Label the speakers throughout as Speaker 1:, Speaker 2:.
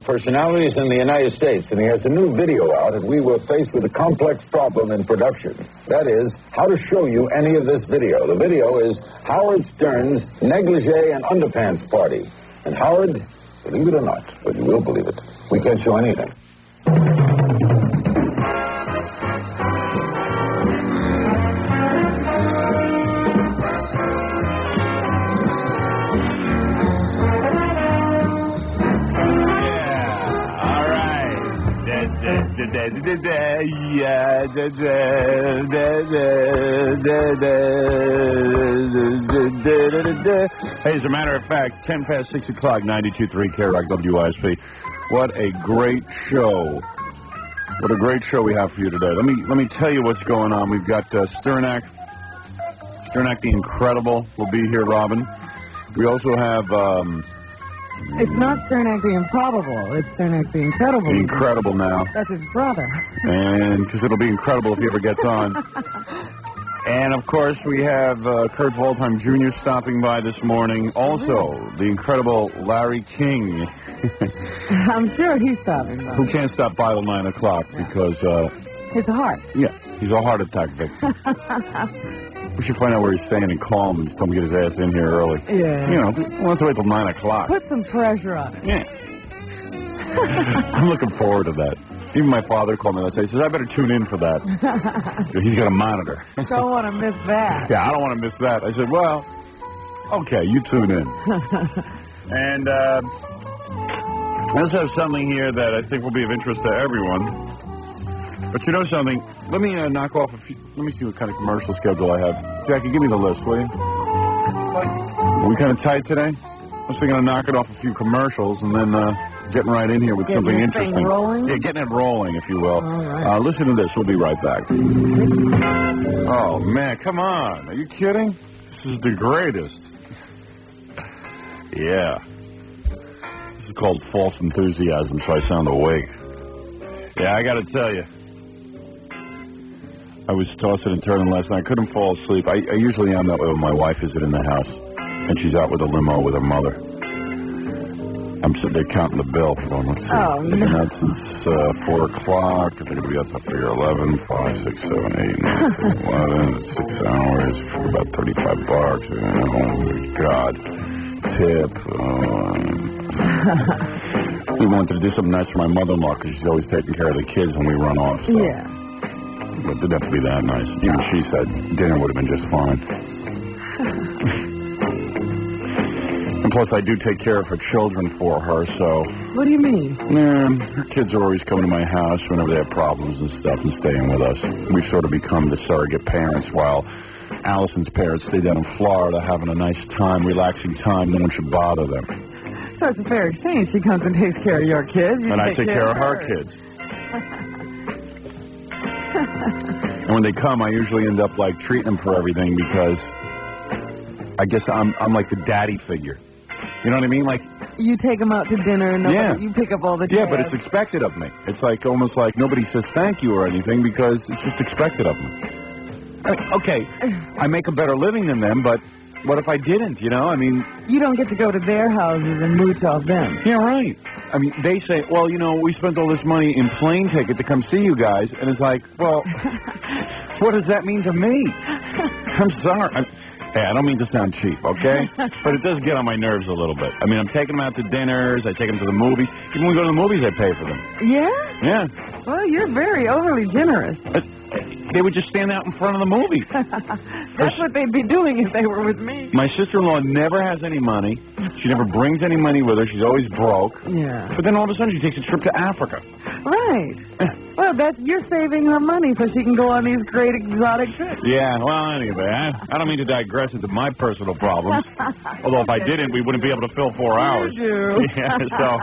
Speaker 1: Personalities in the United States, and he has a new video out, and we were faced with a complex problem in production. That is, how to show you any of this video. The video is Howard Stern's negligee and underpants party. And Howard, believe it or not, but you will believe it, we can't show anything.
Speaker 2: Hey, as a matter of fact, 10 past 6 o'clock, 92.3 KROC WISP. What a great show. What a great show we have for you today. Let me tell you what's going on. We've got Sternak the Incredible will be here, Robin. We also have...
Speaker 3: It's not Sternak the Improbable. It's Sternak the Incredible.
Speaker 2: The Incredible now.
Speaker 3: That's his brother.
Speaker 2: And because it'll be incredible if he ever gets on. And, of course, we have Kurt Waldheim Jr. stopping by this morning. Also, the incredible Larry King.
Speaker 3: I'm sure he's stopping by.
Speaker 2: Who can't stop by till 9 o'clock because...
Speaker 3: his heart.
Speaker 2: Yeah, he's a heart attack victim. We should find out where he's staying and call him and just tell him to get his ass in here early.
Speaker 3: Yeah.
Speaker 2: You know, he wants to wait till 9 o'clock.
Speaker 3: Put some pressure on him.
Speaker 2: Yeah. I'm looking forward to that. Even my father called me last night. He says, I better tune in for that. He's got a monitor.
Speaker 3: Don't want to miss that.
Speaker 2: Yeah, I don't want to miss that. I said, well, okay, you tune in. And I also have something here that I think will be of interest to everyone. But you know something? Let me knock off a few. Let me see what kind of commercial schedule I have. Jackie, give me the list, will you? Are we kind of tight today? I was thinking of knocking off a few commercials and then getting right in here with something interesting.
Speaker 3: Thing rolling?
Speaker 2: Yeah, getting it rolling, if you will.
Speaker 3: All right.
Speaker 2: Listen to this. We'll be right back. Oh, man, come on. Are you kidding? This is the greatest. Yeah. This is called false enthusiasm, so I sound awake. Yeah, I got to tell you. I was tossing and turning last night. I couldn't fall asleep. I usually am that way when my wife isn't in the house, and she's out with a limo with her mother. I'm sitting there counting the bill. Going, let's see.
Speaker 3: Oh,
Speaker 2: They've been
Speaker 3: no.
Speaker 2: out since 4 o'clock. They're going to be out till 3 or 11, 5, 6, 7, 8, 9, 10, 11. It's 6 hours for about $35. Oh, my God. Tip. We wanted to do something nice for my mother-in-law because she's always taking care of the kids when we run off. So.
Speaker 3: Yeah.
Speaker 2: But it didn't have to be that nice. Even she said dinner would have been just fine. And plus, I do take care of her children for her, so...
Speaker 3: What do you mean?
Speaker 2: Her kids are always coming to my house whenever they have problems and stuff and staying with us. We've sort of become the surrogate parents while Allison's parents stay down in Florida having a nice time, relaxing time. No one should bother them.
Speaker 3: So it's a fair exchange. She comes and takes care of your kids. You
Speaker 2: And I take care of her kids. And when they come, I usually end up, like, treating them for everything because I guess I'm like the daddy figure. You know what I mean? Like,
Speaker 3: you take them out to dinner and you pick up all the tabs.
Speaker 2: Yeah, but it's expected of me. It's like almost like nobody says thank you or anything because it's just expected of me. I mean, okay, I make a better living than them, but what if I didn't, you know? I mean...
Speaker 3: You don't get to go to their houses and mooch off them.
Speaker 2: Yeah, right. I mean, they say, well, you know, we spent all this money in plane ticket to come see you guys, and it's like, well, what does that mean to me? I'm sorry. Hey, I don't mean to sound cheap, okay? But it does get on my nerves a little bit. I mean, I'm taking them out to dinners, I take them to the movies. Even when we go to the movies, I pay for them.
Speaker 3: Yeah?
Speaker 2: Yeah.
Speaker 3: Well, you're very overly generous.
Speaker 2: They would just stand out in front of the movie.
Speaker 3: That's what they'd be doing if they were with me.
Speaker 2: My sister-in-law never has any money. She never brings any money with her. She's always broke.
Speaker 3: Yeah.
Speaker 2: But then all of a sudden she takes a trip to Africa.
Speaker 3: Right. Well, you're saving her money so she can go on these great exotic trips.
Speaker 2: Yeah, well, anyway, I don't mean to digress into my personal problems. Although if I didn't, we wouldn't be able to fill 4 hours.
Speaker 3: You do.
Speaker 2: Yeah, so...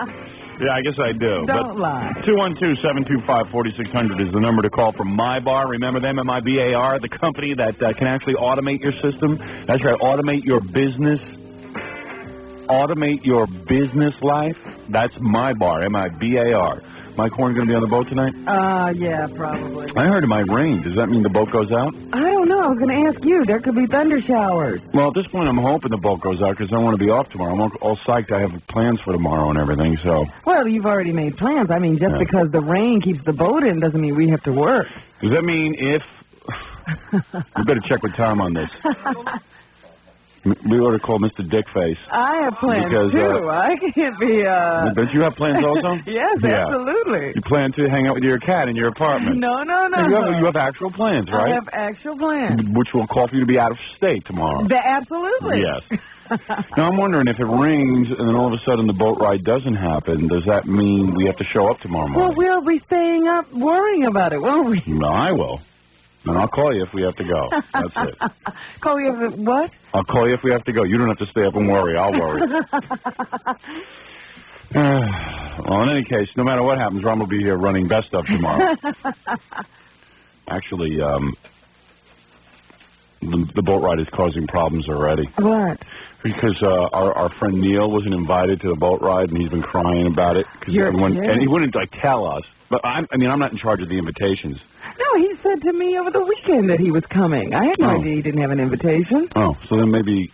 Speaker 2: Yeah, I guess I do.
Speaker 3: Don't lie.
Speaker 2: 212-725-4600 is the number to call from MyBar. Remember them at MyBAR, the company that can actually automate your system. That's right, automate your business. Automate your business life. That's MyBar, M-I-B-A-R. Mike Horn going to be on the boat tonight?
Speaker 3: Yeah, probably.
Speaker 2: I heard it might rain. Does that mean the boat goes out?
Speaker 3: I don't know. I was going to ask you. There could be thunder showers.
Speaker 2: Well, at this point, I'm hoping the boat goes out because I want to be off tomorrow. I'm all psyched. I have plans for tomorrow and everything, so...
Speaker 3: Well, you've already made plans. I mean, just because the rain keeps the boat in doesn't mean we have to work.
Speaker 2: Does that mean if... We better check with Tom on this. We ought to call Mr. Dickface.
Speaker 3: I have plans,
Speaker 2: because,
Speaker 3: too. I can't be,
Speaker 2: Don't you have plans also?
Speaker 3: Yes, absolutely.
Speaker 2: You plan to hang out with your cat in your apartment?
Speaker 3: No.
Speaker 2: You have actual plans, right?
Speaker 3: I have actual plans.
Speaker 2: Which will call for you to be out of state tomorrow.
Speaker 3: Absolutely.
Speaker 2: Yes. Now, I'm wondering, if it rains and then all of a sudden the boat ride doesn't happen, does that mean we have to show up tomorrow morning?
Speaker 3: Well, we'll be staying up worrying about it, won't we?
Speaker 2: No, I will. And I'll call you if we have to go. That's it.
Speaker 3: Call you if what?
Speaker 2: I'll call you if we have to go. You don't have to stay up and worry. I'll worry. Well, in any case, no matter what happens, Ron will be here running Best Of tomorrow. Actually, the boat ride is causing problems already.
Speaker 3: What?
Speaker 2: Because our friend Neil wasn't invited to the boat ride, and he's been crying about it. And he wouldn't, tell us. But, I'm not in charge of the invitations.
Speaker 3: No, he said to me over the weekend that he was coming. I had no idea he didn't have an invitation.
Speaker 2: Oh, so then maybe,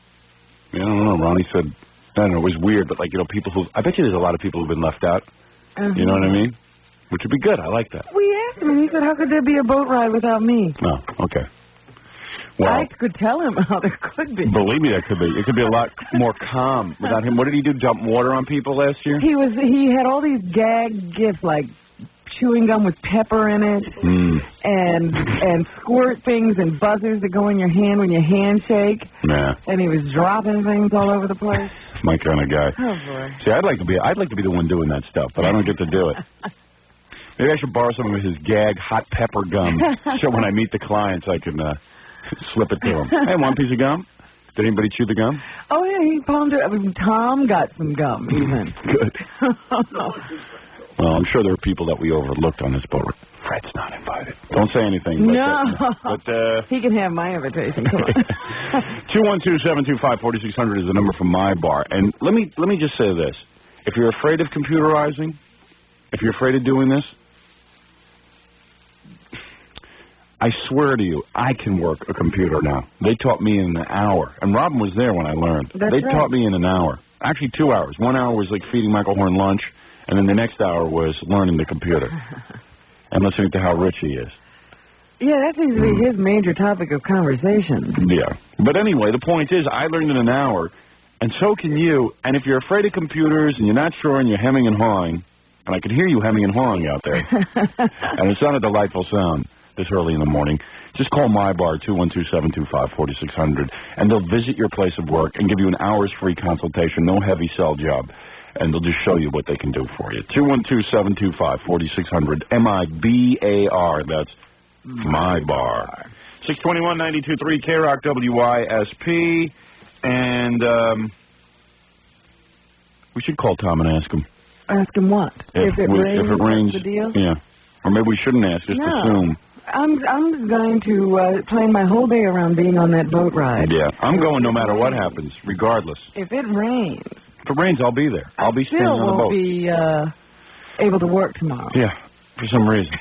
Speaker 2: I don't know, Ronnie said, I don't know, it was weird, but, people who, I bet you there's a lot of people who've been left out. You know what I mean? Which would be good. I like that.
Speaker 3: We asked him, and he said, how could there be a boat ride without me?
Speaker 2: Oh, okay. Well,
Speaker 3: I could tell him how there could be.
Speaker 2: Believe me, there could be. It could be a lot more calm without him. What did he do, dump water on people last year?
Speaker 3: He had all these gag gifts, like chewing gum with pepper in it, and squirt things and buzzers that go in your hand when your handshake.
Speaker 2: Yeah.
Speaker 3: And he was dropping things all over the place.
Speaker 2: My kind of guy.
Speaker 3: Oh boy.
Speaker 2: See, I'd like to be the one doing that stuff, but I don't get to do it. Maybe I should borrow some of his gag hot pepper gum, so when I meet the clients, I can slip it to them. Hey, want a piece of gum? Did anybody chew the gum?
Speaker 3: Oh yeah, he palmed it. I mean, Tom got some gum even.
Speaker 2: Good. Well, I'm sure there are people that we overlooked on this boat. Fred's not invited. Don't say anything.
Speaker 3: No.
Speaker 2: But
Speaker 3: he can have my invitation. Come on.
Speaker 2: 212-725-4600 is the number for my bar. And let me just say this. If you're afraid of computerizing, if you're afraid of doing this, I swear to you, I can work a computer now. They taught me in an hour. And Robin was there when I learned. They taught me in an hour. Actually, 2 hours. 1 hour was like feeding Michael Horn lunch. And then the next hour was learning the computer and listening to how rich he is.
Speaker 3: Yeah, that seems to be his major topic of conversation.
Speaker 2: Yeah. But anyway, the point is, I learned in an hour, and so can you. And if you're afraid of computers and you're not sure and you're hemming and hawing, and I could hear you hemming and hawing out there, and it's not a delightful sound this early in the morning, just call my bar, 212-725-4600, and they'll visit your place of work and give you an hour's free consultation, no heavy sell job. And they'll just show you what they can do for you. 212-725-4600. MIBAR. That's my bar. 621-92.3 K-Rock WYSP. And we should call Tom and ask him.
Speaker 3: Ask him what? If it rains,
Speaker 2: the
Speaker 3: deal?
Speaker 2: Yeah. Or maybe we shouldn't ask, just assume.
Speaker 3: I'm just going to plan my whole day around being on that boat ride.
Speaker 2: Yeah. I'm going no matter what happens, regardless.
Speaker 3: If it rains.
Speaker 2: If it rains, I'll be there. I'll be standing on the boat.
Speaker 3: I still won't be able to work tomorrow.
Speaker 2: Yeah, for some reason.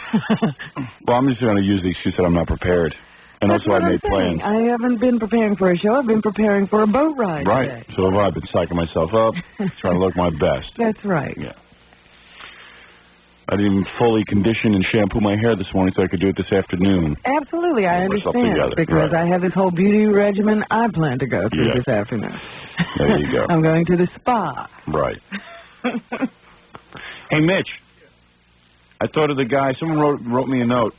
Speaker 2: Well, I'm just going to use the excuse that I'm not prepared. And
Speaker 3: That's
Speaker 2: also I made plans.
Speaker 3: I haven't been preparing for a show. I've been preparing for a boat ride.
Speaker 2: Right.
Speaker 3: Today.
Speaker 2: So have I. I've been psyching myself up, trying to look my best.
Speaker 3: That's right.
Speaker 2: Yeah. I didn't even fully condition and shampoo my hair this morning so I could do it this afternoon.
Speaker 3: Absolutely, I understand. Because I have this whole beauty regimen I plan to go through this afternoon.
Speaker 2: There you go.
Speaker 3: I'm going to the spa.
Speaker 2: Right. Hey, Mitch. I thought of the guy. Someone wrote me a note.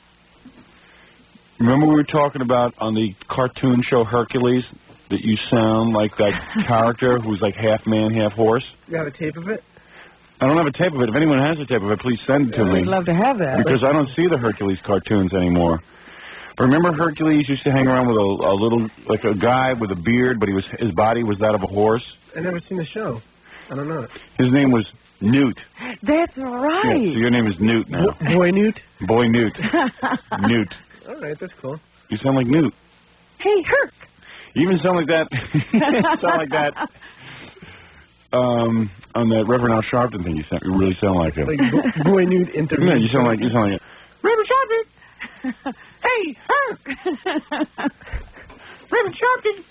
Speaker 2: Remember we were talking about on the cartoon show Hercules that you sound like that character who's like half man, half horse?
Speaker 4: You have a tape of it?
Speaker 2: I don't have a tape of it. If anyone has a tape of it, please send it to me.
Speaker 3: I'd love to have that.
Speaker 2: Because I don't see the Hercules cartoons anymore. But remember Hercules used to hang around with a little, like a guy with a beard, but his body was that of a horse?
Speaker 4: I've never seen the show. I don't know it.
Speaker 2: His name was Newt.
Speaker 3: That's right.
Speaker 2: Yeah, so your name is Newt now.
Speaker 4: Boy Newt?
Speaker 2: Boy Newt. Newt.
Speaker 4: All right, that's cool.
Speaker 2: You sound like Newt.
Speaker 3: Hey, Herc.
Speaker 2: You even sound like that. Sound like that. On that Reverend Al Sharpton thing, you really sound like him.
Speaker 4: Like Boy Newt interview.
Speaker 2: Yeah, you sound like Reverend Sharpton.
Speaker 3: Hey, Herc! Raymond Sharpton!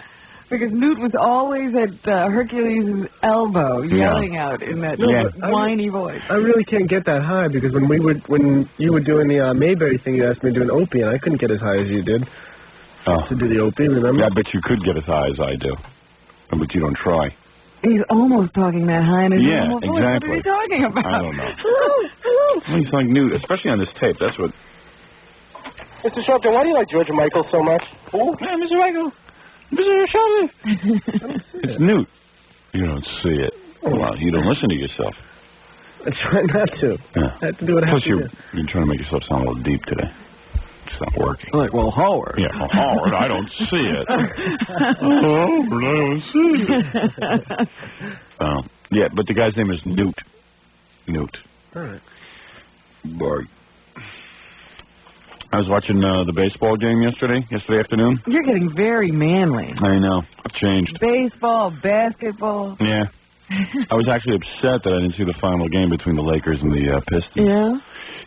Speaker 3: Because Newt was always at Hercules' elbow, yelling out in that whiny voice.
Speaker 4: I really can't get that high because when you were doing the Mayberry thing, you asked me to do an Opie, and I couldn't get as high as you did. To do the Opie, remember?
Speaker 2: Yeah, I bet you could get as high as I do. But you don't try.
Speaker 3: He's almost talking that high in his normal voice.
Speaker 2: Exactly.
Speaker 3: What are you talking about?
Speaker 2: I don't know. Hello. He's like Newt, especially on this tape. That's what...
Speaker 4: Mr. Sharpton, why do you like George Michael so much?
Speaker 2: Oh, yeah, Mr. Michael. Mr. Sharpton. It's Newt. You don't see it. Well, you don't listen to yourself.
Speaker 4: I try not to.
Speaker 2: Yeah.
Speaker 4: I have to do what I have to do.
Speaker 2: Plus, you're trying to make yourself sound a little deep today. It's not working.
Speaker 4: Like, well, Howard.
Speaker 2: Yeah, well, Howard, I don't see it. Howard, I don't see it. Yeah, but the guy's name is Newt. Newt.
Speaker 4: All right.
Speaker 2: Boy. I was watching the baseball game yesterday afternoon.
Speaker 3: You're getting very manly.
Speaker 2: I know. I've changed.
Speaker 3: Baseball, basketball.
Speaker 2: Yeah. I was actually upset that I didn't see the final game between the Lakers and the Pistons.
Speaker 3: Yeah?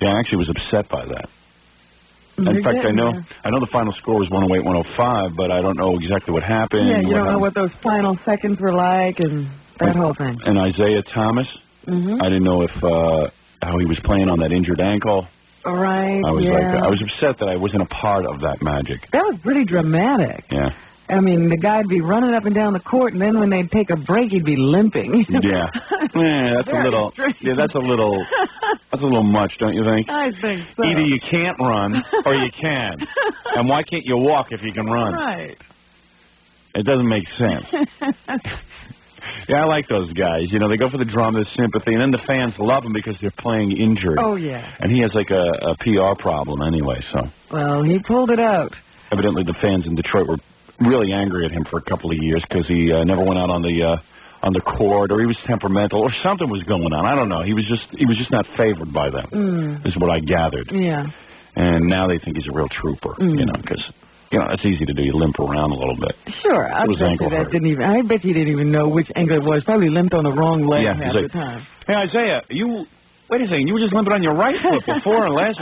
Speaker 2: Yeah, I actually was upset by that. In fact, I know the final score was 108-105, but I don't know exactly what happened.
Speaker 3: Yeah, you don't know what those final seconds were like and that whole thing.
Speaker 2: And Isaiah Thomas, I didn't know if how he was playing on that injured ankle.
Speaker 3: Right,
Speaker 2: I was upset that I wasn't a part of that magic.
Speaker 3: That was pretty dramatic.
Speaker 2: Yeah.
Speaker 3: I mean, the guy'd be running up and down the court, and then when they'd take a break, he'd be limping.
Speaker 2: Yeah. That's a little.
Speaker 3: Strange.
Speaker 2: Yeah, that's a little much, don't you think?
Speaker 3: I think so.
Speaker 2: Either you can't run or you can. And why can't you walk if you can run?
Speaker 3: Right.
Speaker 2: It doesn't make sense. Yeah, I like those guys. You know, they go for the drama, the sympathy, and then the fans love them because they're playing injured.
Speaker 3: Oh, yeah.
Speaker 2: And he has like a PR problem anyway, so.
Speaker 3: Well, he pulled it out.
Speaker 2: Evidently, the fans in Detroit were really angry at him for a couple of years because he never went out on the court, or he was temperamental, or something was going on. I don't know. He was just not favored by them. Is what I gathered.
Speaker 3: Yeah.
Speaker 2: And now they think he's a real trooper. You know, because it's easy to do. You limp around a little bit.
Speaker 3: Sure, I bet you didn't even know which ankle it was. Probably limped on the wrong leg half the time.
Speaker 2: Hey, Isaiah, wait a second. You were just limping on your right foot before and last.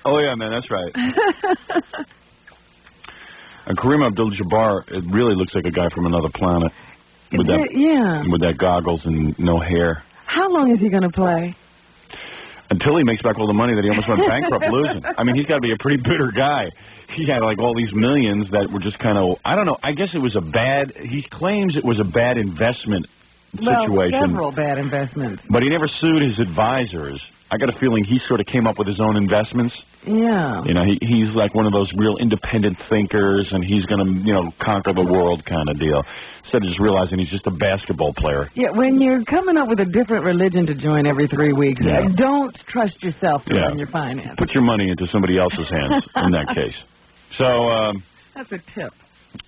Speaker 2: Oh yeah, man, that's right. And Kareem Abdul-Jabbar, it really looks like a guy from another planet. With that goggles and no hair.
Speaker 3: How long is he going to play?
Speaker 2: Until he makes back all the money that he almost went bankrupt losing. I mean, he's got to be a pretty bitter guy. He had like all these millions that were just kind of, I don't know, I guess it was he claims it was a bad investment situation.
Speaker 3: Well, several bad investments.
Speaker 2: But he never sued his advisors. I got a feeling he sort of came up with his own investments.
Speaker 3: Yeah.
Speaker 2: You know, he's like one of those real independent thinkers, and he's going to, conquer the world kind of deal. Instead of just realizing he's just a basketball player.
Speaker 3: Yeah, when you're coming up with a different religion to join every 3 weeks, don't trust yourself to run your finances.
Speaker 2: Put your money into somebody else's hands in that case. So,
Speaker 3: that's a tip.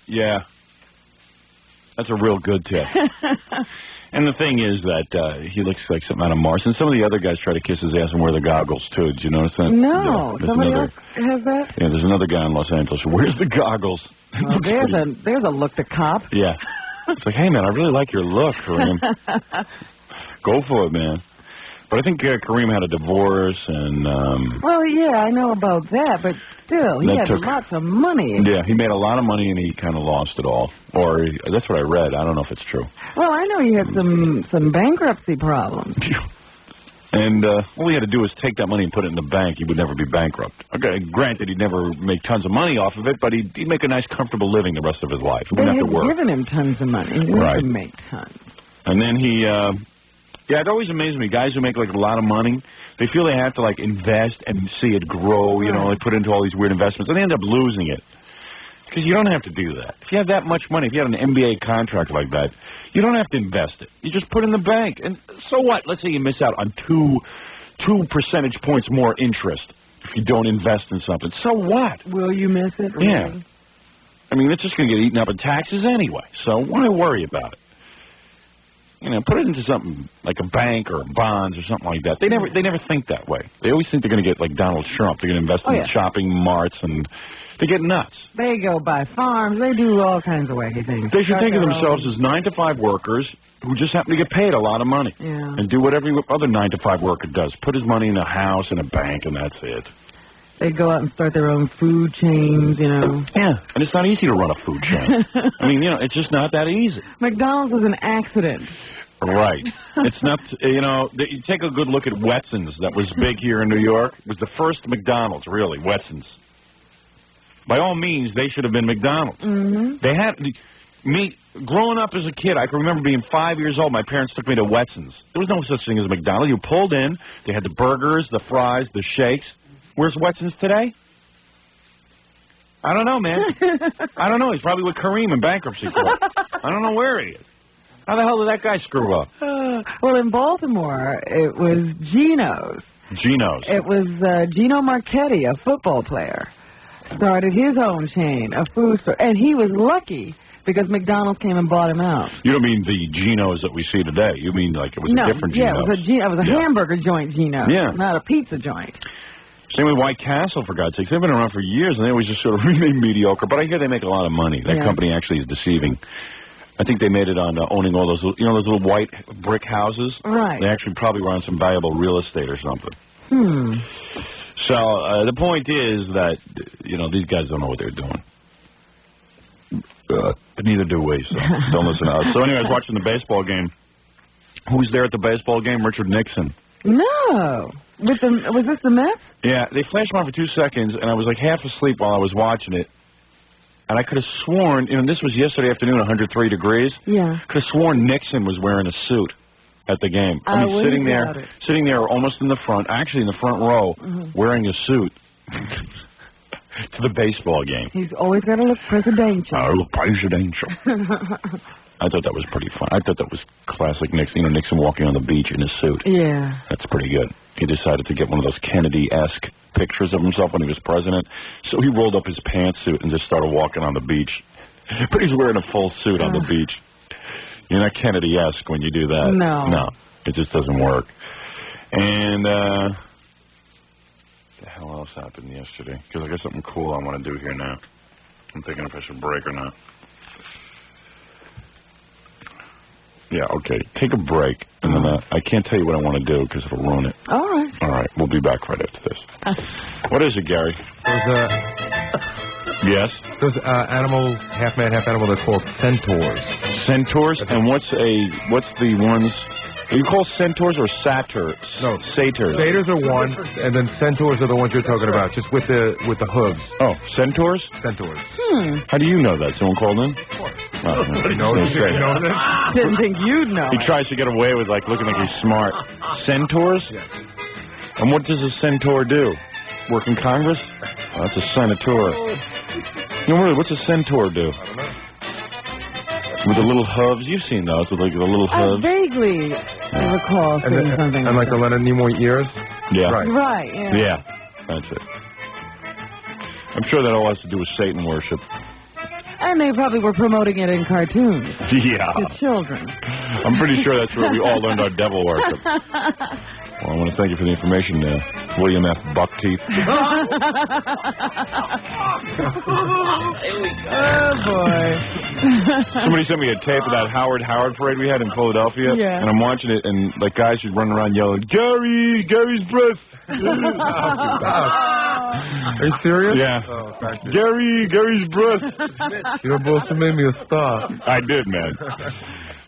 Speaker 2: Yeah. That's a real good tip. And the thing is that he looks like something out of Mars. And some of the other guys try to kiss his ass and wear the goggles, too. Did you notice that?
Speaker 3: No. Somebody else has that?
Speaker 2: Yeah, there's another guy in Los Angeles who wears the goggles.
Speaker 3: Well, there's a look to cop.
Speaker 2: Yeah. It's like, hey, man, I really like your look, Kareem. Go for it, man. But I think Kareem had a divorce and...
Speaker 3: Well, yeah, I know about that, but still, he had lots of money.
Speaker 2: Yeah, he made a lot of money and he kind of lost it all. Or that's what I read. I don't know if it's true.
Speaker 3: Well, I know he had some bankruptcy problems.
Speaker 2: And all he had to do was take that money and put it in the bank. He would never be bankrupt. Okay, granted, he'd never make tons of money off of it, but he'd make a nice, comfortable living the rest of his life. He wouldn't have to work.
Speaker 3: They had given him tons of money. He wouldn't make tons.
Speaker 2: And then he... Yeah, it always amazes me. Guys who make like a lot of money, they feel they have to like invest and see it grow. You know, they put into all these weird investments, and they end up losing it. Because you don't have to do that. If you have that much money, if you had an NBA contract like that, you don't have to invest it. You just put it in the bank. And so what? Let's say you miss out on two percentage points more interest if you don't invest in something. So what?
Speaker 3: Will you miss it? Really?
Speaker 2: Yeah. I mean, it's just going to get eaten up in taxes anyway. So why worry about it? You know, put it into something like a bank or bonds or something like that. They never think that way. They always think they're going to get like Donald Trump. They're going to invest in shopping marts, and they get nuts.
Speaker 3: They go buy farms. They do all kinds of wacky things.
Speaker 2: They should think of themselves as 9-to-5 workers who just happen to get paid a lot of money and do what every other 9-to-5 worker does. Put his money in a house and a bank, and that's it.
Speaker 3: They go out and start their own food chains, you know.
Speaker 2: Yeah, and it's not easy to run a food chain. I mean, you know, it's just not that easy.
Speaker 3: McDonald's is an accident.
Speaker 2: Right. It's not, you know, you take a good look at Wetson's that was big here in New York. It was the first McDonald's, really, Wetson's. By all means, they should have been McDonald's.
Speaker 3: Mm-hmm.
Speaker 2: They had, me, growing up as a kid, I can remember being 5 years old, my parents took me to Wetson's. There was no such thing as McDonald's. You pulled in, they had the burgers, the fries, the shakes. Where's Wetson's today? I don't know, man. I don't know. He's probably with Kareem in bankruptcy court. I don't know where he is. How the hell did that guy screw up?
Speaker 3: Well, in Baltimore, it was Geno's.
Speaker 2: Geno's.
Speaker 3: It was Gino Marchetti, a football player, started his own chain of food store. And he was lucky because McDonald's came and bought him out.
Speaker 2: You don't mean the Geno's that we see today. You mean like it was a different Geno's.
Speaker 3: Yeah, it was a hamburger joint Geno's, not a pizza joint.
Speaker 2: Same with White Castle, for God's sakes. They've been around for years, and they always just sort of remain mediocre. But I hear they make a lot of money. That company actually is deceiving. I think they made it on owning all those, you know, those little white brick houses.
Speaker 3: Right.
Speaker 2: They actually probably were on some valuable real estate or something. So the point is that, you know, these guys don't know what they're doing. Neither do we, so don't listen to us. So anyway, I was watching the baseball game. Who's there at the baseball game? Richard Nixon.
Speaker 3: No. Was this the Mets?
Speaker 2: Yeah, they flashed him on for 2 seconds, and I was like half asleep while I was watching it. And I could have sworn, you know, this was yesterday afternoon, 103 degrees.
Speaker 3: Yeah.
Speaker 2: Could have sworn Nixon was wearing a suit at the game. I mean, sitting there almost in the front, actually in the front row, wearing a suit to the baseball game.
Speaker 3: He's always got to look presidential.
Speaker 2: Look presidential. I thought that was pretty fun. I thought that was classic Nixon. You know, Nixon walking on the beach in his suit.
Speaker 3: Yeah.
Speaker 2: That's pretty good. He decided to get one of those Kennedy-esque pictures of himself when he was president. So he rolled up his pantsuit and just started walking on the beach. But he's wearing a full suit on the beach. You're not Kennedy-esque when you do that.
Speaker 3: No.
Speaker 2: No. It just doesn't work. And, what the hell else happened yesterday? Because I got something cool I want to do here now. I'm thinking if I should break or not. Yeah, okay. Take a break, and then I can't tell you what I want to do because it'll ruin it.
Speaker 3: All right.
Speaker 2: All right, we'll be back right after this. What is it, Gary? Yes?
Speaker 5: Those animals, half man, half animal, they're called centaurs.
Speaker 2: Centaurs? And what's the ones... Are you called centaurs or satyrs?
Speaker 5: No.
Speaker 2: Satyrs.
Speaker 5: Satyrs are one, and then centaurs are the ones you're talking about, just with the hooves.
Speaker 2: Oh, centaurs?
Speaker 5: Centaurs.
Speaker 2: How do you know that? Someone called in?
Speaker 5: Of course.
Speaker 3: Didn't think you'd know.
Speaker 2: He tries to get away with, like, looking like he's smart. Centaurs?
Speaker 5: Yes.
Speaker 2: And what does a centaur do? Work in Congress? Oh, that's a senator. No, really, what's a centaur do?
Speaker 5: I don't know.
Speaker 2: With the little hooves? You've seen those, with like the little hooves.
Speaker 3: I vaguely recall seeing something.
Speaker 5: And like the Leonard Nimoy ears?
Speaker 2: Yeah.
Speaker 3: Right, yeah.
Speaker 2: Yeah, that's it. I'm sure that all has to do with Satan worship.
Speaker 3: And they probably were promoting it in cartoons.
Speaker 2: Yeah.
Speaker 3: To children.
Speaker 2: I'm pretty sure that's where we all learned our devil worship. Well, I want to thank you for the information, William F. Buckteeth.
Speaker 3: Oh, boy.
Speaker 2: Somebody sent me a tape of that Howard parade we had in Philadelphia.
Speaker 3: Yeah.
Speaker 2: And I'm watching it, and like guys should run around yelling, Gary's breath.
Speaker 5: Are you serious?
Speaker 2: Yeah.
Speaker 5: Oh,
Speaker 2: Gary's breath.
Speaker 5: You're supposed to make me a star.
Speaker 2: I did, man.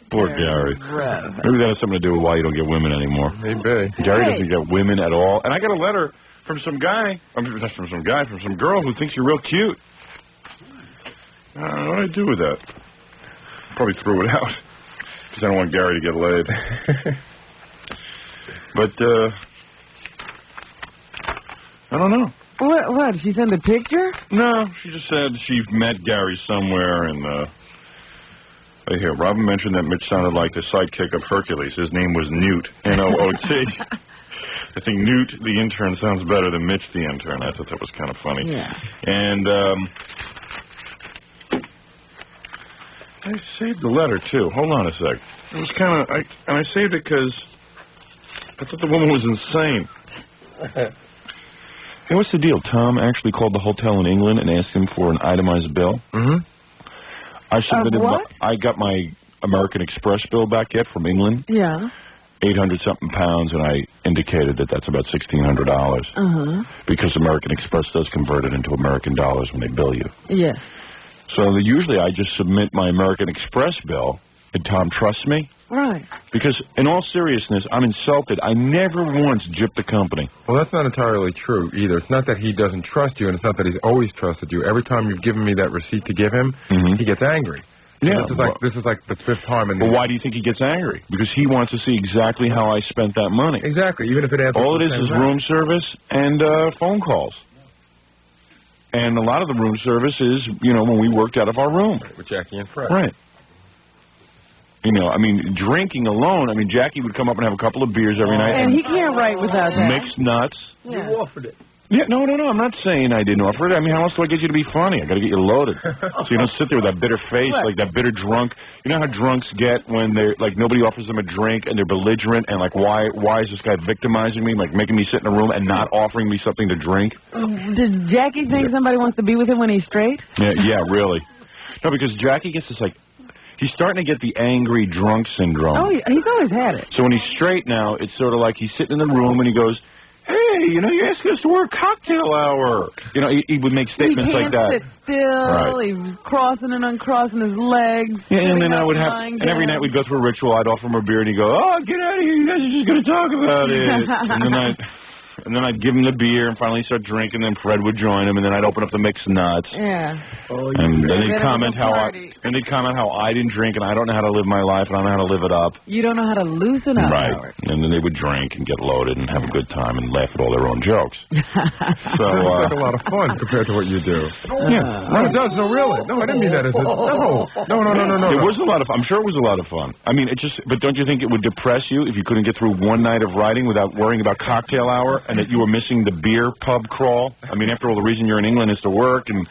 Speaker 2: Poor Gary. Maybe that has something to do with why you don't get women anymore.
Speaker 5: Maybe.
Speaker 2: Gary doesn't get women at all. And I got a letter from some guy. From some girl who thinks you're real cute. What do I do with that? Probably threw it out. Because I don't want Gary to get laid. But, I don't know.
Speaker 3: What? Did she send a picture?
Speaker 2: No, she just said she met Gary somewhere, and, right here, Robin mentioned that Mitch sounded like the sidekick of Hercules. His name was Newt, N-O-O-T. I think Newt, the intern, sounds better than Mitch, the intern. I thought that was kind of funny.
Speaker 3: Yeah.
Speaker 2: And, I saved the letter, too. Hold on a sec. It was kind of, and I saved it because I thought the woman was insane. Hey, what's the deal? Tom actually called the hotel in England and asked him for an itemized bill.
Speaker 5: Mm-hmm.
Speaker 3: What?
Speaker 2: I got my American Express bill back yet from England.
Speaker 3: Yeah.
Speaker 2: 800-something pounds, and I indicated that that's about $1,600 because American Express does convert it into American dollars when they bill you.
Speaker 3: Yes.
Speaker 2: So usually I just submit my American Express bill, and Tom trusts me.
Speaker 3: Right.
Speaker 2: Because in all seriousness, I'm insulted. I never once gypped the company.
Speaker 5: Well, that's not entirely true either. It's not that he doesn't trust you, and it's not that he's always trusted you. Every time you've given me that receipt to give him, he gets angry.
Speaker 2: Yeah.
Speaker 5: This is like the fifth time.
Speaker 2: Well, why do you think he gets angry? Because he wants to see exactly how I spent that money.
Speaker 5: Exactly. Even if it adds
Speaker 2: all it is room service and phone calls. And a lot of the room service is, you know, when we worked out of our room.
Speaker 5: With Jackie and Fred.
Speaker 2: Right. You know, I mean, drinking alone, I mean, Jackie would come up and have a couple of beers every night.
Speaker 3: And he can't write without that.
Speaker 2: Mixed nuts.
Speaker 3: Yeah.
Speaker 4: You offered it.
Speaker 2: Yeah, no, I'm not saying I didn't offer it. I mean, how else do I get you to be funny? I got to get you loaded. So you don't sit there with that bitter face, like that bitter drunk. You know how drunks get when they're, like, nobody offers them a drink and they're belligerent and, like, why is this guy victimizing me, like making me sit in a room and not offering me something to drink?
Speaker 3: Does Jackie think somebody wants to be with him when he's straight?
Speaker 2: Yeah, really. No, because Jackie gets this, like, he's starting to get the angry drunk syndrome.
Speaker 3: Oh, he's always had it.
Speaker 2: So when he's straight now, it's sort of like he's sitting in the room and he goes, hey, you know, you're asking us to work cocktail hour. You know, he would make statements like that.
Speaker 3: He can't sit still. Right. He was crossing and uncrossing his legs.
Speaker 2: Yeah, and then I would have, and every night we'd go through a ritual. I'd offer him a beer, and he'd go, oh, get out of here. You guys are just going to talk about it. And then I'd give him the beer and finally start drinking, and then Fred would join him, and then I'd open up the mixed nuts.
Speaker 3: Yeah.
Speaker 2: And then they'd comment how I didn't drink, and I don't know how to live my life, and I don't know how to live it up.
Speaker 3: You don't know how to loosen up,
Speaker 2: right.
Speaker 3: Howard.
Speaker 2: And then they would drink and get loaded and have a good time and laugh at all their own jokes. So
Speaker 5: it's like a lot of fun compared to what you do.
Speaker 2: Yeah.
Speaker 5: No, it does. No, really. No, I didn't mean that as a... No.
Speaker 2: It was a lot of... I'm sure it was a lot of fun. I mean, it just... But don't you think it would depress you if you couldn't get through one night of writing without worrying about cocktail hour and that you were missing the beer pub crawl? I mean, after all, the reason you're in England is to work, and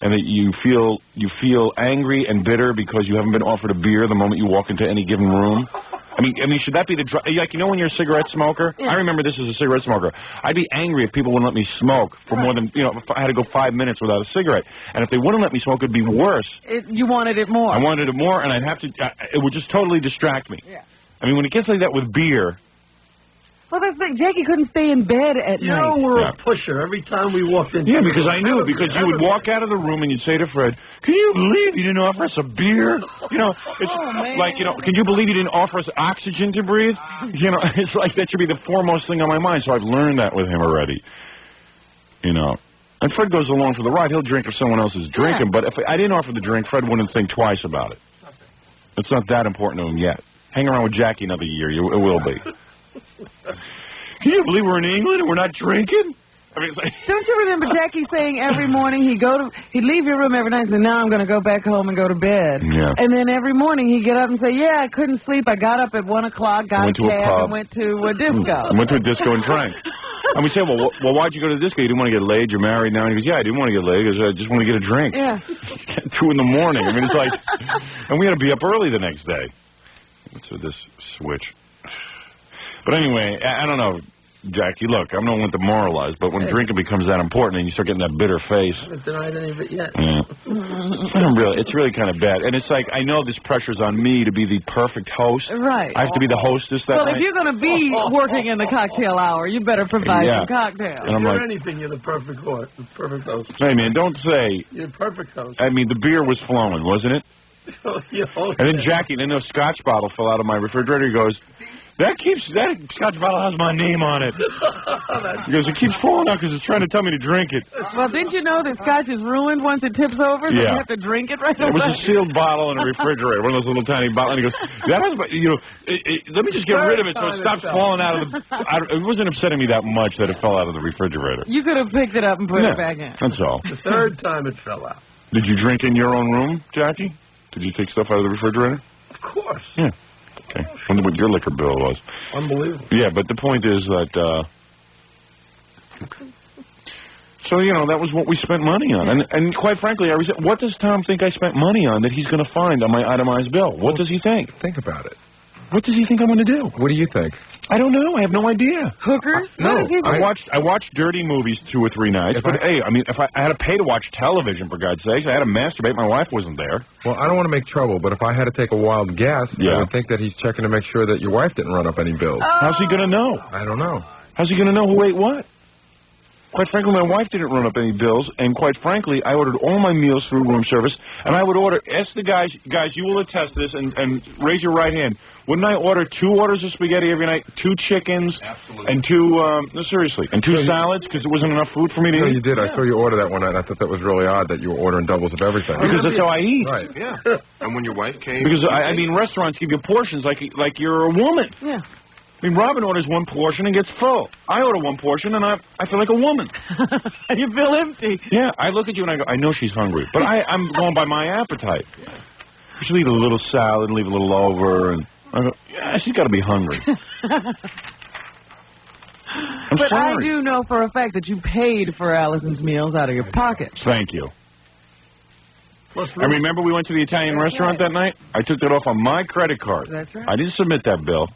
Speaker 2: that you feel angry and bitter because you haven't been offered a beer the moment you walk into any given room. I mean, should that be the like, you know, when you're a cigarette smoker? Yeah. I remember this as a cigarette smoker. I'd be angry if people wouldn't let me smoke for more than, you know, if I had to go 5 minutes without a cigarette. And if they wouldn't let me smoke, it'd be worse.
Speaker 3: You wanted it more.
Speaker 2: I wanted it more, and I'd have to. It would just totally distract me.
Speaker 3: Yeah.
Speaker 2: I mean, when it gets like that with beer.
Speaker 3: Well, that's like Jackie couldn't stay in bed at night.
Speaker 4: You know, we're a pusher every time we walked in.
Speaker 2: Yeah, because I knew. Because you would walk out of the room and you'd say to Fred, can you believe you didn't offer us a beer? You know, it's like, you know, can you believe you didn't offer us oxygen to breathe? You know, it's like that should be the foremost thing on my mind. So I've learned that with him already. You know. And Fred goes along for the ride. He'll drink if someone else is drinking. Yeah. But if I didn't offer the drink, Fred wouldn't think twice about it. It's not that important to him yet. Hang around with Jackie another year. It will be. Can you believe we're in England and we're not drinking? I mean, it's like...
Speaker 3: Don't you remember Jackie saying every morning he'd leave your room every night and say, now I'm going to go back home and go to bed.
Speaker 2: Yeah.
Speaker 3: And then every morning he'd get up and say, yeah, I couldn't sleep. I got up at 1 o'clock, got a cab, and went to a disco.
Speaker 2: Went to a disco and drank. And we say, well, why'd you go to the disco? You didn't want to get laid. You're married now. And he goes, yeah, I didn't want to get laid because I just want to get a drink.
Speaker 3: Yeah.
Speaker 2: 2 in the morning. I mean, it's like... And we had to be up early the next day. What's with this switch? But anyway, I don't know, Jackie, look, I'm not one to moralize, but when drinking becomes that important and you start getting that bitter face...
Speaker 4: I haven't denied any of it yet.
Speaker 2: Yeah. It's really kind of bad. And it's like, I know this pressure's on me to be the perfect host.
Speaker 3: Right.
Speaker 2: I have to be the hostess that night.
Speaker 3: Well, if you're going to be working in the cocktail hour, you better provide some cocktails.
Speaker 4: And if you're anything, you're the perfect host.
Speaker 2: Hey, man, don't say...
Speaker 4: You're the perfect host.
Speaker 2: I mean, the beer was flowing, wasn't it? And then Jackie, then a scotch bottle fell out of my refrigerator. He goes... That Scotch bottle has my name on it. Because it keeps falling out because it's trying to tell me to drink it.
Speaker 3: Well, didn't you know that Scotch is ruined once it tips over, so you have to drink it right away?
Speaker 2: It was a sealed bottle in a refrigerator, one of those little tiny bottles. And he goes, that has my, you know, let me just get rid of it so it stops falling out of the... It wasn't upsetting me that much that it fell out of the refrigerator.
Speaker 3: You could have picked it up and put it back in.
Speaker 2: That's all.
Speaker 4: The third time it fell out.
Speaker 2: Did you drink in your own room, Jackie? Did you take stuff out of the refrigerator?
Speaker 4: Of course.
Speaker 2: Yeah. Okay. Wonder what your liquor bill was.
Speaker 4: Unbelievable.
Speaker 2: Yeah, but the point is that, so, you know, that was what we spent money on. And quite frankly, I was, what does Tom think I spent money on that he's going to find on my itemized bill? What does he think?
Speaker 5: Think about it.
Speaker 2: What does he think I'm going to do?
Speaker 5: What do you think?
Speaker 2: I don't know. I have no idea.
Speaker 3: Hookers?
Speaker 5: No.
Speaker 2: I watched dirty movies 2 or 3 nights. But hey, I mean, if I had to pay to watch television, for God's sakes, I had to masturbate. My wife wasn't there.
Speaker 5: Well, I don't want to make trouble, but if I had to take a wild guess, I would think that he's checking to make sure that your wife didn't run up any bills.
Speaker 2: How's he going to know?
Speaker 5: I don't know.
Speaker 2: How's he going to know who ate what? Quite frankly, my wife didn't run up any bills, and quite frankly, I ordered all my meals through room service, and I would order, ask the guys, you will attest to this, and raise your right hand. Wouldn't I order 2 orders of spaghetti every night, 2 chickens, and 2, no, seriously, and 2 salads, because there wasn't enough food for me to eat?
Speaker 5: No, you did. I saw you order that one night, and I thought that was really odd that you were ordering doubles of everything.
Speaker 2: Because that's how I eat.
Speaker 5: Right. Yeah. And when your wife came...
Speaker 2: Because, I mean, restaurants give you portions like you're a woman.
Speaker 3: Yeah.
Speaker 2: I mean, Robin orders 1 portion and gets full. I order 1 portion, and I feel like a woman.
Speaker 3: And you feel empty.
Speaker 2: Yeah, I look at you and I go, I know she's hungry, but I'm going by my appetite. She'll eat a little salad and leave a little over, and I go, yeah, she's got to be hungry.
Speaker 3: But I do know for a fact that you paid for Allison's meals out of your pocket.
Speaker 2: Thank you. And remember we went to the Italian restaurant that night? I took that off on my credit card.
Speaker 3: That's right.
Speaker 2: I didn't submit that bill.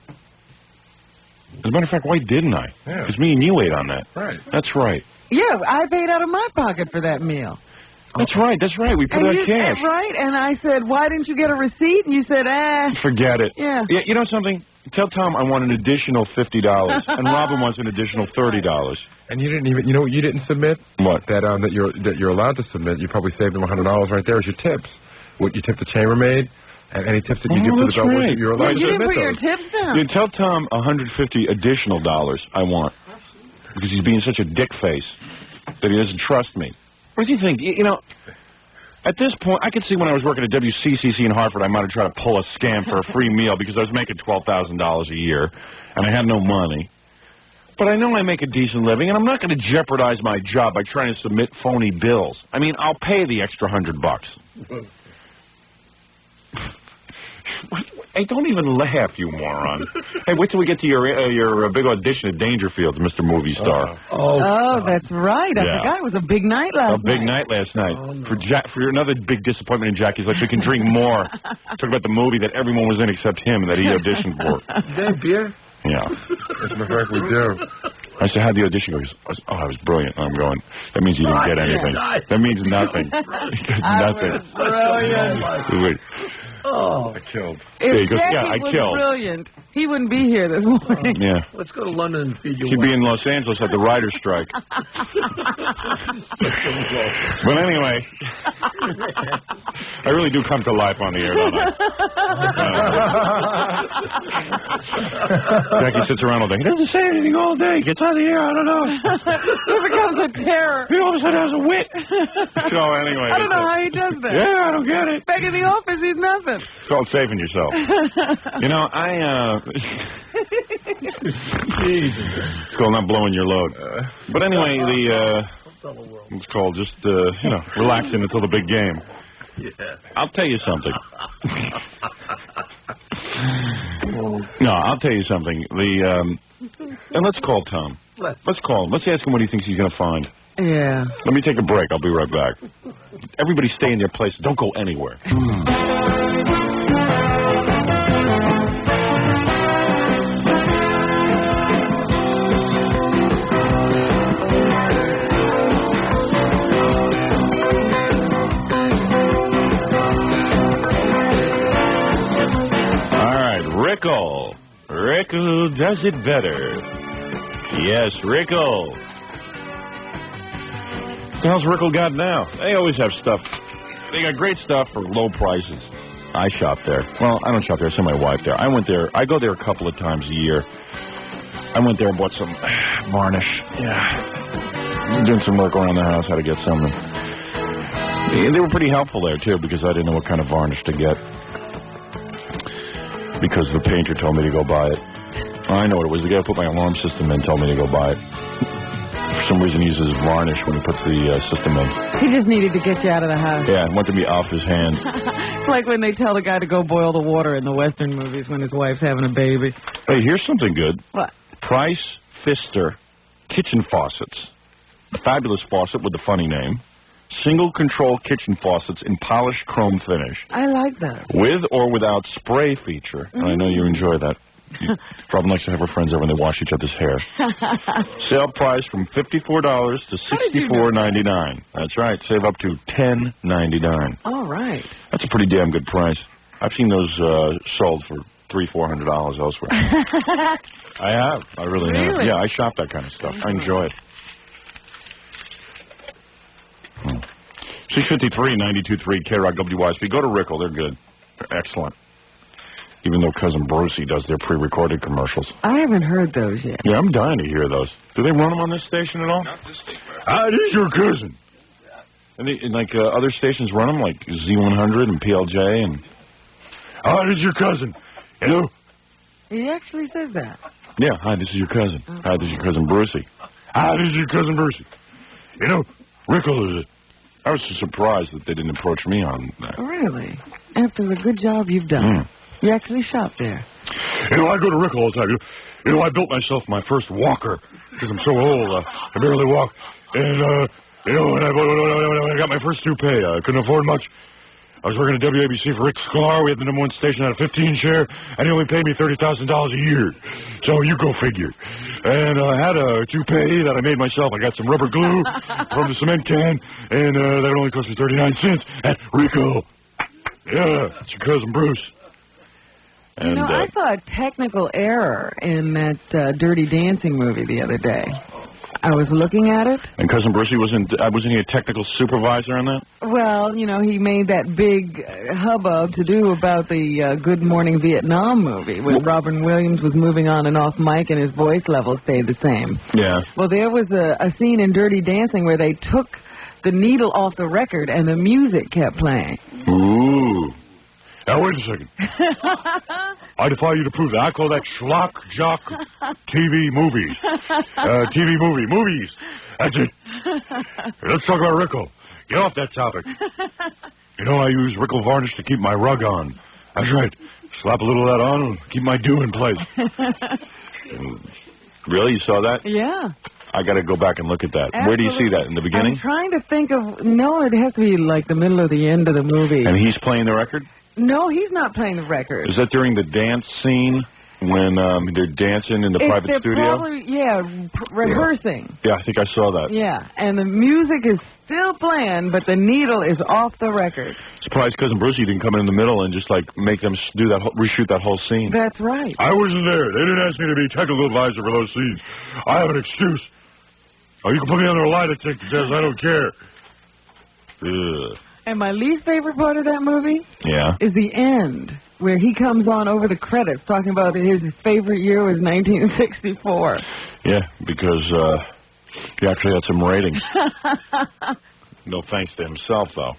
Speaker 2: As a matter of fact, why didn't I?
Speaker 5: Yeah.
Speaker 2: Because me and you ate on that.
Speaker 5: Right.
Speaker 2: That's right.
Speaker 3: Yeah, I paid out of my pocket for that meal.
Speaker 2: That's right. That's right. We put
Speaker 3: And
Speaker 2: out
Speaker 3: you
Speaker 2: cash.
Speaker 3: said, right, and I said, why didn't you get a receipt? And you said,
Speaker 2: Forget it.
Speaker 3: Yeah.
Speaker 2: You know something? Tell Tom I want an additional $50, and Robin wants an additional $30.
Speaker 5: And you didn't even, you know what you didn't submit?
Speaker 2: What?
Speaker 5: That you're allowed to submit. You probably saved them $100 right there as your tips. What you tipped the chambermaid, and any tips that you give to the
Speaker 2: that's
Speaker 5: bellboy,
Speaker 2: right.
Speaker 5: you're allowed to
Speaker 3: you didn't
Speaker 5: submit
Speaker 3: put
Speaker 5: those.
Speaker 3: your tips down.
Speaker 2: You tell Tom $150 additional I want, because he's being such a dick face that he doesn't trust me. What do you think? You know, at this point, I could see when I was working at WCCC in Hartford, I might have tried to pull a scam for a free meal because I was making $12,000 a year, and I had no money. But I know I make a decent living, and I'm not going to jeopardize my job by trying to submit phony bills. I mean, I'll pay the extra $100. Hey, don't even laugh, you moron. Hey, wait till we get to your big audition at Dangerfields, Mr. Movie Star.
Speaker 3: Oh, that's right. I
Speaker 2: Yeah.
Speaker 3: forgot. It was a big night last night.
Speaker 2: A big night last night. For another big disappointment in Jackie's life, we can drink more. Talk about the movie that everyone was in except him and that he auditioned for.
Speaker 4: That beer?
Speaker 2: Yeah.
Speaker 5: As a matter of fact, we do.
Speaker 2: I said, how'd the audition go? He goes, oh, I was brilliant. And I'm going, that means you didn't get anything. That means nothing. You got nothing.
Speaker 3: Brilliant.
Speaker 4: Oh.
Speaker 5: I killed.
Speaker 3: If
Speaker 2: goes,
Speaker 3: Jackie
Speaker 2: yeah, I
Speaker 3: was
Speaker 2: killed.
Speaker 3: brilliant, he wouldn't be here this morning.
Speaker 2: Yeah.
Speaker 4: Let's go to London and feed you.
Speaker 2: He'd be in Los Angeles at the writer's strike. But anyway, I really do come to life on the air, don't I? Jackie sits around all day. He doesn't say anything all day. Gets on the air, I don't know.
Speaker 3: He becomes a terror.
Speaker 2: He all of a sudden has a wit. So anyway.
Speaker 3: I don't know how he does that.
Speaker 2: Yeah, I don't get it.
Speaker 3: Back in the office, he's nothing.
Speaker 2: It's called saving yourself. You know, it's called not blowing your load. But anyway, it's called just, relaxing until the big game. Yeah. I'll tell you something. No, I'll tell you something. And let's call Tom. Let's call him. Let's ask him what he thinks he's going to find.
Speaker 3: Yeah.
Speaker 2: Let me take a break. I'll be right back. Everybody stay in their place. Don't go anywhere. Rickle does it better. Yes, Rickle. What the hell's Rickle got now? They always have stuff. They got great stuff for low prices. I shop there. Well, I don't shop there. I send my wife there. I went there. I go there a couple of times a year. I went there and bought some varnish. Yeah. Doing some work around the house, how to get something. They were pretty helpful there, too, because I didn't know what kind of varnish to get. Because the painter told me to go buy it. I know what it was. The guy who put my alarm system in told me to go buy it. For some reason, he uses varnish when he puts the system in.
Speaker 3: He just needed to get you out of the house.
Speaker 2: Yeah, and wanted to be off his hands.
Speaker 3: It's like when they tell the guy to go boil the water in the Western movies when his wife's having a baby.
Speaker 2: Hey, here's something good.
Speaker 3: What?
Speaker 2: Price Pfister kitchen faucets. A fabulous faucet with a funny name. single control kitchen faucets in polished chrome finish.
Speaker 3: I like that.
Speaker 2: With or without spray feature. And I know you enjoy that. Robin likes to have her friends over and they wash each other's hair. Sale price from $54 to $64.99. That's right. Save up to $10.99.
Speaker 3: All right.
Speaker 2: That's a pretty damn good price. I've seen those sold for $300-400 elsewhere. I have. I really have. Yeah, I shop that kind of stuff. I enjoy it. 653 92.3 KROC WYSB. Go to Rickle. They're good. They're excellent. Even though Cousin Brucey does their pre-recorded commercials.
Speaker 3: I haven't heard those yet.
Speaker 2: Yeah, I'm dying to hear those. Do they run them on this station at all?
Speaker 6: Not this station.
Speaker 2: This is your cousin. And, other stations run them, like Z100 and PLJ and... this is your cousin. Hello?
Speaker 3: He actually says that.
Speaker 2: Yeah, hi, this is your cousin. Hi, this is your cousin Brucey. Hi, this is your cousin Brucey. Rickle is it. I was so surprised that they didn't approach me on that.
Speaker 3: Really? After the good job you've done. You actually shop there.
Speaker 2: I go to Rickle all the time. I built myself my first walker because I'm so old. I barely walk. And, when I got my first toupee, I couldn't afford much. I was working at WABC for Rick Sklar. We had the #1 station at a 15 share, and he only paid me $30,000 a year. So you go figure. And I had a toupee that I made myself. I got some rubber glue from the cement can, and that only cost me 39 cents at Rico. Yeah, it's your cousin Bruce. And,
Speaker 3: I saw a technical error in that Dirty Dancing movie the other day. I was looking at it.
Speaker 2: And Cousin Brucey wasn't he a technical supervisor on that?
Speaker 3: Well, he made that big hubbub to do about the Good Morning Vietnam movie when Robin Williams was moving on and off mic and his voice level stayed the same.
Speaker 2: Yeah.
Speaker 3: Well, there was a scene in Dirty Dancing where they took the needle off the record and the music kept playing.
Speaker 2: Ooh. Now, wait a second. I defy you to prove that. I call that schlock jock TV movies. Movies. That's it. Let's talk about Rickle. Get off that topic. I use Rickle varnish to keep my rug on. That's right. Slap a little of that on and keep my dew in place. Really? You saw that?
Speaker 3: Yeah.
Speaker 2: I got to go back and look at that. Absolutely. Where do you see that? In the beginning?
Speaker 3: I'm trying to think of... No, it has to be like the middle or the end of the movie.
Speaker 2: And he's playing the record?
Speaker 3: No, he's not playing the record.
Speaker 2: Is that during the dance scene when they're dancing in the private studio?
Speaker 3: Probably, rehearsing.
Speaker 2: Yeah, I think I saw that.
Speaker 3: Yeah, and the music is still playing, but the needle is off the record.
Speaker 2: Surprised Cousin Brucey didn't come in the middle and just make them do that, reshoot that whole scene.
Speaker 3: That's right.
Speaker 2: I wasn't there. They didn't ask me to be technical advisor for those scenes. I have an excuse. You can put me under a lie detector test. I don't care. Ugh.
Speaker 3: And my least favorite part of that movie is the end, where he comes on over the credits talking about his favorite year was 1964.
Speaker 2: Yeah, because he actually had some ratings. No thanks to himself, though.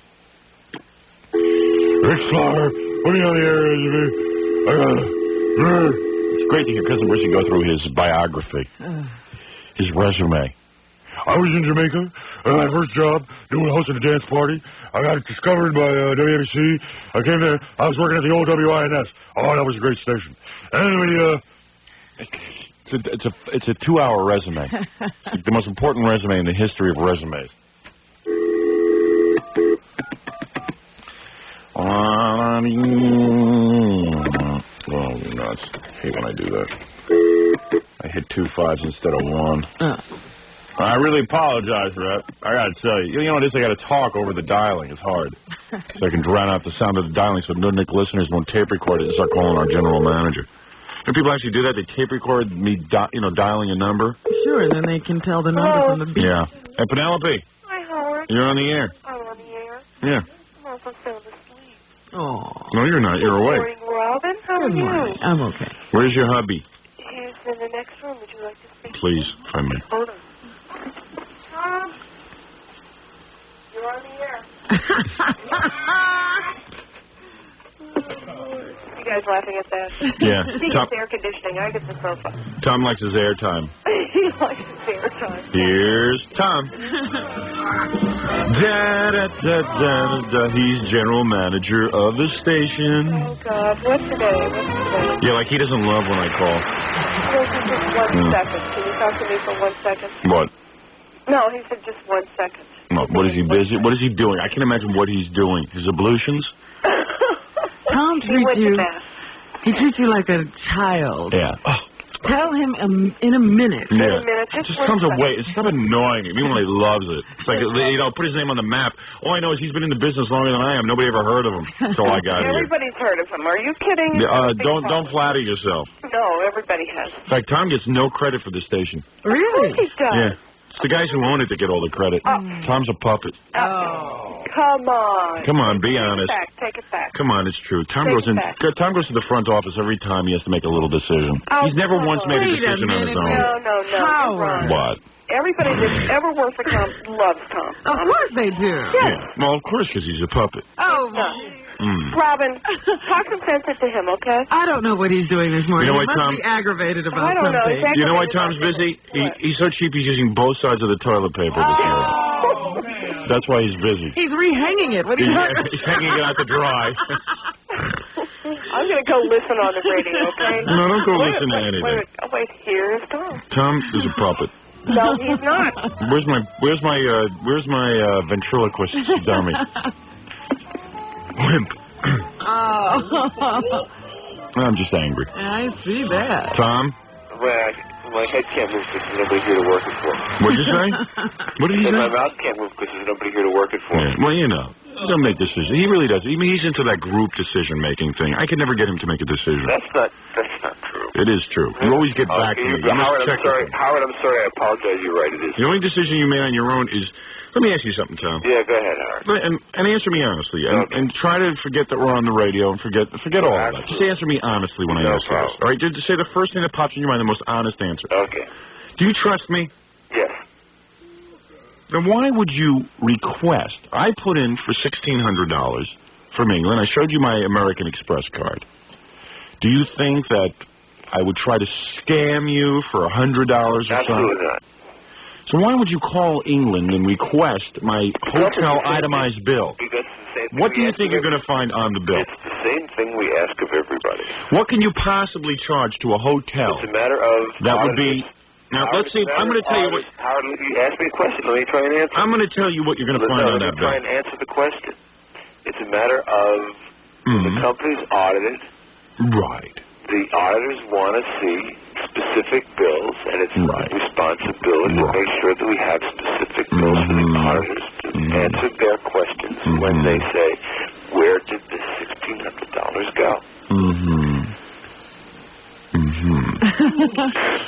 Speaker 2: Rick Sklar, put me on the air. It's great to hear Cousin Brucey go through his biography, his resume. I was in Jamaica, my first job, hosting a dance party. I got discovered by WABC. I came there. I was working at the old WINS. Oh, that was a great station. Anyway, it's a 2-hour resume. It's the most important resume in the history of resumes. Oh, nuts. I hate when I do that. I hit 2 5s instead of 1. I really apologize for that. I got to tell you. You know what it is? I got to talk over the dialing. It's hard. So I can drown out the sound of the dialing so no Nick listeners won't tape record it and start calling our general manager. Do people actually do that? They tape record me, dialing a number?
Speaker 3: Sure, and then they can tell the number from the beat.
Speaker 2: Yeah. Hey, Penelope.
Speaker 7: Hi, Howard.
Speaker 2: You're on the air.
Speaker 7: I'm on the air.
Speaker 2: Yeah.
Speaker 7: I'm also sound asleep.
Speaker 3: Oh.
Speaker 2: No, you're not. You're awake.
Speaker 7: Good morning, Robin. How are you?
Speaker 3: I'm okay.
Speaker 2: Where's your hubby?
Speaker 7: He's in the next room. Would you like to speak?
Speaker 2: Please, if I may.
Speaker 7: Hold on. Tom, you're on the air. You guys laughing at that?
Speaker 2: Yeah.
Speaker 7: He gets air conditioning. I get the sofa.
Speaker 2: Tom likes his airtime.
Speaker 7: He likes his airtime.
Speaker 2: Here's Tom. He's general manager of the station.
Speaker 7: Oh, God. What's today?
Speaker 2: Yeah, like he doesn't love when I call.
Speaker 7: Just 1 second. Can you talk to me for 1 second?
Speaker 2: What?
Speaker 7: No, he said just 1 second.
Speaker 2: Well, what is he busy? What is he doing? I can't imagine what he's doing. His ablutions?
Speaker 3: Tom treats you. He treats you like a child.
Speaker 2: Yeah. Oh.
Speaker 3: Tell him in a minute.
Speaker 2: Yeah.
Speaker 7: In a minute.
Speaker 2: Just comes away. Stop annoying him. Even when he loves it. It's like, put his name on the map. All I know is he's been in the business longer than I am. Nobody ever heard of him. That's all I got here.
Speaker 7: Everybody's heard of him. Are you kidding?
Speaker 2: Don't flatter yourself.
Speaker 7: No, everybody has.
Speaker 2: In fact, Tom gets no credit for the station.
Speaker 3: Really?
Speaker 7: Of course he does.
Speaker 2: Yeah. It's the guys who own it that get all the credit. Tom's a puppet.
Speaker 3: Oh.
Speaker 7: Come on.
Speaker 2: Come on, be honest.
Speaker 7: Take it back.
Speaker 2: Come on, it's true. Tom
Speaker 7: Take
Speaker 2: goes in.
Speaker 7: it back.
Speaker 2: Tom goes to the front office every time he has to make a little decision. He's never once made a decision on his own.
Speaker 7: No.
Speaker 3: Howard.
Speaker 2: What?
Speaker 7: Everybody that's ever worked for Tom loves Tom.
Speaker 3: Of course they do.
Speaker 2: Yeah. Well, of course, because he's a puppet.
Speaker 3: Oh.
Speaker 7: Robin, talk some sense into him, okay?
Speaker 3: I don't know what he's doing this morning.
Speaker 2: You know
Speaker 3: He
Speaker 2: why,
Speaker 3: must
Speaker 2: Tom?
Speaker 3: be aggravated about
Speaker 7: I don't know.
Speaker 3: something.
Speaker 7: He's
Speaker 2: You know why Tom's
Speaker 7: aggravated
Speaker 2: busy?
Speaker 7: about
Speaker 2: He's so cheap he's using both sides of the toilet paper this morning. That's why he's busy.
Speaker 3: He's rehanging it. What are you talking
Speaker 2: He's hanging it out to dry.
Speaker 7: I'm going to go listen on the radio, okay?
Speaker 2: No, don't go listen to anything.
Speaker 7: Wait, here's Tom.
Speaker 2: Tom is a puppet.
Speaker 7: No, he's not.
Speaker 2: Where's my ventriloquist dummy? Wimp.
Speaker 3: Oh.
Speaker 2: I'm just angry.
Speaker 3: I see that.
Speaker 2: Tom?
Speaker 6: My head can't move because there's nobody here to work it for.
Speaker 2: What'd you say? What did he say?
Speaker 6: My mouth can't move because there's nobody here to work it for.
Speaker 2: Yeah. Well, you know, he'll make decisions. He really does. I mean, he's into that group decision-making thing. I could never get him to make a decision.
Speaker 6: That's not true.
Speaker 2: It is true. You always get back to me.
Speaker 6: Howard, I'm sorry. I apologize. You're right. It is.
Speaker 2: The only decision you made on your own is... Let me ask you something, Tom.
Speaker 6: Yeah, go ahead, Howard.
Speaker 2: And answer me honestly. And try to forget that we're on the radio and forget all of that. Just answer me honestly when I ask you this. All right? Just say the first thing that pops in your mind, the most honest answer.
Speaker 6: Okay.
Speaker 2: Do you trust me?
Speaker 6: Yes.
Speaker 2: Then why would you request? I put in for $1,600 from England. I showed you my American Express card. Do you think that I would try to scam you for $100 or something?
Speaker 6: Absolutely not.
Speaker 2: So why would you call England and request my hotel itemized bill?
Speaker 6: Because it's the same
Speaker 2: What do
Speaker 6: thing
Speaker 2: you think you're going to find on the bill?
Speaker 6: It's the same thing we ask of everybody.
Speaker 2: What can you possibly charge to a hotel?
Speaker 6: It's a matter of...
Speaker 2: That would be... Now, let's see. I'm going to tell you what...
Speaker 6: Howard, you asked me a question. Let me try and answer.
Speaker 2: I'm going to tell you what you're going to find on that bill.
Speaker 6: Let me try and answer the question. It's a matter of the company's audited.
Speaker 2: Right.
Speaker 6: The auditors want to see specific bills, and it's responsibility to make sure that we have specific bills for the auditors to answer their questions when they say, where did the $1,600 go?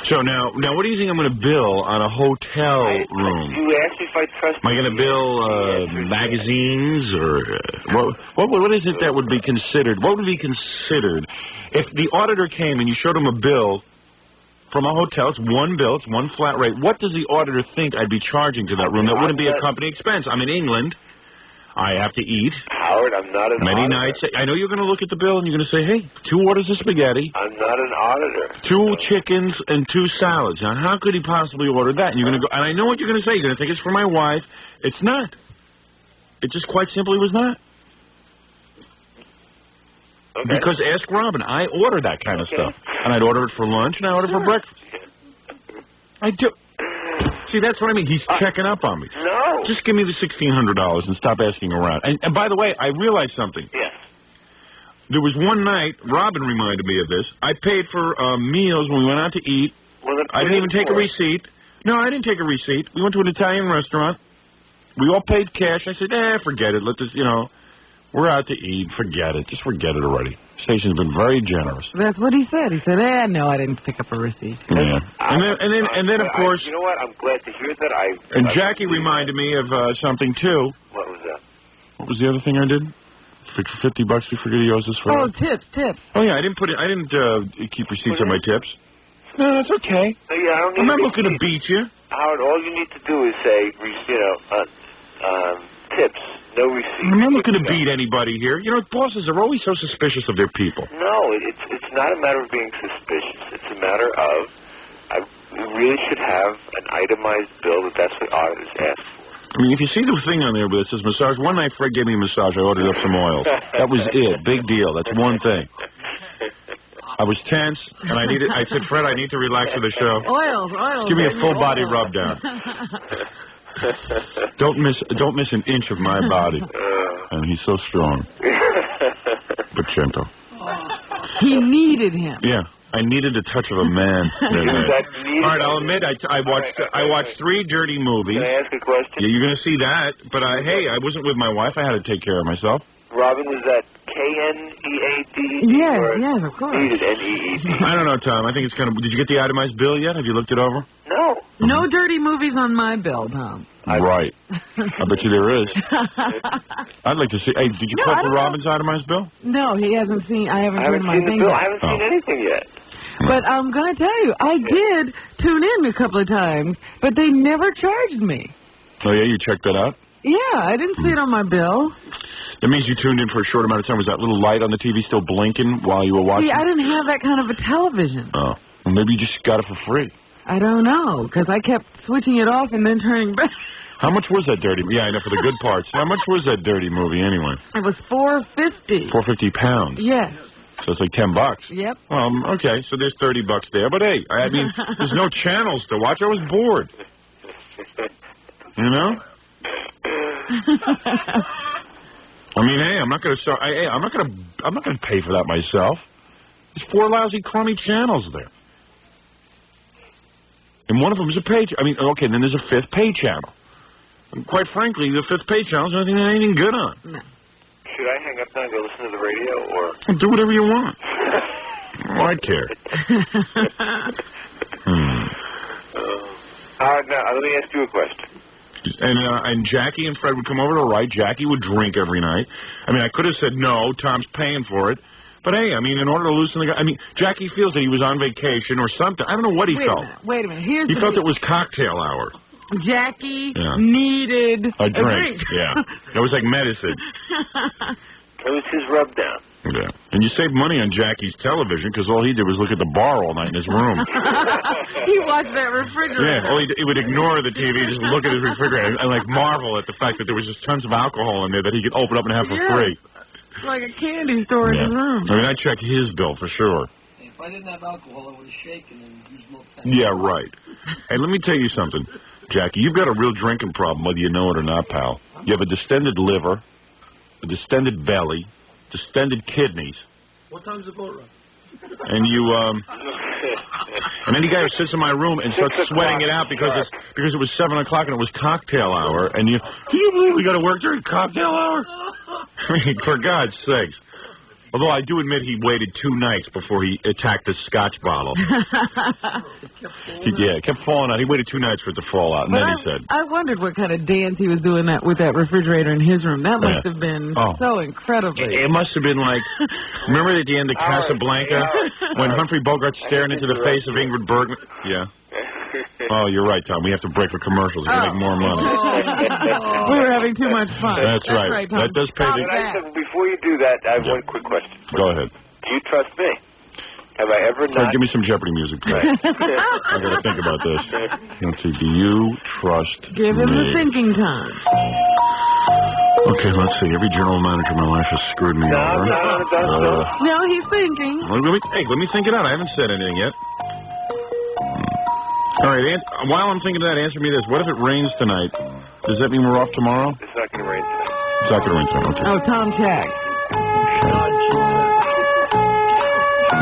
Speaker 2: So now, what do you think I'm going to bill on a hotel room?
Speaker 6: You asked me if I trust.
Speaker 2: Am I going to bill magazines or what is it that would be considered? What would be considered if the auditor came and you showed him a bill from a hotel? It's one bill, it's one flat rate. What does the auditor think I'd be charging to that room? That wouldn't be a company expense. I'm in England. I have to eat.
Speaker 6: Howard, I'm not an
Speaker 2: Many
Speaker 6: auditor.
Speaker 2: nights. I know you're going to look at the bill and you're going to say, hey, 2 orders of spaghetti.
Speaker 6: I'm not an auditor.
Speaker 2: 2 chickens and 2 salads. Now, how could he possibly order that? And you're going to go, and I know what you're going to say. You're going to think it's for my wife. It's not. It just quite simply was not.
Speaker 6: Okay.
Speaker 2: Because ask Robin. I order that kind of stuff. And I'd order it for lunch and I order it for breakfast. I do. See, that's what I mean. He's checking up on me.
Speaker 6: No.
Speaker 2: Just give me the $1,600 and stop asking around. And by the way, I realized something.
Speaker 6: Yes.
Speaker 2: There was one night, Robin reminded me of this. I paid for meals when we went out to eat.
Speaker 6: Well,
Speaker 2: I didn't even take a receipt. No, I didn't take a receipt. We went to an Italian restaurant. We all paid cash. I said, forget it. Let this, we're out to eat. Forget it. Just forget it already. Station's been very generous.
Speaker 3: That's what he said. He said, no, I didn't pick up a receipt.
Speaker 2: Yeah. And then, of course...
Speaker 6: You know what? I'm glad to hear that.
Speaker 2: And Jackie reminded me of something, too.
Speaker 6: What was that?
Speaker 2: What was the other thing I did? For $50, you forget he owes us for...
Speaker 3: Oh, tips.
Speaker 2: Oh, yeah, I didn't keep receipts on my tips. No, it's okay.
Speaker 6: No, yeah, I don't need
Speaker 2: I'm not looking to beat you.
Speaker 6: Howard, all you need to do is say, tips, no receipt.
Speaker 2: I'm not looking to beat anybody here. Bosses are always so suspicious of their people.
Speaker 6: No, it's not a matter of being suspicious. It's a matter of, we really should have an itemized bill that's what auditors ask for.
Speaker 2: I mean, if you see the thing on there where it says massage, one night Fred gave me a massage. I ordered up some oils. That was it. Big deal. That's one thing. I was tense, and I said, Fred, I need to relax for the show.
Speaker 3: Oils.
Speaker 2: Give me a full body rub down. Don't miss an inch of my body. And he's so strong. Pacento.
Speaker 3: He needed him.
Speaker 2: Yeah. I needed the touch of a man. All right, I'll admit I watched 3 dirty movies.
Speaker 6: Can I ask a question?
Speaker 2: Yeah, you're going to see that. But hey, I wasn't with my wife. I had to take care of myself.
Speaker 6: Robin, was that K-N-E-A-D-E?
Speaker 3: Yes, of course.
Speaker 6: Needed N-E-E-D.
Speaker 2: I don't know, Tom. I think it's kind of... Did you get the itemized bill yet? Have you looked it over?
Speaker 6: No.
Speaker 3: No dirty movies on my bill, Tom.
Speaker 2: Right. I bet you there is. I'd like to see... Hey, did you call for Robin's itemized bill?
Speaker 3: No, he hasn't seen... I haven't seen my thing
Speaker 6: bill.
Speaker 3: yet.
Speaker 6: I haven't seen anything yet.
Speaker 3: But I'm going to tell you, I did tune in a couple of times, but they never charged me.
Speaker 2: Oh, yeah? You checked that out?
Speaker 3: Yeah, I didn't see it on my bill.
Speaker 2: That means you tuned in for a short amount of time. Was that little light on the TV still blinking while you were watching?
Speaker 3: See, I didn't have that kind of a television.
Speaker 2: Oh. Well, maybe you just got it for free.
Speaker 3: I don't know, because I kept switching it off and then turning back.
Speaker 2: How much was that dirty... Yeah, I know, for the good parts. How much was that dirty movie, anyway?
Speaker 3: It was $4.50.
Speaker 2: £4.50.
Speaker 3: Yes.
Speaker 2: So it's like $10.
Speaker 3: Yep.
Speaker 2: Okay, so there's $30 there. But hey, I mean, there's no channels to watch. I was bored. You know? I mean, hey, I'm not going to start. Hey, I'm not going to pay for that myself. There's 4 lousy, crummy channels there, and one of them is a pay. I mean, okay, then there's a 5th pay channel. And quite frankly, the 5th pay channel is nothing that anything good on.
Speaker 3: No.
Speaker 6: Should I hang up now and go listen to the radio, or
Speaker 2: do whatever you want? Oh, I care.
Speaker 6: Now let me ask you a question.
Speaker 2: And Jackie and Fred would come over to write. Jackie would drink every night. I mean, I could have said no. Tom's paying for it. But hey, I mean, in order to loosen the guy, I mean, Jackie feels that he was on vacation or something. I don't know what he felt.
Speaker 3: Wait a minute.
Speaker 2: He felt it was cocktail hour.
Speaker 3: Jackie needed
Speaker 2: a drink. Yeah, it was like medicine.
Speaker 6: It was his rub down.
Speaker 2: Yeah, and you saved money on Jackie's television because all he did was look at the bar all night in his room.
Speaker 3: He watched that refrigerator.
Speaker 2: Yeah, he would ignore the TV, just look at his refrigerator, and like marvel at the fact that there was just tons of alcohol in there that he could open up and have for free.
Speaker 3: It's like a candy store in his room.
Speaker 2: I mean, I'd check his bill for sure.
Speaker 8: If I didn't have alcohol, I would have shaken and used more time.
Speaker 2: Yeah, right. Hey, let me tell you something, Jackie. You've got a real drinking problem, whether you know it or not, pal. You have a distended liver, a distended belly, distended kidneys.
Speaker 8: What time's the boat run?
Speaker 2: And you, and any guy who sits in my room and starts sweating it out because it was 7 o'clock and it was cocktail hour, and can you believe we got to work during cocktail hour? I mean, for God's sakes. Although I do admit he waited 2 nights before he attacked the scotch bottle. It kept falling out. He waited 2 nights for it to fall out, and then he said...
Speaker 3: I wondered what kind of dance he was doing with that refrigerator in his room. That must have been so incredibly...
Speaker 2: It must have been like... Remember at the end of Casablanca, when Humphrey Bogart's staring into the face of Ingrid Bergman? Yeah. Oh, you're right, Tom. We have to break for commercials to make more money.
Speaker 3: We were having too much fun.
Speaker 2: That's right. That does pay
Speaker 6: Before you do that, I have one quick question.
Speaker 2: Go ahead.
Speaker 6: Do you trust me? Have I ever not...
Speaker 2: Give me some Jeopardy music, please. I got to think about this. Let's see. Do you trust
Speaker 3: Give him the thinking time.
Speaker 2: Okay, let's see. Every general manager in my life has screwed me over.
Speaker 3: No, he's thinking.
Speaker 2: Let me think it out. I haven't said anything yet. All right, while I'm thinking of that, answer me this. What if it rains tonight? Does that mean we're off tomorrow?
Speaker 6: It's not going to rain tonight.
Speaker 2: It's not going to rain tonight, okay.
Speaker 3: Oh, Tom check.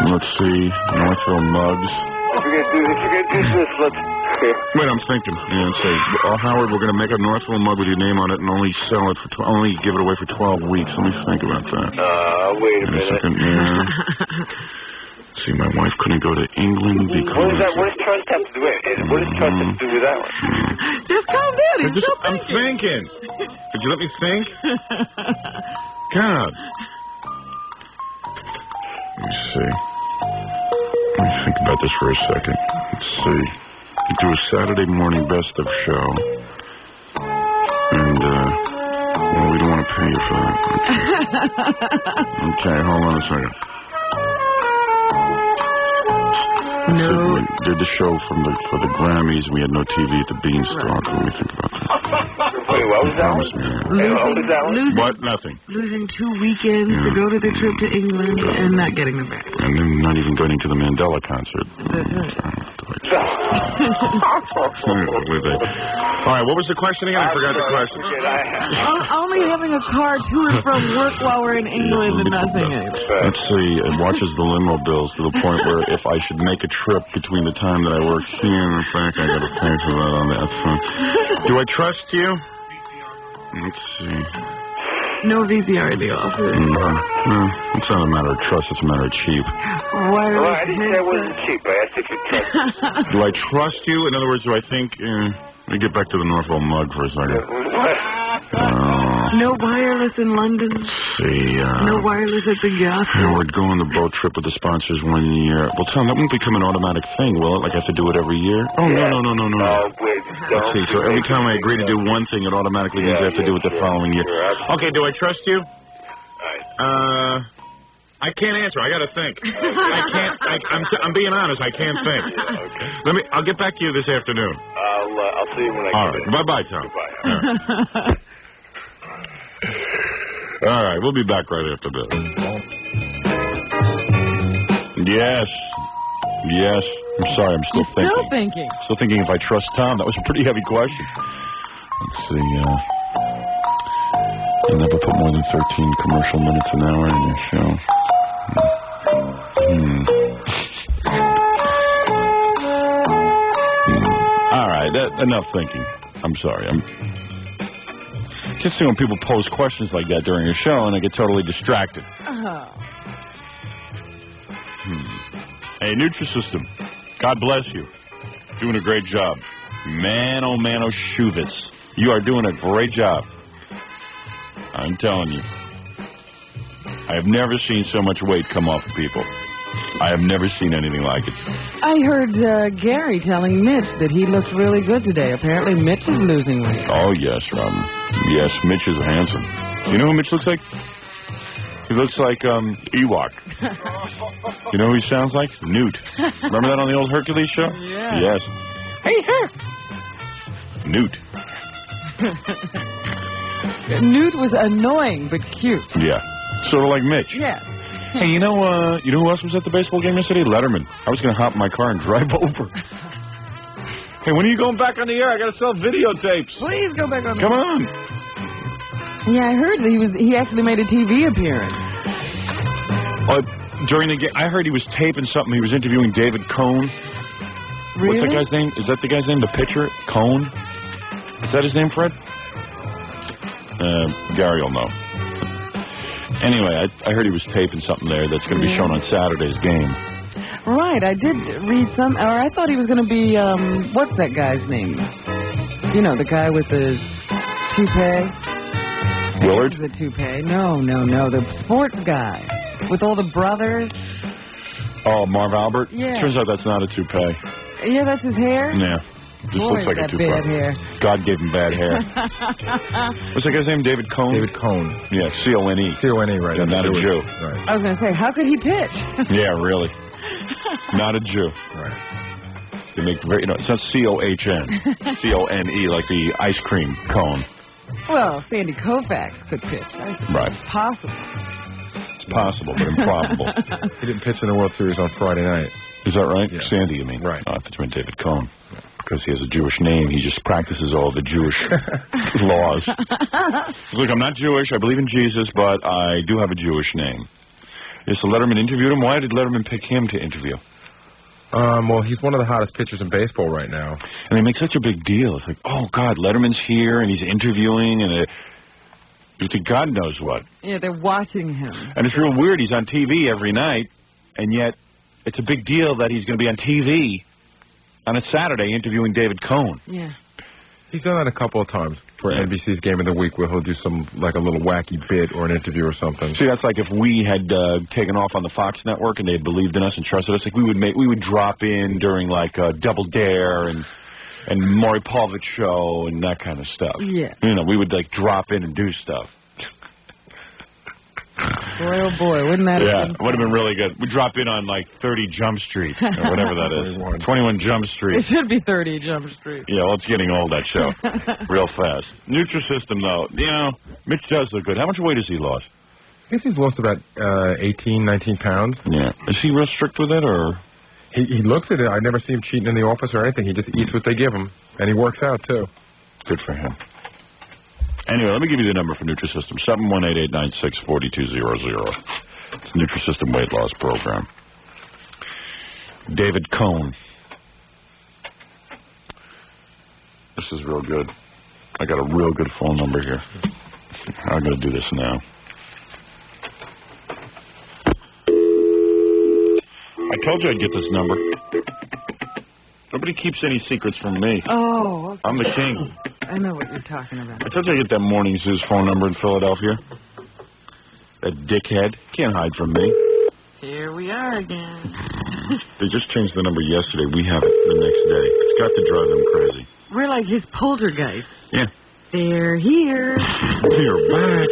Speaker 2: Let's see. Northville Mugs.
Speaker 6: If you're going to do this, let's...
Speaker 2: Wait, I'm thinking. Yeah, say, Howard, we're going to make a Northville mug with your name on it and only sell it for... only give it away for 12 weeks. Let me think about that.
Speaker 6: Wait a minute.
Speaker 2: See, my wife couldn't go to England because...
Speaker 6: What does trust have to do with it? What does trust have to do with that one?
Speaker 3: Just calm down.
Speaker 2: I'm thinking. Could you let me think? God. Let me see. Let me think about this for a second. Let's see. We do a Saturday morning best of show. And, well, we don't want to pay you for that. Okay, hold on a second.
Speaker 3: No.
Speaker 2: So we did the show for the Grammys, and we had no TV at the Beanstalk. Let me think about that.
Speaker 6: Wait, what was that one?
Speaker 2: What? Nothing.
Speaker 3: Losing 2 weekends to go to the trip to England and not getting them back.
Speaker 2: And then not even going to the Mandela concert.
Speaker 3: That's right.
Speaker 2: All right, what was the question again? I forgot the question.
Speaker 3: Only having a car to and from work while we're in England and nothing else.
Speaker 2: Let's see. It watches the limo bills to the point where if I should make a trip between the time that I work here and the fact I got to pay for that on that phone. Do I trust you? Let's see.
Speaker 3: No VCR in the office.
Speaker 2: It's not a matter of trust, it's a matter of cheap.
Speaker 6: Well, I didn't say it wasn't cheap. I asked if you trust.
Speaker 2: Do I trust you? In other words, do I think... let me get back to the Norfolk mug for a second.
Speaker 3: No wireless in London?
Speaker 2: See,
Speaker 3: no wireless at the yacht?
Speaker 2: We're going the boat trip with the sponsors 1 year. Well, Tom, that won't become an automatic thing, will it? Like I have to do it every year? Oh, no. Let's see, so every time I agree to do one thing, it automatically means I have to do it the following year. Okay, do I trust you? I can't answer. I got to think. I can't. I'm being honest. I can't think. Okay. I'll get back to you this afternoon.
Speaker 6: I'll see you when I get in.
Speaker 2: Bye-bye, Tom.
Speaker 6: Goodbye.
Speaker 2: All right, we'll be back right after this. Yes. I'm sorry, I'm still thinking. Still thinking if I trust Tom. That was a pretty heavy question. Let's see. You never put more than 13 commercial minutes an hour in your show. All right, enough thinking. I'm sorry. Just see when people pose questions like that during a show, and I get totally distracted. Hey, Nutrisystem, God bless you. Doing a great job. Man, oh, Shuvitz. You are doing a great job. I'm telling you. I have never seen so much weight come off of people. I have never seen anything like it.
Speaker 3: I heard Gary telling Mitch that he looked really good today. Apparently Mitch is losing weight.
Speaker 2: Oh, yes, Robin. Yes, Mitch is handsome. You know who Mitch looks like? He looks like Ewok. You know who he sounds like? Newt. Remember that on the old Hercules show?
Speaker 3: Yeah.
Speaker 2: Yes. Hey, Newt.
Speaker 3: Newt was annoying but cute.
Speaker 2: Yeah. Sort of like Mitch.
Speaker 3: Yes.
Speaker 2: Hey, you know who else was at the baseball game yesterday? Letterman. I was going to hop in my car and drive over. Hey, when are you going back on the air? I got to sell videotapes.
Speaker 3: Please go back on the
Speaker 2: air. Come on.
Speaker 3: Yeah, I heard that he actually made a TV appearance.
Speaker 2: During the game, I heard he was taping something. He was interviewing David Cohn.
Speaker 3: Really?
Speaker 2: What's that guy's name? Is that the guy's name? The pitcher? Cohn? Is that his name, Fred? Gary will know. Anyway, I heard he was taping something there that's going to be shown on Saturday's game.
Speaker 3: Right, I did read or I thought he was going to be, what's that guy's name? You know, the guy with the toupee.
Speaker 2: Willard?
Speaker 3: The toupee. No, the sports guy with all the brothers.
Speaker 2: Oh, Marv Albert?
Speaker 3: Yeah.
Speaker 2: Turns out that's not a toupee.
Speaker 3: Yeah, that's his hair?
Speaker 2: Yeah. Just
Speaker 3: Boy,
Speaker 2: looks like a toupee.
Speaker 3: Bad hair.
Speaker 2: God gave him bad hair. What's that guy's name? David Cohn?
Speaker 5: David Cohn.
Speaker 2: Yeah, C-O-N-E.
Speaker 5: C-O-N-E, right.
Speaker 2: Yeah, not a Jew.
Speaker 5: Right.
Speaker 3: I was going to say, how could he pitch?
Speaker 2: Yeah, really. Not a Jew.
Speaker 5: Right.
Speaker 2: They make it's not C-O-H-N. C-O-N-E, like the ice cream cone.
Speaker 3: Well, Sandy Koufax could pitch.
Speaker 2: Right.
Speaker 3: It's possible.
Speaker 2: It's possible, but improbable.
Speaker 5: He didn't pitch in the World Series on Friday night.
Speaker 2: Is that right?
Speaker 5: Yeah.
Speaker 2: Sandy, you mean?
Speaker 5: Right.
Speaker 2: I thought you meant David Cohn. Because he has a Jewish name, he just practices all the Jewish laws. Look, I'm not Jewish. I believe in Jesus, but I do have a Jewish name. Yes, so Letterman interviewed him. Why did Letterman pick him to interview?
Speaker 5: Well, he's one of the hottest pitchers in baseball right now.
Speaker 2: And they make such a big deal. It's like, oh, God, Letterman's here, and he's interviewing, and you think God knows what.
Speaker 3: Yeah, they're watching him.
Speaker 2: And it's real weird. He's on TV every night, and yet it's a big deal that he's going to be on TV on a Saturday interviewing David Cohn.
Speaker 3: Yeah.
Speaker 5: He's done that a couple of times for NBC's Game of the Week, where he'll do some, like a little wacky bit or an interview or something.
Speaker 2: See, that's like if we had taken off on the Fox network and they had believed in us and trusted us, like we would drop in during like Double Dare and Maury Povich show and that kind of stuff.
Speaker 3: Yeah.
Speaker 2: You know, we would like drop in and do stuff.
Speaker 3: Boy, oh boy, wouldn't that have been
Speaker 2: it would have been really good. We'd drop in on like 30 Jump Street, or whatever that is. 21 Jump Street.
Speaker 3: It should be 30 Jump Street.
Speaker 2: Yeah, well, it's getting old, that show. Real fast. Nutrisystem, though, Mitch does look good. How much weight has he lost?
Speaker 5: I guess he's lost about 18, 19 pounds.
Speaker 2: Yeah. Is he real strict with it, or?
Speaker 5: He looks at it. I never see him cheating in the office or anything. He just eats what they give him, and he works out, too.
Speaker 2: Good for him. Anyway, let me give you the number for Nutrisystem, 718-896-4200. It's a Nutrisystem weight loss program. David Cohn. This is real good. I got a real good phone number here. I'm going to do this now. I told you I'd get this number. Nobody keeps any secrets from me.
Speaker 3: Oh, okay.
Speaker 2: I'm the king.
Speaker 3: I know what you're talking about.
Speaker 2: I told you I'd get that Morning Zoo's phone number in Philadelphia. That dickhead. Can't hide from me.
Speaker 3: Here we are again.
Speaker 2: They just changed the number yesterday. We have it the next day. It's got to drive them crazy.
Speaker 3: We're like his poltergeist.
Speaker 2: Yeah.
Speaker 3: They're here.
Speaker 2: You're back.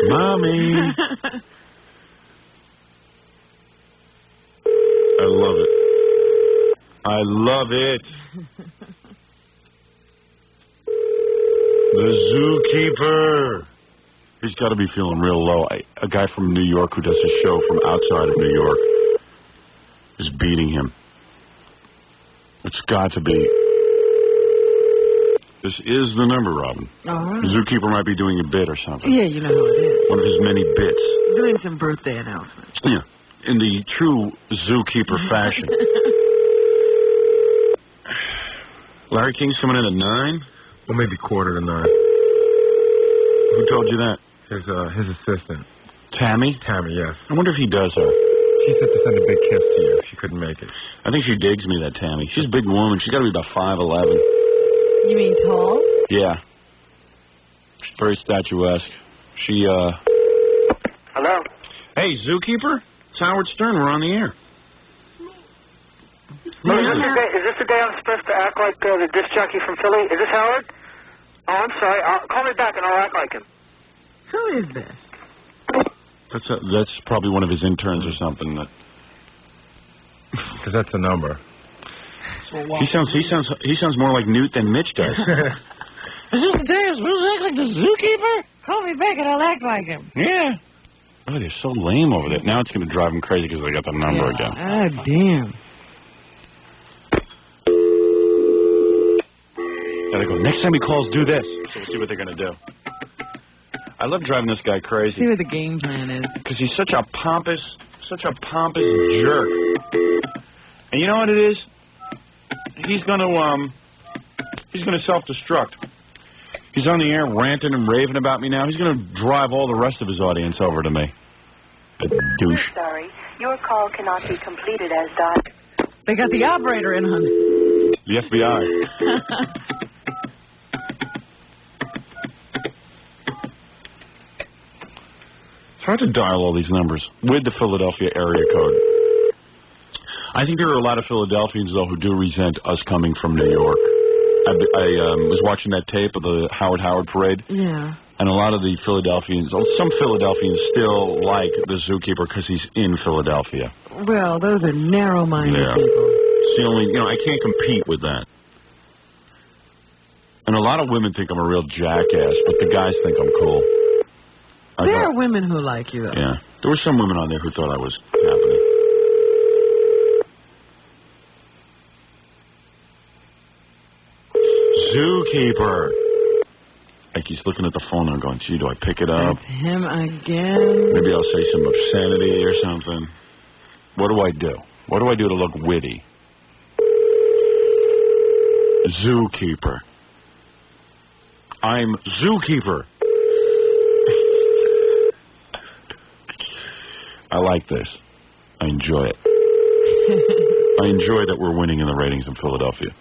Speaker 2: Mommy. I love it. I love it. The zookeeper. He's got to be feeling real low. A guy from New York who does a show from outside of New York is beating him. It's got to be. This is the number, Robin.
Speaker 3: Right.
Speaker 2: The zookeeper might be doing a bit or something.
Speaker 3: Yeah, you know who it is.
Speaker 2: One of his many bits.
Speaker 3: Doing some birthday announcements.
Speaker 2: Yeah, in the true zookeeper fashion. Larry King's coming in at 9?
Speaker 5: Well, maybe 8:45.
Speaker 2: Who told you that?
Speaker 5: His assistant.
Speaker 2: Tammy?
Speaker 5: Tammy, yes.
Speaker 2: I wonder if he does her.
Speaker 5: She said to send a big kiss to you. She couldn't make it.
Speaker 2: I think she digs me, that Tammy. She's a big woman. She's got to be about 5'11".
Speaker 3: You mean tall?
Speaker 2: Yeah. She's very statuesque. She,
Speaker 9: Hello?
Speaker 2: Hey, zookeeper? It's Howard Stern. We're on the air.
Speaker 9: Is this the day I'm supposed to act like the disc jockey from Philly? Is this Howard? Oh, I'm sorry. Call me back and I'll act like him.
Speaker 3: Who is this?
Speaker 2: That's probably one of his interns or something.
Speaker 5: Because that's the number.
Speaker 2: He sounds more like Newt than Mitch does.
Speaker 3: Is this the day I'm supposed to act like the zookeeper? Call me back and I'll act like him.
Speaker 2: Yeah. Oh, they're so lame over there. Now it's going to drive them crazy because they got the number again.
Speaker 3: Ah, damn.
Speaker 2: Gotta go. Next time he calls, do this. So we'll see what they're going to do. I love driving this guy crazy.
Speaker 3: See what the game plan is.
Speaker 2: Because he's such a pompous jerk. And you know what it is? He's going to self-destruct. He's on the air ranting and raving about me now. He's going to drive all the rest of his audience over to me. A douche.
Speaker 10: I'm sorry. Your call cannot be completed as dialed.
Speaker 3: They got the operator in on it.
Speaker 2: The FBI. It's hard to dial all these numbers with the Philadelphia area code. I think there are a lot of Philadelphians, though, who do resent us coming from New York. I was watching that tape of the Howard parade.
Speaker 3: Yeah.
Speaker 2: And a lot of the Philadelphians, some Philadelphians still like the zookeeper because he's in Philadelphia.
Speaker 3: Well, those are narrow-minded people.
Speaker 2: It's the only, I can't compete with that. And a lot of women think I'm a real jackass, but the guys think I'm cool.
Speaker 3: There are women who like you, though.
Speaker 2: Yeah. There were some women on there who thought I was happening. Zookeeper. Like he's looking at the phone and going, gee, do I pick it up?
Speaker 3: It's him again.
Speaker 2: Maybe I'll say some obscenity or something. What do I do? What do I do to look witty? Zookeeper. I'm Zookeeper. I like this. I enjoy it. I enjoy that we're winning in the ratings in Philadelphia.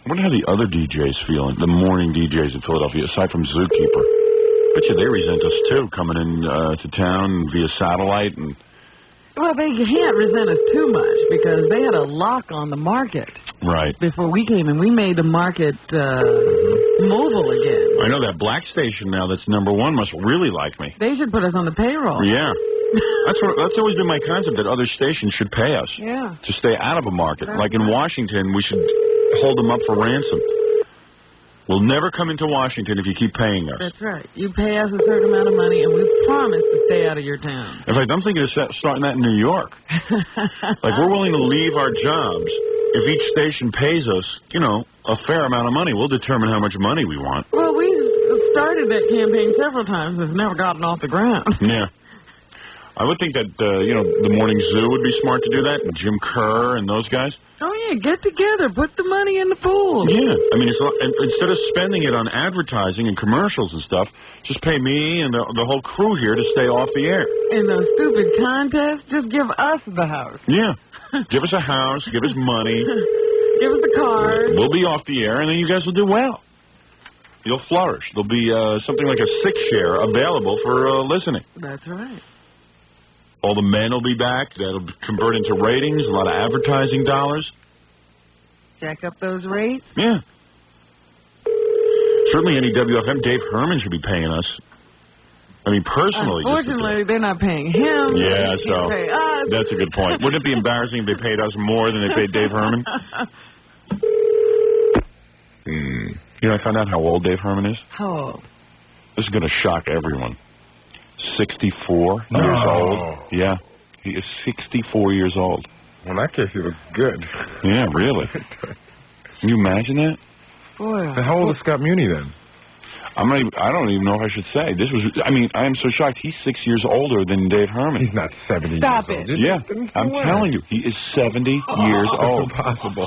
Speaker 2: I wonder how the other DJs feel, the morning DJs in Philadelphia, aside from Zookeeper. Bet you they resent us, too, coming in to town via satellite. And
Speaker 3: well, they can't resent us too much because they had a lock on the market.
Speaker 2: Right.
Speaker 3: Before we came in, we made the market mobile again.
Speaker 2: I know that black station now that's #1 must really like me.
Speaker 3: They should put us on the payroll.
Speaker 2: Yeah. That's always been my concept, that other stations should pay us.
Speaker 3: Yeah.
Speaker 2: To stay out of a market. Like in Washington, we should hold them up for ransom. We'll never come into Washington if you keep paying us.
Speaker 3: That's right. You pay us a certain amount of money, and we promise to stay out of your town.
Speaker 2: In fact, I'm thinking of starting that in New York. Like, we're willing to leave our jobs if each station pays us, you know, a fair amount of money. We'll determine how much money we want.
Speaker 3: Well, we started that campaign several times. It's never gotten off the ground.
Speaker 2: Yeah. I would think that, you know, the Morning Zoo would be smart to do that, and Jim Kerr and those guys.
Speaker 3: Oh, yeah, get together. Put the money in the pool.
Speaker 2: Yeah. I mean, instead of spending it on advertising and commercials and stuff, just pay me and the whole crew here to stay off the air.
Speaker 3: In those stupid contests, just give us the house.
Speaker 2: Yeah. Give us a house, give us money.
Speaker 3: Give us the card.
Speaker 2: We'll be off the air, and then you guys will do well. You'll flourish. There'll be something like a 6-share available for listening.
Speaker 3: That's right.
Speaker 2: All the men will be back. That'll convert into ratings, a lot of advertising dollars.
Speaker 3: Jack up those rates.
Speaker 2: Yeah. Certainly any WFM, Dave Herman should be paying us. I mean, personally.
Speaker 3: Unfortunately, they're not paying him.
Speaker 2: Yeah,
Speaker 3: they
Speaker 2: so
Speaker 3: pay us.
Speaker 2: That's a good point. Wouldn't it be embarrassing if they paid us more than they paid Dave Herman? You know, I found out how old Dave Herman is.
Speaker 3: How old?
Speaker 2: This is going to shock everyone. 64 years old. Yeah, he is 64 years old.
Speaker 5: Well, in that case, he looks good.
Speaker 2: Yeah, really. Can you imagine that?
Speaker 3: Boy.
Speaker 5: How old is Scott Muni then?
Speaker 2: I don't even know if I should say. I mean, I am so shocked. He's 6 years older than Dave Herman.
Speaker 5: He's not 70
Speaker 3: Stop
Speaker 5: years
Speaker 3: it.
Speaker 5: old.
Speaker 2: Yeah, I'm telling you, he is 70 years old.
Speaker 5: It's impossible.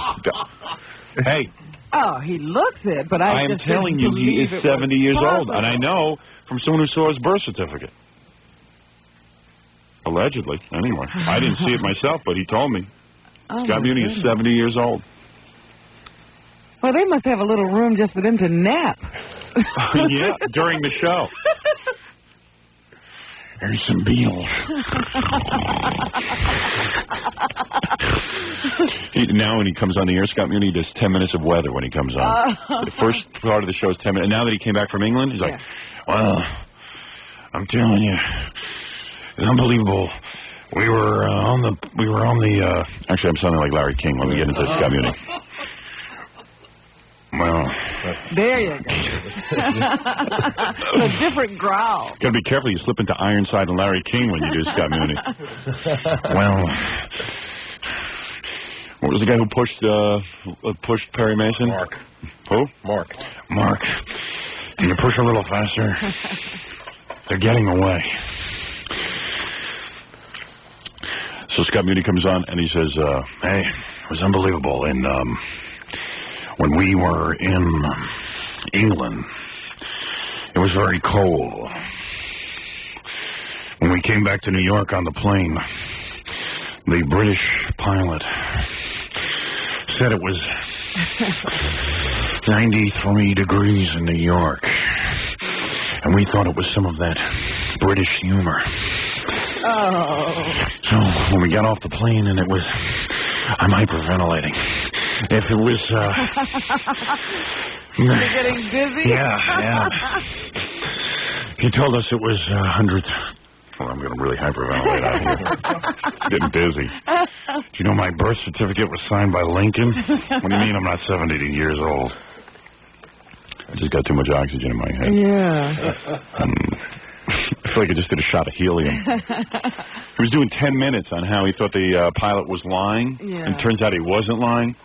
Speaker 2: Hey.
Speaker 3: Oh, he looks it, but I
Speaker 2: am telling you, he is 70 years old, and I know from someone who saw his birth certificate. Allegedly, anyway. I didn't see it myself, but he told me. Scott Muni is 70 years old.
Speaker 3: Well, they must have a little room just for them to nap.
Speaker 2: Yeah, during the show. Here's some Beals. Now when he comes on the air, Scott Muni does 10 minutes of weather when he comes on. The first part of the show is 10 minutes. And now that he came back from England, he's like, well, I'm telling you, it's unbelievable. We were on the actually, I'm sounding like Larry King. Let me get into Scott Muni. Well,
Speaker 3: there you go. A different growl.
Speaker 2: Got to be careful. You slip into Ironside and Larry King when you do Scott Muni. Well, what was the guy who pushed Perry Mason?
Speaker 5: Mark.
Speaker 2: Who?
Speaker 5: Mark.
Speaker 2: Mark. Can you push a little faster? They're getting away. So Scott Muni comes on and he says, "Hey, it was unbelievable in." When we were in England, it was very cold. When we came back to New York on the plane, the British pilot said it was 93 degrees in New York. And we thought it was some of that British humor.
Speaker 3: Oh.
Speaker 2: So when we got off the plane and it was... I'm hyperventilating. If it was,
Speaker 3: You're getting dizzy?
Speaker 2: Yeah. He told us it was 100... Well, I'm going to really hyperventilate out here. Getting dizzy. Do you know my birth certificate was signed by Lincoln? What do you mean I'm not 70 years old? I just got too much oxygen in my head.
Speaker 3: Yeah.
Speaker 2: I feel like I just did a shot of helium. He was doing 10 minutes on how he thought the pilot was lying, and it turns out he wasn't lying.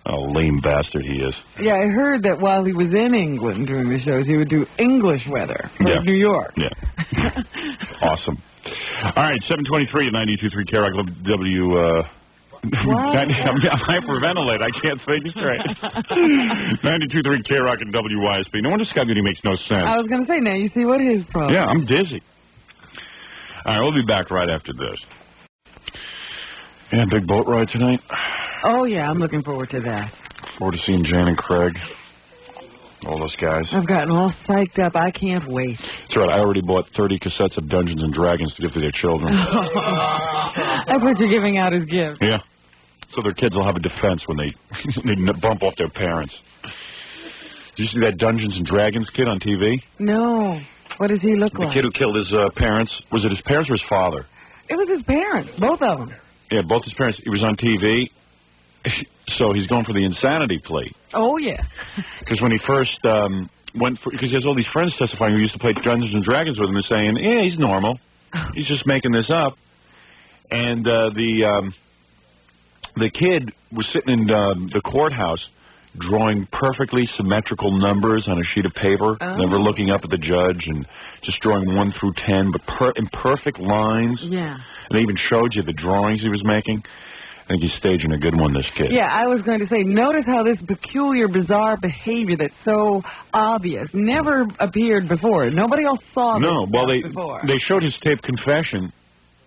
Speaker 2: Oh, lame bastard he is.
Speaker 3: Yeah, I heard that while he was in England during the shows, he would do English weather from New York.
Speaker 2: Yeah. Awesome. All right, 723 at 92.3 KROC I'm hyperventilate. I can't think straight. 92.3 KROC and WYSP. No wonder Scott Muni makes no sense.
Speaker 3: I was going to say, now you see what his problem.
Speaker 2: Yeah, I'm dizzy. All right, we'll be back right after this. Yeah, big boat ride tonight.
Speaker 3: Oh, yeah, I'm looking forward to that.
Speaker 2: Forward to seeing Jan and Craig. All those guys.
Speaker 3: I've gotten all psyched up. I can't wait.
Speaker 2: That's right. I already bought 30 cassettes of Dungeons and Dragons to give to their children.
Speaker 3: That's what you're giving out as gifts.
Speaker 2: Yeah. So their kids will have a defense when they bump off their parents. Did you see that Dungeons and Dragons kid on TV?
Speaker 3: No. What does he look like?
Speaker 2: The kid who killed his parents. Was it his parents or his father?
Speaker 3: It was his parents, both of them.
Speaker 2: Yeah, both his parents. He was on TV, So he's going for the insanity plea.
Speaker 3: Oh, yeah.
Speaker 2: Because when he first because he has all these friends testifying who used to play Dungeons and Dragons with him and saying, yeah, he's normal. He's just making this up. And the kid was sitting in the courthouse drawing perfectly symmetrical numbers on a sheet of paper, never looking up at the judge, and just drawing 1 through 10, but in perfect lines.
Speaker 3: Yeah.
Speaker 2: And they even showed you the drawings he was making. I think he's staging a good one, this kid.
Speaker 3: Yeah, I was going to say, notice how this peculiar, bizarre behavior that's so obvious never appeared before. Nobody else saw this before.
Speaker 2: They showed his taped confession,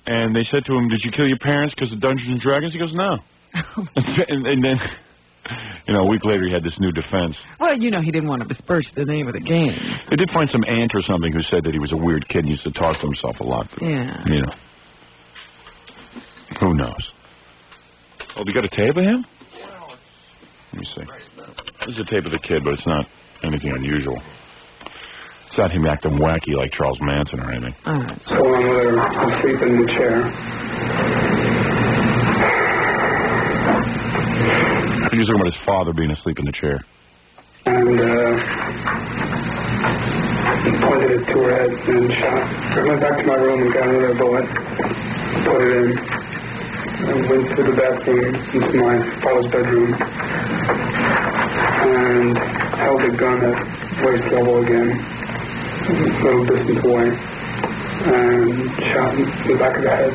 Speaker 2: and they said to him, did you kill your parents because of Dungeons and Dragons? He goes, no. and then, a week later he had this new defense.
Speaker 3: Well, he didn't want to besmirch the name of the game.
Speaker 2: They did find some aunt or something who said that he was a weird kid and used to talk to himself a lot. But,
Speaker 3: yeah.
Speaker 2: Who knows? Oh, you got a tape of him? Let me see. This is a tape of the kid, but it's not anything unusual. It's not him acting wacky like Charles Manson or anything.
Speaker 11: So I'm asleep in the chair.
Speaker 2: He was talking about his father being asleep in the chair.
Speaker 11: And he pointed it to her head and shot. I went back to my room and got another bullet, put it in, and went to the bathroom into my father's bedroom and held the gun at waist level again, a little distance away, and shot in the back of the head.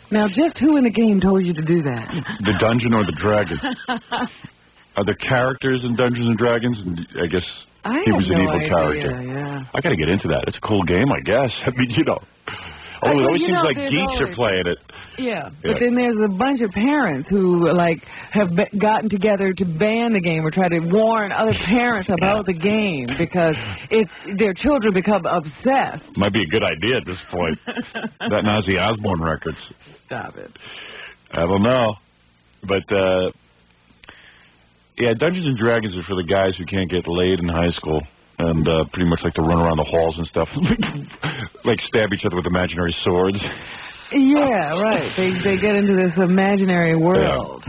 Speaker 3: Now, just who in the game told you to do that?
Speaker 2: The dungeon or the dragon? Are there characters in Dungeons and Dragons? And I guess he was an evil character.
Speaker 3: Yeah.
Speaker 2: I got to get into that. It's a cool game, I guess. I mean, it always seems like geeks are playing it.
Speaker 3: Yeah, but then there's a bunch of parents who, have gotten together to ban the game or try to warn other parents about the game because their children become obsessed.
Speaker 2: Might be a good idea at this point. That Ozzy Osbourne records.
Speaker 3: Stop it.
Speaker 2: I don't know. But, Dungeons and Dragons are for the guys who can't get laid in high school and pretty much like to run around the halls and stuff, like stab each other with imaginary swords.
Speaker 3: Yeah, right. They get into this imaginary world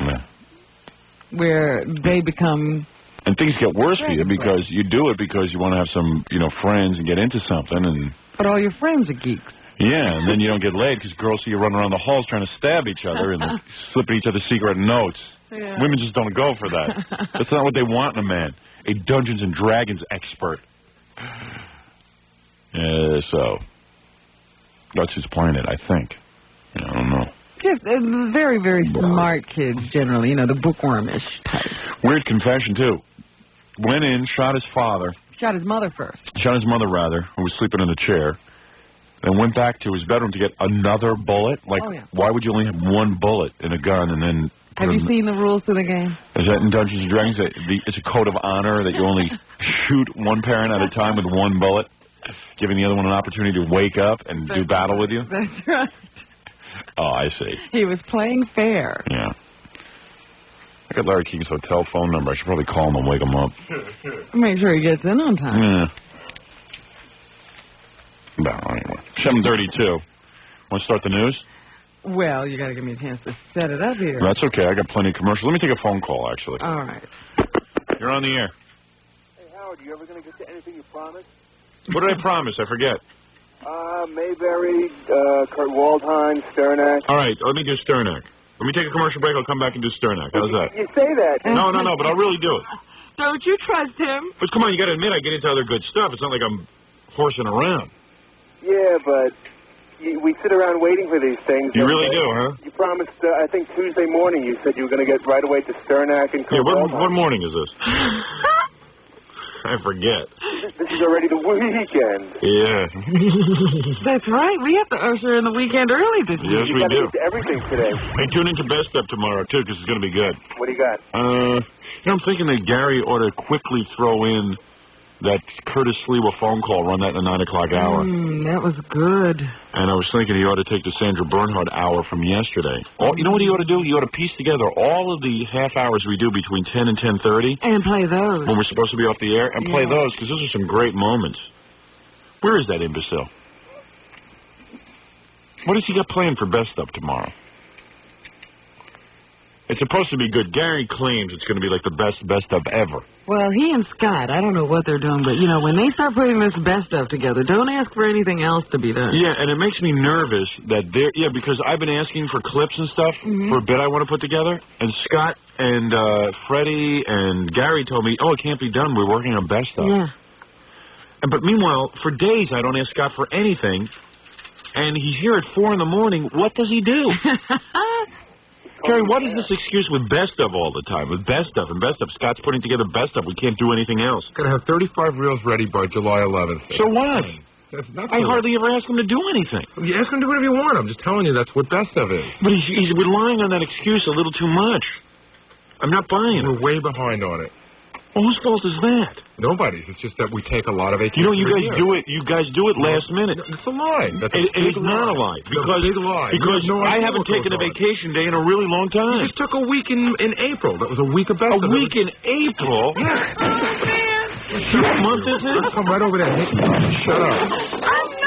Speaker 3: where they become...
Speaker 2: And things get worse for you because you do it because you want to have some, friends and get into something.
Speaker 3: But all your friends are geeks.
Speaker 2: Yeah, and then you don't get laid because girls see you running around the halls trying to stab each other and slipping each other secret notes.
Speaker 3: Yeah.
Speaker 2: Women just don't go for that. That's not what they want in a man. A Dungeons and Dragons expert. So that's who's playing it, I think. I don't know.
Speaker 3: Just very, very smart kids, generally. The bookwormish types.
Speaker 2: Weird confession, too. Went in, shot his father.
Speaker 3: Shot his mother first.
Speaker 2: Shot his mother, rather, who was sleeping in a chair. Then went back to his bedroom to get another bullet. Why would you only have one bullet in a gun and then...
Speaker 3: Have you seen the rules to the game?
Speaker 2: Is that in Dungeons & Dragons? It's a code of honor that you only shoot one parent at a time with one bullet, giving the other one an opportunity to wake up and do battle with you?
Speaker 3: That's right.
Speaker 2: Oh, I see.
Speaker 3: He was playing fair.
Speaker 2: Yeah. I got Larry King's hotel phone number. I should probably call him and wake him up.
Speaker 3: Make sure he gets in on time.
Speaker 2: Yeah. Well, anyway. 7:32. Want to start the news?
Speaker 3: Well, you got to give me a chance to set it up here.
Speaker 2: That's okay. I got plenty of commercials. Let me take a phone call, actually.
Speaker 3: All right.
Speaker 2: You're on the air.
Speaker 12: Hey, Howard, you ever going to get to anything you promised?
Speaker 2: What did I promise? I forget.
Speaker 12: Mayberry, Kurt Waldheim, Sternak.
Speaker 2: All right, let me do Sternak. Let me take a commercial break. I'll come back and do Sternak. How's that?
Speaker 12: You say that.
Speaker 2: No, but I'll really do it.
Speaker 3: Don't you trust him?
Speaker 2: But come on, you got to admit I get into other good stuff. It's not like I'm horsing around.
Speaker 12: Yeah, but we sit around waiting for these things.
Speaker 2: You really do, huh?
Speaker 12: You promised, I think Tuesday morning, you said you were going to get right away to Sternak and Kurt Waldheim.
Speaker 2: What morning is this? I forget.
Speaker 12: This is already the weekend.
Speaker 2: Yeah.
Speaker 3: That's right. We have to usher in the weekend early this week.
Speaker 2: Yes, we do.
Speaker 12: Everything today.
Speaker 2: Hey, tune into Best Up tomorrow, too, because it's going to be good.
Speaker 12: What do you got?
Speaker 2: I'm thinking that Gary ought to quickly throw in that Curtis Sliwa phone call, run that in the 9 o'clock hour.
Speaker 3: That was good.
Speaker 2: And I was thinking he ought to take the Sandra Bernhard hour from yesterday. You know what he ought to do? He ought to piece together all of the half hours we do between 10 and 10:30.
Speaker 3: And play those.
Speaker 2: When we're supposed to be off the air. And play those, because those are some great moments. Where is that imbecile? What has he got planned for Best Up tomorrow? It's supposed to be good. Gary claims it's going to be like the best of ever.
Speaker 3: Well, he and Scott, I don't know what they're doing, but, you know, when they start putting this best of together, don't ask for anything else to be done.
Speaker 2: Yeah, and it makes me nervous that because I've been asking for clips and stuff for a bit I want to put together, and Scott and Freddie and Gary told me, oh, it can't be done. We're working on best of.
Speaker 3: Yeah.
Speaker 2: But meanwhile, for days I don't ask Scott for anything, and he's here at 4 in the morning. What does he do? Gary, what is this excuse with best of all the time? With best of and best of. Scott's putting together best of. We can't do anything else.
Speaker 5: Going to have 35 reels ready by July 11th.
Speaker 2: So what? I hardly ever ask him to do anything.
Speaker 5: You ask him to do whatever you want. I'm just telling you that's what best of is.
Speaker 2: But he's relying on that excuse a little too much. I'm not buying it.
Speaker 5: We're way behind on it.
Speaker 2: Well, whose fault is that?
Speaker 5: Nobody's. It's just that we take a lot of vacation.
Speaker 2: You guys do it last minute.
Speaker 5: No, it's a lie.
Speaker 2: It's not a lie. Because I haven't taken a vacation day in a really long time.
Speaker 5: You just took a week in April. That was a week of best of.
Speaker 2: A week in April?
Speaker 5: Yeah.
Speaker 2: What month is it?
Speaker 5: Let's come right over there and hit you. Shut up.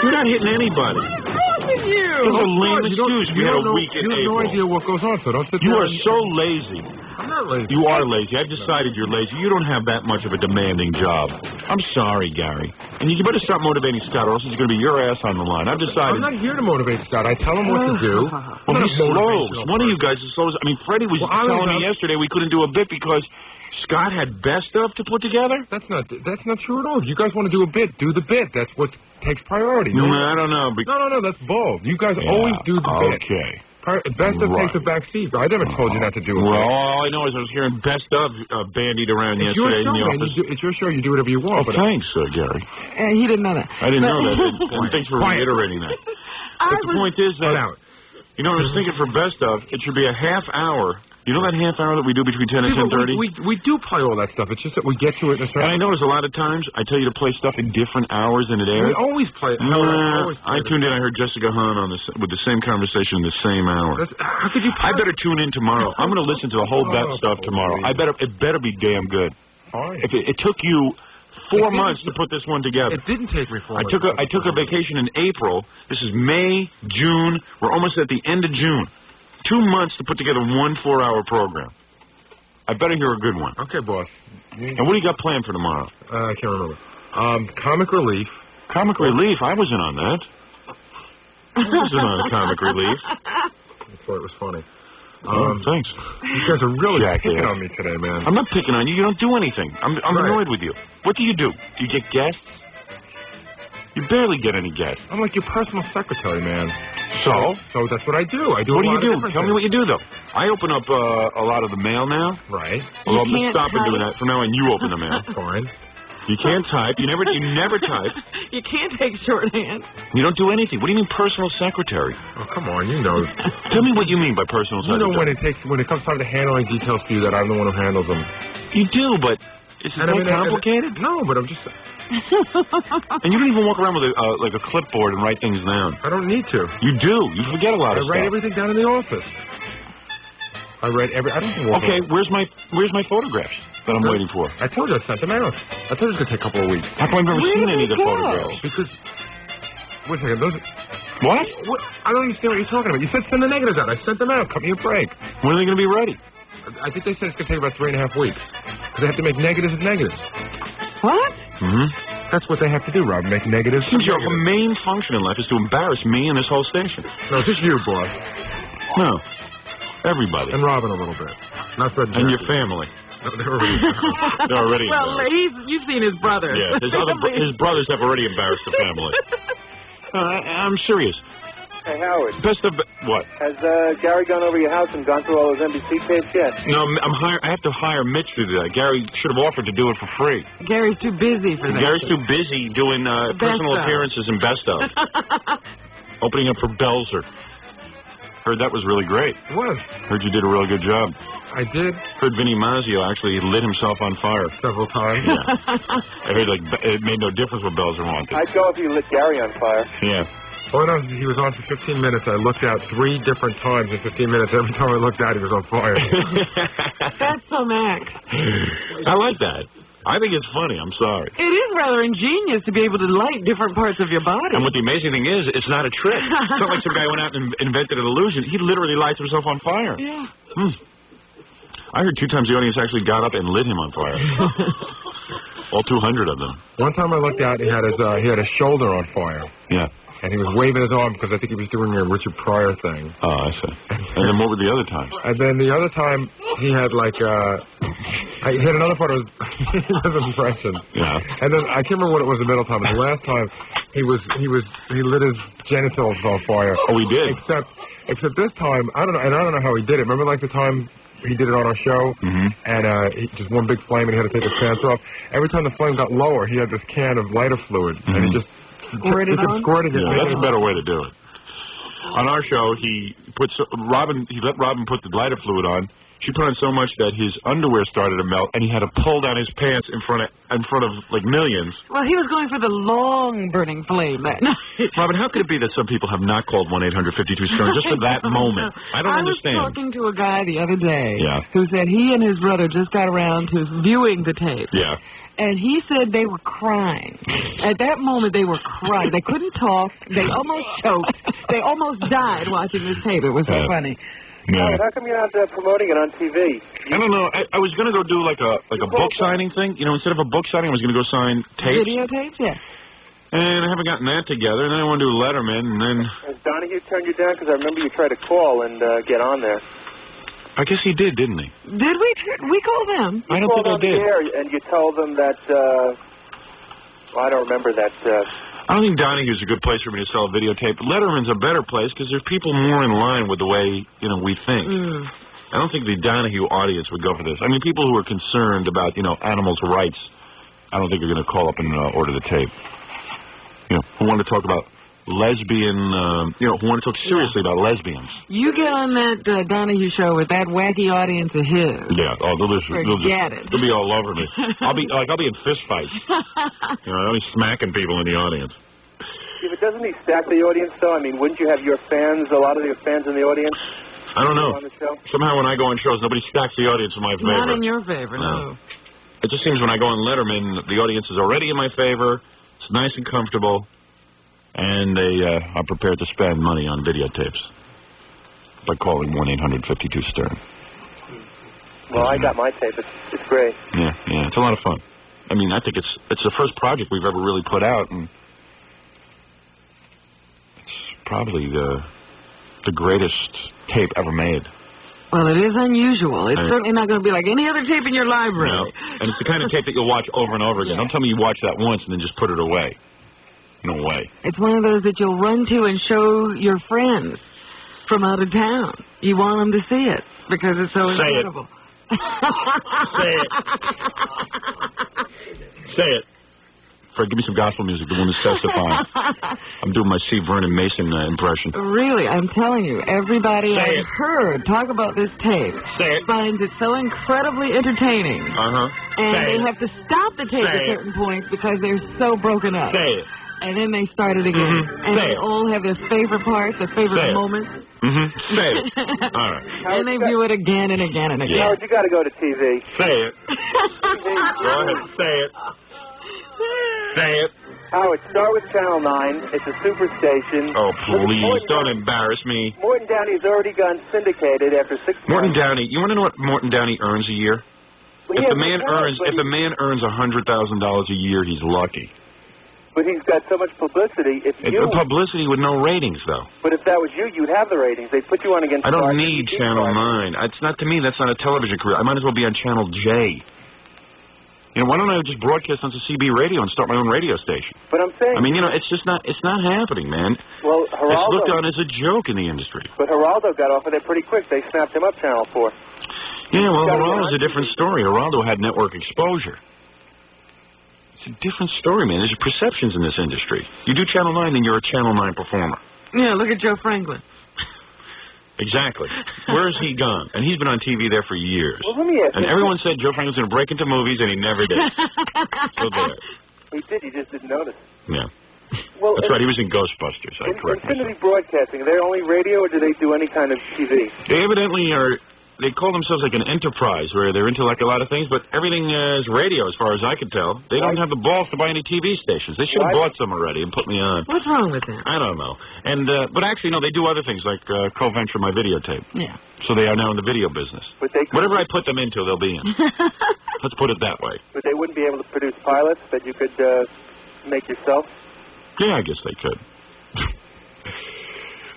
Speaker 2: You're not hitting anybody. It's a lame excuse. We had a week in April.
Speaker 5: You have no idea what goes on, so don't sit there.
Speaker 2: You are so lazy.
Speaker 5: I'm not lazy.
Speaker 2: You are lazy. I've decided you're lazy. You don't have that much of a demanding job. I'm sorry, Gary. And you better start motivating Scott, or else it's going to be your ass on the line. I've decided.
Speaker 5: I'm not here to motivate Scott. I tell him what to do.
Speaker 2: Well, he's slow. One of you guys is slow. I mean, Freddie was telling me yesterday we couldn't do a bit because Scott had best of to put together?
Speaker 5: That's not true at all. If you guys want to do a bit, do the bit. That's what takes priority.
Speaker 2: No, I don't know.
Speaker 5: No, that's bold. You guys always do the bit.
Speaker 2: Okay.
Speaker 5: Best of takes the back seat. I never told you not to do it.
Speaker 2: Well, all I know is I was hearing best of bandied around yesterday in the office.
Speaker 5: It's your show. You do whatever you want.
Speaker 2: Oh, thanks, Gary.
Speaker 3: He didn't know that.
Speaker 2: I didn't know that. And thanks for reiterating that. But the point is that, I was thinking for best of, it should be a half hour. You know that half hour that we do between 10 and 10:30?
Speaker 5: We do play all that stuff. It's just that we get to it in a certain...
Speaker 2: And I notice a lot of times I tell you to play stuff in different hours than it airs.
Speaker 5: We always play it.
Speaker 2: I tuned in. I heard Jessica Hahn with the same conversation in the same hour.
Speaker 5: How could you...
Speaker 2: I better tune in tomorrow. I'm going to listen to the whole Beth stuff tomorrow. It better be damn good.
Speaker 5: Fine.
Speaker 2: If it took you 4 months to put this one together.
Speaker 5: It didn't take me 4 months.
Speaker 2: I took a vacation in April. This is May, June. We're almost at the end of June. 2 months to put together one 4-hour program. I better hear a good one.
Speaker 5: Okay, boss.
Speaker 2: And what do you got planned for tomorrow?
Speaker 5: I can't remember. Comic Relief.
Speaker 2: Comic Relief? I wasn't on that. I wasn't on Comic Relief.
Speaker 5: I thought it was funny.
Speaker 2: Thanks.
Speaker 5: You guys are really picking on me today, man.
Speaker 2: I'm not picking on you. You don't do anything. I'm annoyed with you. What do? You get guests? You barely get any guests.
Speaker 5: I'm like your personal secretary, man.
Speaker 2: So
Speaker 5: that's what I do.
Speaker 2: What do you do? Tell me what you do, though. I open up a lot of the mail now.
Speaker 5: Right.
Speaker 2: Well, I'm going to stop doing that. From now on, you open the mail.
Speaker 5: Fine.
Speaker 2: You can't type. You never type.
Speaker 3: You can't take shorthand.
Speaker 2: You don't do anything. What do you mean personal secretary?
Speaker 5: Oh, come on. You know.
Speaker 2: Tell me what you mean by personal secretary.
Speaker 5: You know when it comes time to handling details for you that I'm the one who handles them.
Speaker 2: You do, but is it that complicated?
Speaker 5: No, but I'm just...
Speaker 2: And you don't even walk around with a clipboard and write things down.
Speaker 5: I don't need to.
Speaker 2: You do. You forget a lot of stuff.
Speaker 5: I write everything down in the office. I don't walk
Speaker 2: Okay, where's my photographs that I'm waiting for?
Speaker 5: I told you I sent them out. I told you it's going to take a couple of weeks.
Speaker 2: How come I've never seen any of the photographs?
Speaker 5: Because... Wait a second, those...
Speaker 2: What?
Speaker 5: I don't understand what you're talking about. You said send the negatives out. I sent them out. Cut me a break.
Speaker 2: When are they going to be ready?
Speaker 5: I think they said it's going to take about 3.5 weeks. Because they have to make negatives of negatives.
Speaker 3: What?
Speaker 5: Mm-hmm. That's what they have to do, Rob. Make negatives.
Speaker 2: Seems your main function in life is to embarrass me and this whole station.
Speaker 5: No, just you, boss.
Speaker 2: No. Everybody.
Speaker 5: And Robin a little bit. Not Fred
Speaker 2: and your family.
Speaker 5: No, they're already
Speaker 3: Well, you've seen his brothers.
Speaker 2: Yeah, his brothers have already embarrassed the family. I'm serious.
Speaker 12: Hey, Howard.
Speaker 2: Best of what?
Speaker 12: Has Gary gone over your house and gone through all those NBC tapes yet?
Speaker 2: No, I have to hire Mitch to do that. Gary should have offered to do it for free.
Speaker 3: Gary's too busy for that.
Speaker 2: Gary's too busy doing personal appearances and best of. Opening up for Belzer. Heard that was really great.
Speaker 5: It was.
Speaker 2: Heard you did a real good job.
Speaker 5: I did.
Speaker 2: Heard Vinny Mazzio actually lit himself on fire.
Speaker 5: Several times.
Speaker 2: Yeah. I heard it made no difference what Belzer wanted.
Speaker 12: I'd go if you lit Gary on fire.
Speaker 2: Yeah.
Speaker 5: All I know is he was on for 15 minutes. I looked out 3 different times in 15 minutes. Every time I looked out, he was on fire.
Speaker 3: That's so Max.
Speaker 2: I like that. I think it's funny. I'm sorry.
Speaker 3: It is rather ingenious to be able to light different parts of your body.
Speaker 2: And what the amazing thing is, it's not a trick. It's not like some guy went out and invented an illusion. He literally lights himself on fire.
Speaker 3: Yeah.
Speaker 2: I heard 2 times the audience actually got up and lit him on fire. All 200 of them.
Speaker 5: One time I looked out, he had his shoulder on fire.
Speaker 2: Yeah.
Speaker 5: And he was waving his arm because I think he was doing a Richard Pryor thing.
Speaker 2: Oh, I see. And then what were the other times?
Speaker 5: And then the other time he had he had another part of his impressions.
Speaker 2: Yeah.
Speaker 5: And then I can't remember what it was the middle time. But the last time he lit his genitals on fire.
Speaker 2: Oh, he did.
Speaker 5: Except this time I don't know how he did it. Remember the time he did it on our show, and just one big flame, and he had to take his pants off. Every time the flame got lower, he had this can of lighter fluid, and he just squirting it.
Speaker 2: Yeah, that's a better way to do it. On our show, he let Robin put the lighter fluid on. She put on so much that his underwear started to melt, and he had to pull down his pants in front of like millions.
Speaker 3: Well, he was going for the long burning flame that night.
Speaker 2: Robin, how could it be that some people have not called 1-800-52-STERN just for that moment? I don't understand.
Speaker 3: I was talking to a guy the other day
Speaker 2: Yeah.
Speaker 3: who said he and his brother just got around to viewing the tape.
Speaker 2: Yeah.
Speaker 3: And he said they were crying. At that moment, they were crying. They couldn't talk. They almost choked. They almost died watching this tape. It was so funny.
Speaker 2: Yeah.
Speaker 12: How come you're not promoting it on TV?
Speaker 2: I don't know. I was going to go do like a book signing thing. You know, instead of a book signing, I was going to go sign tapes.
Speaker 3: Videotapes, yeah.
Speaker 2: And I haven't gotten that together. And then I want to do Letterman. And then
Speaker 12: Has Donahue turned you down? Because I remember you tried to call and get on there.
Speaker 2: I guess he did, didn't he?
Speaker 3: Did we? We called them.
Speaker 2: I don't think I did.
Speaker 12: You called on the air and you told them that. I don't remember that.
Speaker 2: I don't think Donahue's a good place for me to sell a videotape. Letterman's a better place because there's people more in line with the way we think. I don't think the Donahue audience would go for this. I mean, people who are concerned about animals' rights, I don't think are going to call up and order the tape. Who want to talk about lesbian, who want to talk seriously about lesbians.
Speaker 3: You get on that Donahue show with that wacky audience of his.
Speaker 2: Yeah, they'll be all over me. I'll be in fist fights. I'll be smacking people in the audience.
Speaker 12: Yeah, but doesn't he stack the audience, though? I mean, wouldn't you have your fans, a lot of your fans in the audience?
Speaker 2: I don't know.
Speaker 12: On the show?
Speaker 2: Somehow when I go on shows, nobody stacks the audience in my favor.
Speaker 3: Not in your favor, no.
Speaker 2: It just seems when I go on Letterman, the audience is already in my favor. It's nice and comfortable. And they are prepared to spend money on videotapes by calling 1-800-52-STERN.
Speaker 12: Well, I got my tape. It's great.
Speaker 2: Yeah, it's a lot of fun. I mean, I think it's the first project we've ever really put out, and it's probably the greatest tape ever made.
Speaker 3: Well, it is unusual. It's certainly not going to be like any other tape in your library.
Speaker 2: No, and it's the kind of tape that you'll watch over and over again. Don't tell me you watch that once and then just put it away. No way.
Speaker 3: It's one of those that you'll run to and show your friends from out of town. You want them to see it because it's so incredible.
Speaker 2: Say it. Say it. Fred, give me some gospel music, the one that's testifying. I'm doing my C. Vernon Mason impression.
Speaker 3: Really, I'm telling you, everybody I've heard talk about this tape finds it so incredibly entertaining. And they have to stop the tape at certain points because they're so broken up.
Speaker 2: Say it.
Speaker 3: And then they start it again. And they all have their favorite parts, their favorite moments.
Speaker 2: Say it. All right.
Speaker 3: And they view it again and again and again.
Speaker 12: Howard, you got to go to TV.
Speaker 2: Say it. Go ahead. Say it. Say it.
Speaker 12: Howard, start with Channel 9. It's a superstation.
Speaker 2: Oh, please, don't embarrass me.
Speaker 12: Morton Downey's already gone syndicated after 6 months.
Speaker 2: Morton Downey, you want to know what Morton Downey earns a year?
Speaker 12: Well,
Speaker 2: if the man earns $100,000 a year, he's lucky.
Speaker 12: But he's got so much publicity.
Speaker 2: Publicity with no ratings, though.
Speaker 12: But if that was you, you'd have the ratings. They'd put you on against.
Speaker 2: I don't need Channel 9. It's not to me. That's not a television career. I might as well be on Channel J. Why don't I just broadcast on CB radio and start my own radio station?
Speaker 12: But I'm saying.
Speaker 2: I mean, it's just not. It's not happening, man.
Speaker 12: Well, Geraldo.
Speaker 2: It's looked on as a joke in the industry.
Speaker 12: But Geraldo got off of it pretty quick. They snapped him up Channel 4.
Speaker 2: Yeah, well, Geraldo's a different story. Geraldo had network exposure. It's a different story, man. There's perceptions in this industry. You do Channel 9, then you're a Channel 9 performer.
Speaker 3: Yeah, look at Joe Franklin.
Speaker 2: Exactly. Where's he gone? And he's been on TV there for years.
Speaker 12: Well, let me ask
Speaker 2: and everyone said Joe Franklin's going to break into movies, and he never did. So there.
Speaker 12: He did. He just didn't notice.
Speaker 2: Yeah.
Speaker 12: Well,
Speaker 2: that's right. He was in Ghostbusters. I correct myself.
Speaker 12: Infinity Broadcasting, are they only radio, or do they do any kind of TV?
Speaker 2: They evidently are they call themselves like an enterprise where they're into like a lot of things, but everything is radio as far as I can tell. They don't have the balls to buy any TV stations. They should have bought some already and put me on.
Speaker 3: What's wrong with that?
Speaker 2: I don't know. And but actually, no, they do other things like co-venture my videotape.
Speaker 3: Yeah.
Speaker 2: So they are now in the video business.
Speaker 12: But they
Speaker 2: whatever I put them into, they'll be in. Let's put it that way.
Speaker 12: But they wouldn't be able to produce pilots that you could make yourself?
Speaker 2: Yeah, I guess they could.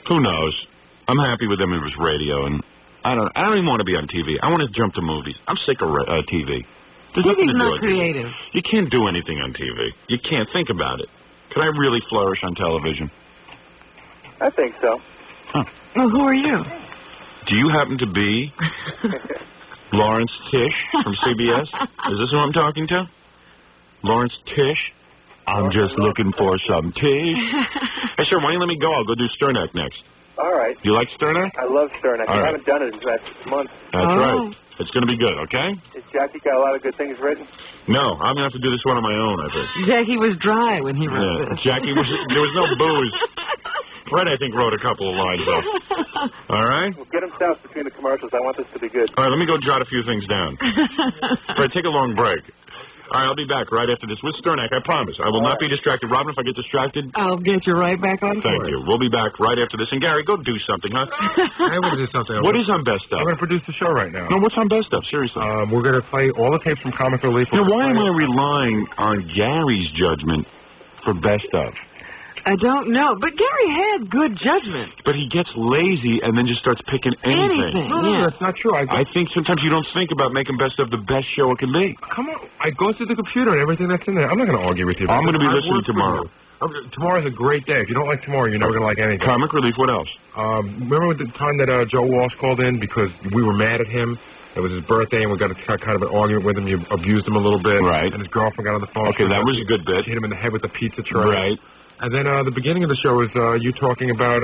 Speaker 2: Who knows? I'm happy with them if it was radio, and I don't even want to be on TV. I want to jump to movies. I'm sick of TV. There's nothing to
Speaker 3: TV's not
Speaker 2: do
Speaker 3: creative.
Speaker 2: You can't do anything on TV. You can't think about it. Can I really flourish on television?
Speaker 12: I think so.
Speaker 2: Huh.
Speaker 3: Well, who are you?
Speaker 2: Do you happen to be Lawrence Tish from CBS? Is this who I'm talking to? Lawrence Tish? I'm just looking for some Tish. Hey, sir, why don't you let me go? I'll go do Sternak next.
Speaker 12: All right.
Speaker 2: You like Sternak?
Speaker 12: I love Sternak.
Speaker 2: All
Speaker 12: I
Speaker 2: right.
Speaker 12: haven't done it in the last 6 months.
Speaker 2: That's right. It's going to be good, okay?
Speaker 12: Has Jackie got a lot of good things written?
Speaker 2: No, I'm going to have to do this one on my own, I think.
Speaker 3: Jackie was dry when he wrote this.
Speaker 2: Jackie, there was no booze. Fred, I think, wrote a couple of lines, though. All right?
Speaker 12: Well, get him south between the commercials. I want this to be good.
Speaker 2: All right, let me go jot a few things down. Fred, take a long break. All right, I'll be back right after this with Sternak, I promise. I will not be distracted. Robin, if I get distracted...
Speaker 3: I'll get you right back on
Speaker 2: Thank
Speaker 3: course.
Speaker 2: you. We'll be back right after this. And, Gary, go do something, huh?
Speaker 5: I want to do something.
Speaker 2: What is on Best Of?
Speaker 5: I'm going to produce the show right now.
Speaker 2: No, what's on Best Of? Seriously.
Speaker 5: We're going to play all the tapes from Comic Relief.
Speaker 2: Now, why am I relying on Gary's judgment for Best Of?
Speaker 3: I don't know, but Gary has good judgment.
Speaker 2: But he gets lazy and then just starts picking anything.
Speaker 5: No, that's not true.
Speaker 2: I think sometimes you don't think about making Best Of the best show it can be.
Speaker 5: Come on. I go through the computer and everything that's in there. I'm not going to argue with you.
Speaker 2: I'm going to be listening tomorrow.
Speaker 5: Tomorrow's a great day. If you don't like tomorrow, you're never going to like anything.
Speaker 2: Comic Relief, what else?
Speaker 5: Remember the time that Joe Walsh called in because we were mad at him? It was his birthday, and we got kind of an argument with him. You abused him a little bit.
Speaker 2: Right.
Speaker 5: And his girlfriend got on the phone.
Speaker 2: Okay, that was a good bit.
Speaker 5: She hit him in the head with the pizza tray.
Speaker 2: Right.
Speaker 5: And then the beginning of the show is you talking about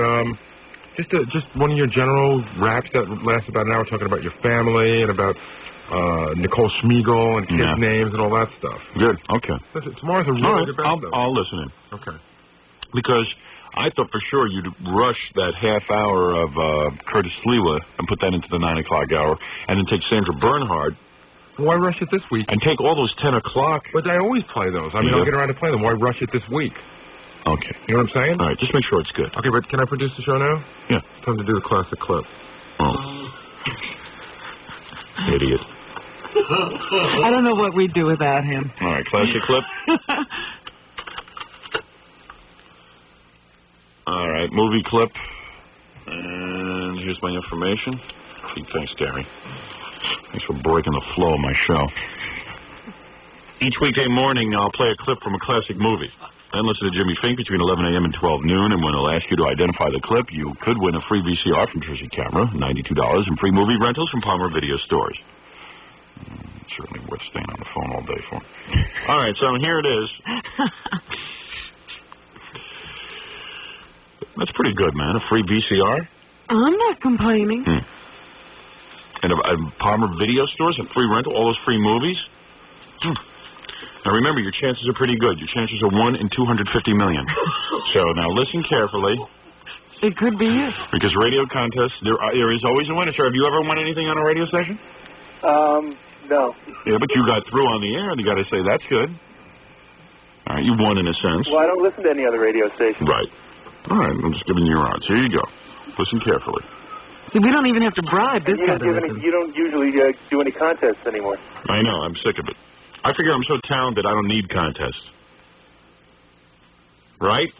Speaker 5: just one of your general raps that lasts about an hour, talking about your family and about Nicole Schmiegel and kids' names and all that stuff.
Speaker 2: Good. Okay.
Speaker 5: Listen, tomorrow's a really good Best Of.
Speaker 2: I'll listen in.
Speaker 5: Okay.
Speaker 2: Because I thought for sure you'd rush that half hour of Curtis Sliwa and put that into the 9 o'clock hour, and then take Sandra Bernhard.
Speaker 5: Why rush it this week?
Speaker 2: And take all those 10 o'clock.
Speaker 5: But I always play those. I mean, I'll get around to play them. Why rush it this week?
Speaker 2: Okay.
Speaker 5: You know what I'm saying?
Speaker 2: All right, just make sure it's good.
Speaker 5: Okay, but can I produce the show now?
Speaker 2: Yeah.
Speaker 5: It's time to do the classic clip.
Speaker 2: Oh. Idiot.
Speaker 3: I don't know what we'd do without him.
Speaker 2: All right, classic clip. All right, movie clip. And here's my information. Gee, thanks, Gary. Thanks for breaking the flow of my show. Each weekday morning, I'll play a clip from a classic movie. Then listen to Jimmy Fink between 11 a.m. and 12 noon, and when he'll ask you to identify the clip, you could win a free VCR from Trizzy Camera, $92, and free movie rentals from Palmer Video Stores. Certainly worth staying on the phone all day for. All right, so here it is. That's pretty good, man. A free VCR.
Speaker 3: I'm not complaining.
Speaker 2: And Palmer Video Stores and free rental, all those free movies. Now remember, your chances are pretty good. Your chances are 1 in 250 million. So now listen carefully.
Speaker 3: It could be you.
Speaker 2: Because radio contests, there is always a winner. Sir, have you ever won anything on a radio station?
Speaker 12: No.
Speaker 2: Yeah, but you got through on the air, and you got to say that's good. All right, you won in a sense.
Speaker 12: Well, I don't listen to any other radio station.
Speaker 2: Right. All right, I'm just giving you your odds. Here you go. Listen carefully.
Speaker 3: See, we don't even have to bribe this guy to listen.
Speaker 12: You don't usually do any contests anymore.
Speaker 2: I know. I'm sick of it. I figure I'm so talented I don't need contests. Right?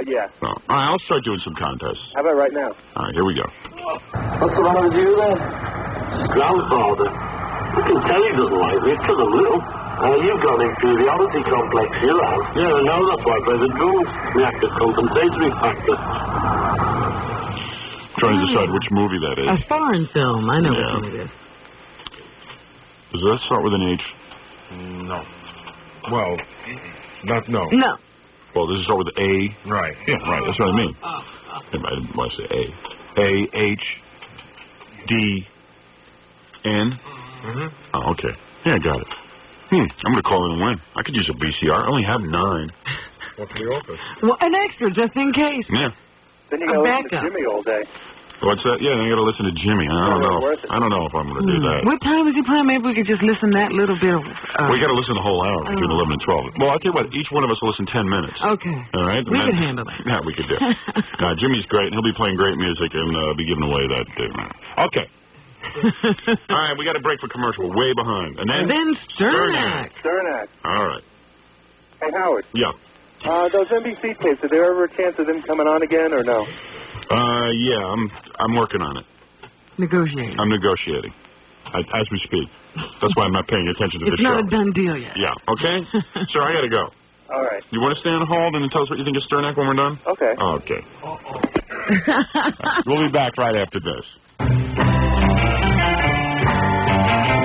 Speaker 12: Yeah.
Speaker 2: No. All right, I'll start doing some contests.
Speaker 12: How about right now?
Speaker 2: All right, here we go.
Speaker 13: What's the matter with you then? It's grandfather. I can tell he doesn't like me. It's because of Little. You've got an inferiority complex, you have. Yeah, I know. That's why I play the drums. The active compensatory factor.
Speaker 2: Trying to decide which movie that is.
Speaker 3: A foreign film. I know which one it is.
Speaker 2: Does that start with an H?
Speaker 5: No. Well, no.
Speaker 3: No.
Speaker 2: Well, does it start with A?
Speaker 5: Right.
Speaker 2: Yeah, right. That's what I mean. I didn't want to say A. A-H-D-N?
Speaker 5: Mm-hmm.
Speaker 2: Oh, okay. Yeah, I got it. I'm going to call in and win. I could use a VCR. I only have 9.
Speaker 5: What's in the office?
Speaker 3: Well, an extra, just in case.
Speaker 2: Yeah.
Speaker 12: Then you got to listen to Jimmy all day.
Speaker 2: What's that? Yeah, I got to listen to Jimmy. I don't know. I don't know if I'm going to do that.
Speaker 3: What time is he playing? Maybe we could just listen that little bit of...
Speaker 2: we got to listen the whole hour between 11 and 12. Well, I'll tell you what. Each one of us will listen 10 minutes.
Speaker 3: Okay.
Speaker 2: All right?
Speaker 3: We can handle that.
Speaker 2: Yeah, we could do. Jimmy's great, and he'll be playing great music and be giving away that. Okay. All right, we got a break for commercial. We're way behind. And then
Speaker 3: Sternak.
Speaker 12: Sternak.
Speaker 2: All right.
Speaker 12: Hey, Howard.
Speaker 2: Yeah.
Speaker 12: Those NBC tapes, is there ever a chance of them coming on again or no?
Speaker 2: Yeah, I'm working on it.
Speaker 3: Negotiating.
Speaker 2: I'm negotiating. As we speak. That's why I'm not paying attention to this show.
Speaker 3: It's not a done deal yet.
Speaker 2: Yeah, okay? Sir, I got to go.
Speaker 12: All right.
Speaker 2: You want to stay on hold and then tell us what you think of Sternak when we're done?
Speaker 12: Okay.
Speaker 2: Okay. We'll be back right after this.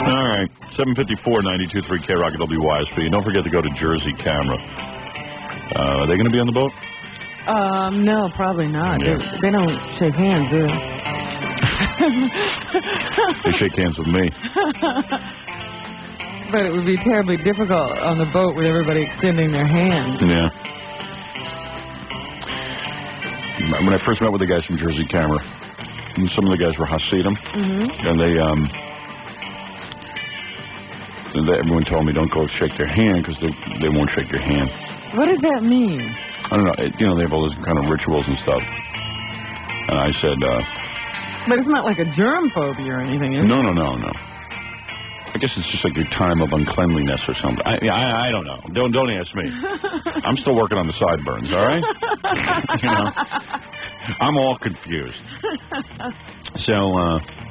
Speaker 2: All right, 754 92.3 KROC WYSP. And don't forget to go to Jersey Camera. Are they going to be on the boat?
Speaker 3: No, probably not.
Speaker 2: Yeah.
Speaker 3: They don't shake hands, do they?
Speaker 2: They shake hands with me.
Speaker 3: But it would be terribly difficult on the boat with everybody extending their hands.
Speaker 2: Yeah. When I first met with the guys from Jersey Camera, some of the guys were Hasidim, and everyone told me don't go shake their hand because they won't shake your hand.
Speaker 3: What does that mean?
Speaker 2: I don't know. They have all those kind of rituals and stuff. And I said...
Speaker 3: But it's not like a germ phobia or anything, is it?
Speaker 2: No. I guess it's just like your time of uncleanliness or something. I don't know. Don't ask me. I'm still working on the sideburns, all right? I'm all confused. So,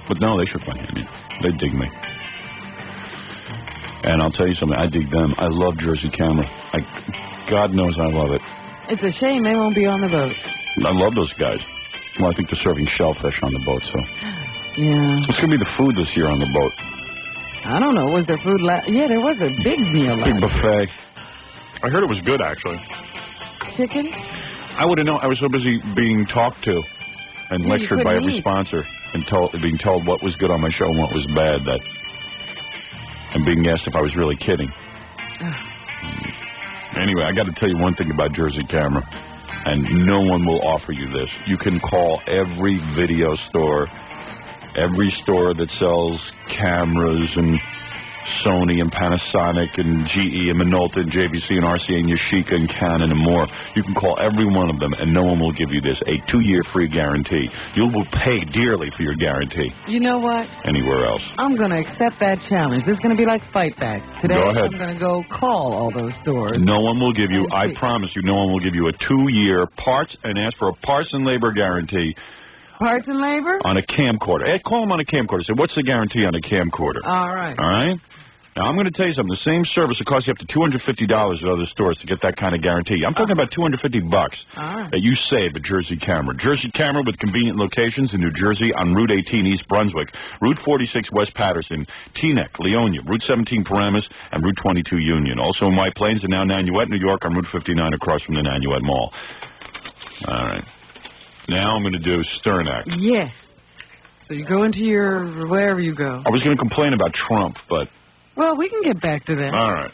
Speaker 2: but no, they shook my hand. They dig me. And I'll tell you something. I dig them. I love Jersey Camera. God knows I love it.
Speaker 3: It's a shame they won't be on the boat.
Speaker 2: I love those guys. Well, I think they're serving shellfish on the boat, so.
Speaker 3: Yeah.
Speaker 2: What's going to be the food this year on the boat?
Speaker 3: I don't know. Was there food Yeah, there was a big meal last
Speaker 2: Big buffet. I heard it was good, actually.
Speaker 3: Chicken?
Speaker 2: I wouldn't know. I was so busy being talked to and lectured by every sponsor and being told what was good on my show and what was bad, and being asked if I was really kidding. Anyway, I got to tell you one thing about Jersey Camera, and no one will offer you this. You can call every video store, every store that sells cameras and Sony and Panasonic and GE and Minolta and JVC and RCA and Yashica and Canon and more. You can call every one of them, and no one will give you this, a 2-year free guarantee. You will pay dearly for your guarantee.
Speaker 3: You know what?
Speaker 2: Anywhere else.
Speaker 3: I'm going to accept that challenge. This is going to be like Fight Back. Today,
Speaker 2: go ahead.
Speaker 3: I'm going to go call all those stores.
Speaker 2: No one will give you, I promise you, no one will give you a 2-year parts and ask for a parts and labor guarantee.
Speaker 3: Parts and labor?
Speaker 2: On a camcorder. Hey, call them on a camcorder. Say, what's the guarantee on a camcorder?
Speaker 3: All right.
Speaker 2: All right? Now, I'm going to tell you something. The same service will cost you up to $250 at other stores to get that kind of guarantee. I'm talking about $250 that you save at Jersey Camera. Jersey Camera with convenient locations in New Jersey on Route 18 East Brunswick, Route 46 West Patterson, Teaneck, Leonia, Route 17 Paramus, and Route 22 Union. Also in White Plains and now Nanuet, New York on Route 59 across from the Nanuet Mall. All right. Now I'm going to do Sternak.
Speaker 3: Yes. So you go into your, wherever you go.
Speaker 2: I was going to complain about Trump, but...
Speaker 3: Well, we can get back to that.
Speaker 2: All right.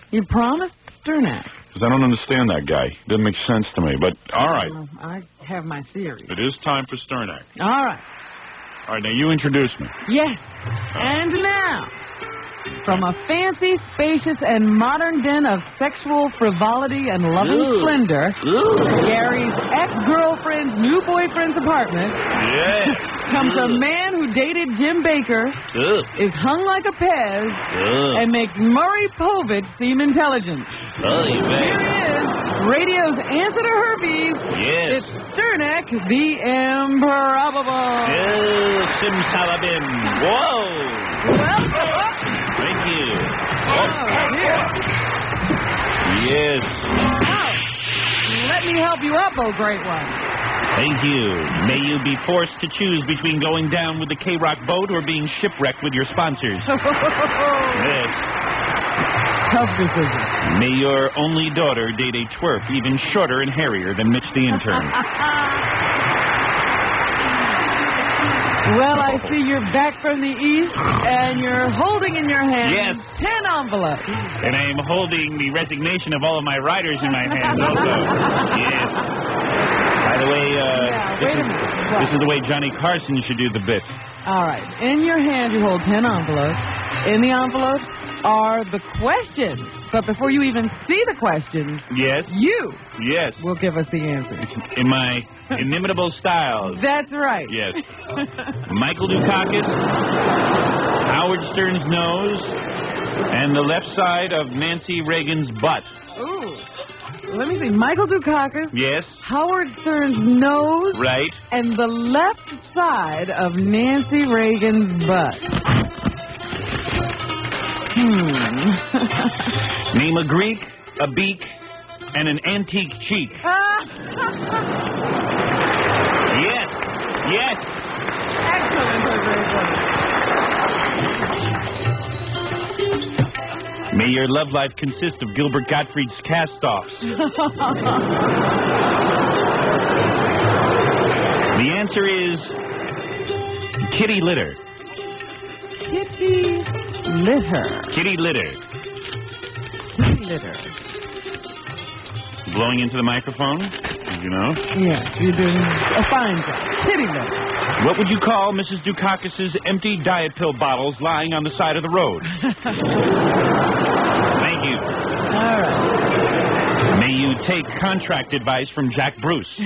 Speaker 3: You promised Sternak.
Speaker 2: Because I don't understand that guy. Doesn't make sense to me, but all right.
Speaker 3: Well, I have my theory.
Speaker 2: It is time for Sternak.
Speaker 3: All right.
Speaker 2: All right, now you introduce me.
Speaker 3: Yes. And now, from a fancy, spacious, and modern den of sexual frivolity and loving splendor, Gary's ex-girlfriend's new boyfriend's apartment, comes a man who dated Jim Baker, is hung like a Pez, and makes Murray Povich seem intelligent. Here he is, radio's answer to herpes.
Speaker 14: Yes.
Speaker 3: It's Sternak, the Improbable.
Speaker 14: Simsalabim. Whoa. Thank you. Yes.
Speaker 3: Let me help you up, oh great one.
Speaker 14: Thank you. May you be forced to choose between going down with the K-Rock boat or being shipwrecked with your sponsors. Yes.
Speaker 3: Tough decision.
Speaker 14: May your only daughter date a twerp even shorter and hairier than Mitch the intern.
Speaker 3: Well, I see you're back from the east, and you're holding in your hand 10 envelopes.
Speaker 14: And I am holding the resignation of all of my riders in my hands also. Yes. By the way, This is the way Johnny Carson should do the bit.
Speaker 3: All right. In your hand, you hold 10 envelopes. In the envelopes are the questions. But before you even see the questions,
Speaker 14: yes,
Speaker 3: you
Speaker 14: will
Speaker 3: give us the answers.
Speaker 14: In my inimitable style.
Speaker 3: That's right.
Speaker 14: Yes. Michael Dukakis, Howard Stern's nose, and the left side of Nancy Reagan's butt.
Speaker 3: Ooh. Let me see. Michael Dukakis.
Speaker 14: Yes.
Speaker 3: Howard Stern's nose.
Speaker 14: Right.
Speaker 3: And the left side of Nancy Reagan's butt.
Speaker 14: Name a Greek, a beak, and an antique cheek. Yes. Yes.
Speaker 3: Excellent. Very good.
Speaker 14: May your love life consist of Gilbert Gottfried's cast-offs. The answer is kitty litter.
Speaker 3: Kitty litter.
Speaker 14: Kitty litter.
Speaker 3: Kitty litter.
Speaker 14: Blowing into the microphone, you know?
Speaker 3: Yeah, you're doing a fine job. Kitty litter.
Speaker 14: What would you call Mrs. Dukakis' empty diet pill bottles lying on the side of the road? Thank you.
Speaker 3: All right.
Speaker 14: May you take contract advice from Jack Bruce.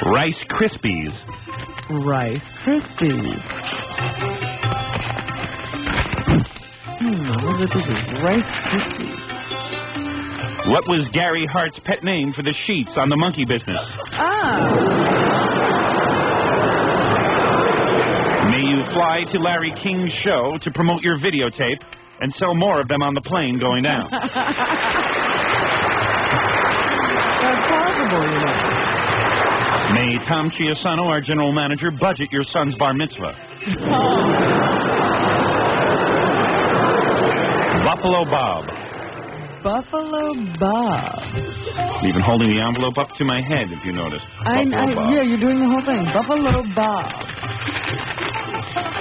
Speaker 14: Rice Krispies.
Speaker 3: Rice Krispies. What is this? Rice Krispies.
Speaker 14: What was Gary Hart's pet name for the sheets on the monkey business? May you fly to Larry King's show to promote your videotape and sell more of them on the plane going down.
Speaker 3: That's possible, you know.
Speaker 14: May Tom Chiasano, our general manager, budget your son's bar mitzvah. Buffalo Bob.
Speaker 3: Buffalo Bob.
Speaker 14: I'm even holding the envelope up to my head, if you noticed. Buffalo Bob.
Speaker 3: Yeah, you're doing the whole thing. Buffalo Bob.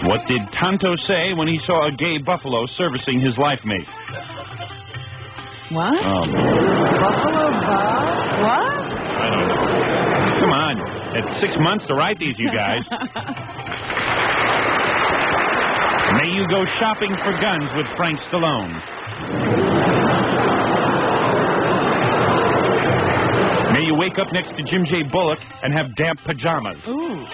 Speaker 14: What did Tonto say when he saw a gay buffalo servicing his life mate?
Speaker 3: What? Buffalo Bob? What?
Speaker 14: I don't know. Come on. It's 6 months to write these, you guys. May you go shopping for guns with Frank Stallone. May you wake up next to Jim J. Bullock and have damp pajamas.
Speaker 3: Ooh.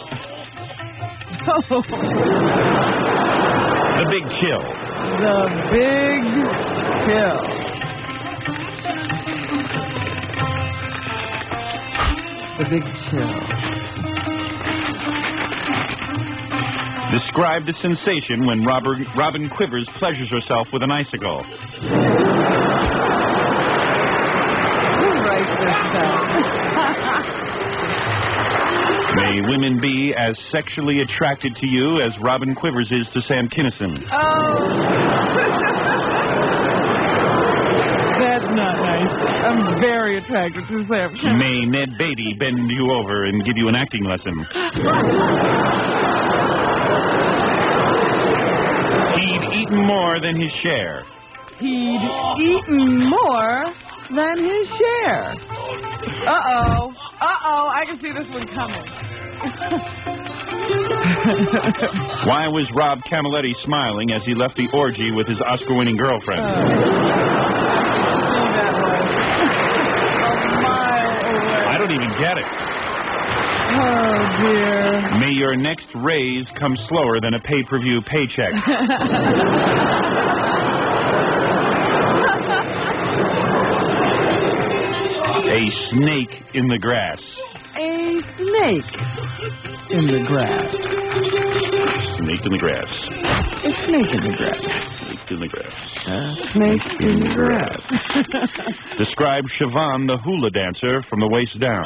Speaker 14: The Big Chill.
Speaker 3: The Big Chill. The Big Chill.
Speaker 14: Describe the sensation when Robin Quivers pleasures herself with an icicle.
Speaker 3: Who writes this stuff?
Speaker 14: May women be as sexually attracted to you as Robin Quivers is to Sam Kinison.
Speaker 3: Oh. That's not nice. I'm very attracted to Sam Kinison.
Speaker 14: May Ned Beatty bend you over and give you an acting lesson. He'd eaten more than his share.
Speaker 3: He'd eaten more than his share. Uh-oh. Uh-oh. I can see this one coming.
Speaker 14: Why was Rob Camilletti smiling as he left the orgy with his Oscar-winning girlfriend?
Speaker 3: A mile away.
Speaker 14: I don't even get it.
Speaker 3: Oh, dear.
Speaker 14: May your next raise come slower than a pay-per-view paycheck. A snake in the grass.
Speaker 3: A snake in the grass.
Speaker 14: Snake in the grass.
Speaker 3: A snake in the grass.
Speaker 14: Snake in the grass.
Speaker 3: Snake in the grass.
Speaker 14: Describe Siobhan, the hula dancer, from the waist down.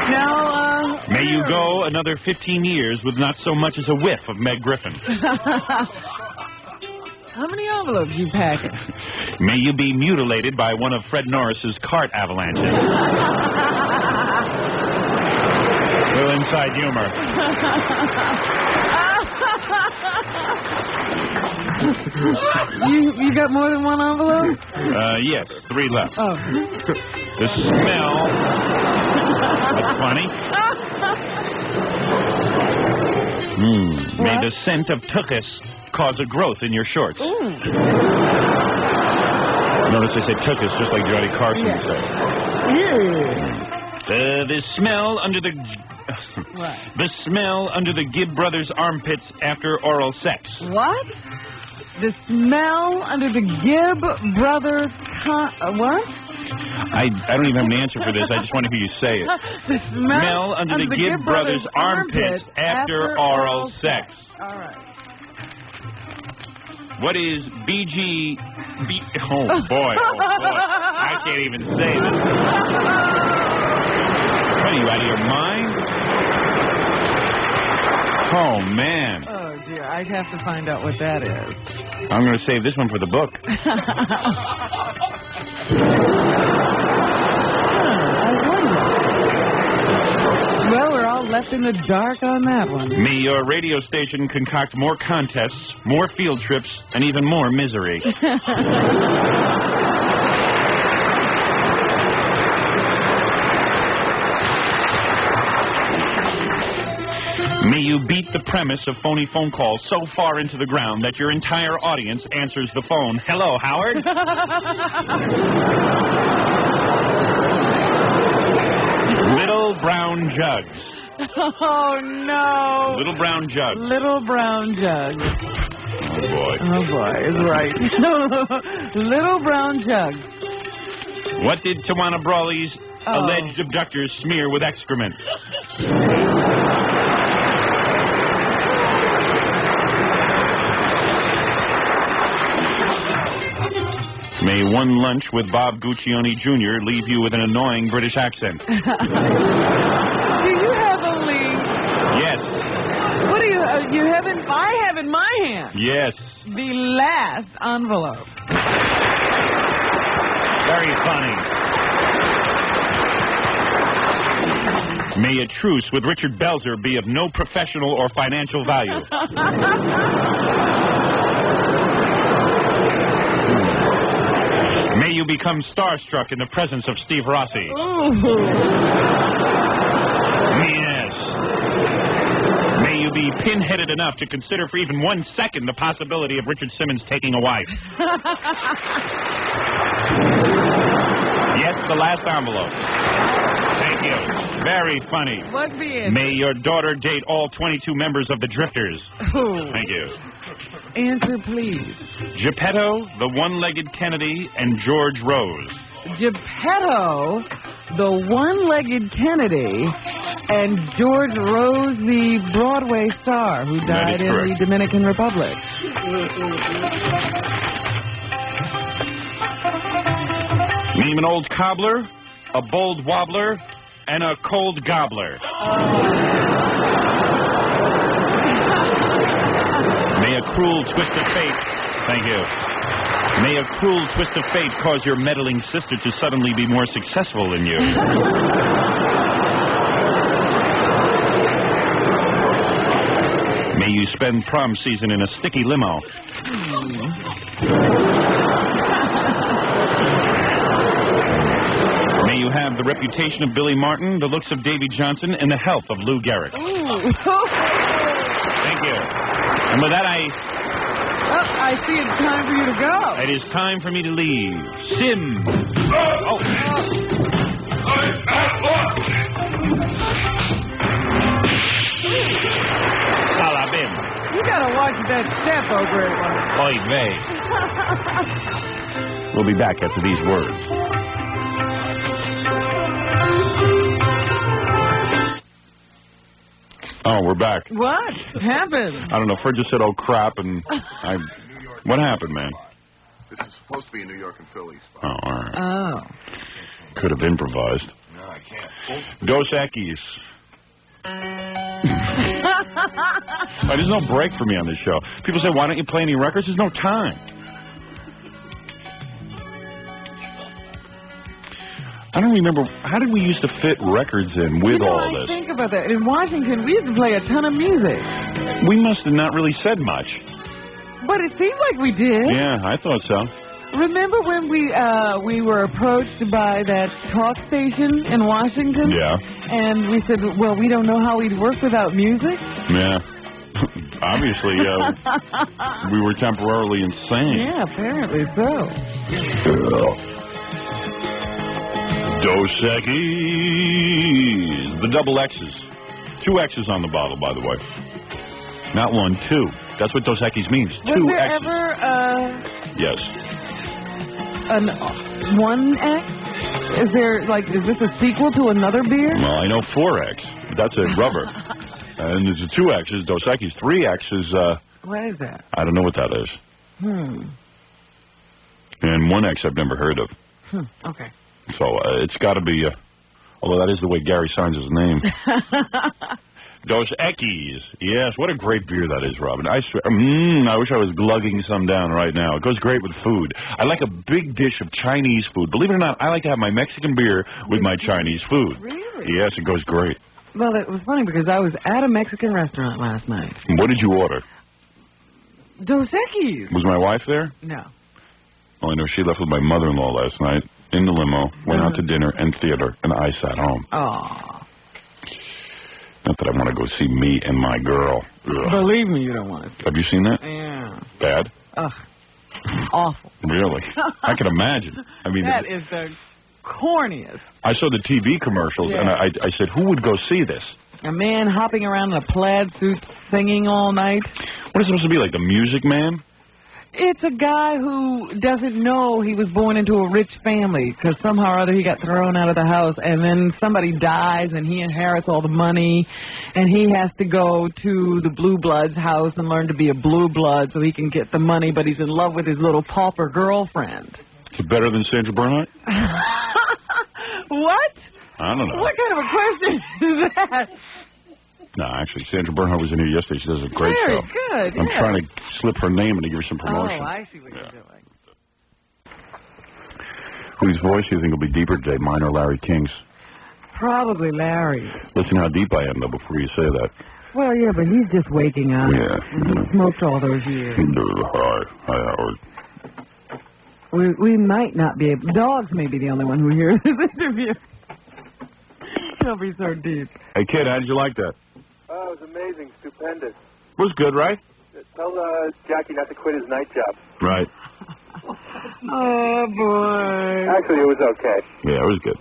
Speaker 3: Now,
Speaker 14: may you go another 15 years with not so much as a whiff of Meg Griffin.
Speaker 3: How many envelopes you packing?
Speaker 14: May you be mutilated by one of Fred Norris's cart avalanches. Little inside humor.
Speaker 3: You got more than one envelope?
Speaker 14: Yes, 3 left.
Speaker 3: Oh.
Speaker 14: The smell. That's funny. May the scent of tuchus cause a growth in your shorts. Notice I said tuchus just like Johnny Carson would say. The smell under the...
Speaker 3: What?
Speaker 14: The smell under the Gibb brothers' armpits after oral sex.
Speaker 3: What? The smell under the Gibb brothers... what?
Speaker 14: I don't even have an answer for this. I just want to hear you say it.
Speaker 3: The
Speaker 14: smell under the Gibb brothers' armpits after oral sex.
Speaker 3: All right.
Speaker 14: What is BG... Oh, boy. I can't even say this. What are you, out of your mind? Oh, man.
Speaker 3: Oh, dear. I have to find out what that is.
Speaker 14: I'm going to save this one for the book.
Speaker 3: Well, we're all left in the dark on that one.
Speaker 14: May your radio station concoct more contests, more field trips, and even more misery. May you beat the premise of phony phone calls so far into the ground that your entire audience answers the phone. Hello, Howard. Little brown jugs.
Speaker 3: Oh, no.
Speaker 14: Little brown jugs.
Speaker 3: Little brown jugs.
Speaker 14: Oh, boy.
Speaker 3: Oh, boy, is right. Little brown jugs.
Speaker 14: What did Tawana Brawley's alleged abductors smear with excrement? May one lunch with Bob Guccione Jr. leave you with an annoying British accent.
Speaker 3: Do you have a link?
Speaker 14: Yes.
Speaker 3: What do you have in... I have in my hand.
Speaker 14: Yes.
Speaker 3: The last envelope.
Speaker 14: Very funny. May a truce with Richard Belzer be of no professional or financial value. May you become starstruck in the presence of Steve Rossi.
Speaker 3: Ooh.
Speaker 14: Yes. May you be pinheaded enough to consider for even 1 second the possibility of Richard Simmons taking a wife. Yes, the last envelope. Thank you. Very funny.
Speaker 3: What be it?
Speaker 14: May your daughter date all 22 members of the Drifters.
Speaker 3: Ooh.
Speaker 14: Thank you.
Speaker 3: Answer, please.
Speaker 14: Geppetto, the One-Legged Kennedy, and George Rose.
Speaker 3: Geppetto, the One-Legged Kennedy, and George Rose, the Broadway star who died in the Dominican Republic.
Speaker 14: Name an old cobbler, a bold wobbler, and a cold gobbler. May a cruel twist of fate... Thank you. May a cruel twist of fate cause your meddling sister to suddenly be more successful than you. May you spend prom season in a sticky limo. May you have the reputation of Billy Martin, the looks of Davy Johnson, and the health of Lou Gehrig. Thank you. And with that,
Speaker 3: I see it's time for you to go.
Speaker 14: It is time for me to leave. Sim. Oh. Salabim.
Speaker 3: You gotta watch that step over it.
Speaker 14: Oy vey. We'll be back after these words. Oh, we're back.
Speaker 3: What happened?
Speaker 2: I don't know. Fred just said, "Oh crap," and what happened, man?
Speaker 5: This is supposed to be a New York and Philly spot.
Speaker 2: Oh, all right.
Speaker 3: Oh.
Speaker 2: Could have improvised.
Speaker 5: No, I can't.
Speaker 2: Dos Equis. There's no break for me on this show. People say, "Why don't you play any records?" There's no time. I don't remember. How did we used to fit records in with all this?
Speaker 3: Think about that. In Washington, we used to play a ton of music.
Speaker 2: We must have not really said much.
Speaker 3: But it seemed like we did.
Speaker 2: Yeah, I thought so.
Speaker 3: Remember when we were approached by that talk station in Washington?
Speaker 2: Yeah.
Speaker 3: And we said, well, we don't know how we'd work without music?
Speaker 2: Yeah. Obviously, we were temporarily insane.
Speaker 3: Yeah, apparently so.
Speaker 2: Dos Equis. The double X's. 2 X's on the bottle, by the way. Not 1, 2. That's what Dos Equis means. 2
Speaker 3: Was there
Speaker 2: X's.
Speaker 3: ever
Speaker 2: Yes.
Speaker 3: an 1X? Is this a sequel to another beer?
Speaker 2: Well, I know 4X. That's a rubber. And there's a 2 X's, Dos Equis. 3 X's,
Speaker 3: What is that?
Speaker 2: I don't know what that is. And 1X I've never heard of.
Speaker 3: Okay.
Speaker 2: So it's got to be, although that is the way Gary signs his name. Dos Equis. Yes, what a great beer that is, Robin. I swear, I wish I was glugging some down right now. It goes great with food. I like a big dish of Chinese food. Believe it or not, I like to have my Mexican beer with my Chinese food.
Speaker 3: Really?
Speaker 2: Yes, it goes great.
Speaker 3: Well, it was funny because I was at a Mexican restaurant last night.
Speaker 2: What did you order?
Speaker 3: Dos Equis.
Speaker 2: Was my wife there?
Speaker 3: No.
Speaker 2: Oh, I know she left with my mother-in-law last night in the limo, went out to dinner and theater, and I sat home.
Speaker 3: Aw.
Speaker 2: Not that I want to go see me and my girl. Ugh.
Speaker 3: Believe me, you don't want to see.
Speaker 2: Have you seen that?
Speaker 3: Yeah.
Speaker 2: Bad?
Speaker 3: Ugh. Awful.
Speaker 2: Really? I can imagine. I mean,
Speaker 3: that is the corniest.
Speaker 2: I saw the TV commercials, and I said, who would go see this?
Speaker 3: A man hopping around in a plaid suit singing all night.
Speaker 2: What is it supposed to be, like the Music Man?
Speaker 3: It's a guy who doesn't know he was born into a rich family because somehow or other he got thrown out of the house, and then somebody dies and he inherits all the money, and he has to go to the Blue Bloods house and learn to be a Blue Blood so he can get the money, but he's in love with his little pauper girlfriend.
Speaker 2: Is it better than Sandra Bernhardt?
Speaker 3: What?
Speaker 2: I don't know.
Speaker 3: What kind of a question is that?
Speaker 2: No, actually, Sandra Bernhardt was in here yesterday. She does a great
Speaker 3: Very
Speaker 2: show.
Speaker 3: Good.
Speaker 2: I'm trying to slip her name in to give her some promotion.
Speaker 3: Oh, I see what you're doing.
Speaker 2: Whose voice do you think will be deeper today, mine or Larry King's?
Speaker 3: Probably Larry.
Speaker 2: Listen how deep I am, though, before you say that.
Speaker 3: Well, yeah, but he's just waking up.
Speaker 2: Yeah.
Speaker 3: And he smoked all those years.
Speaker 2: Hi, Howard.
Speaker 3: We might not be able... Dogs may be the only one who hears this interview. He'll be so deep.
Speaker 2: Hey, kid, how did you like that?
Speaker 12: Oh, it was amazing. Stupendous.
Speaker 2: It was good, right?
Speaker 12: Tell Jackie not to quit his night job.
Speaker 2: Right.
Speaker 3: Oh, boy.
Speaker 12: Actually, it was okay.
Speaker 2: Yeah, it was good.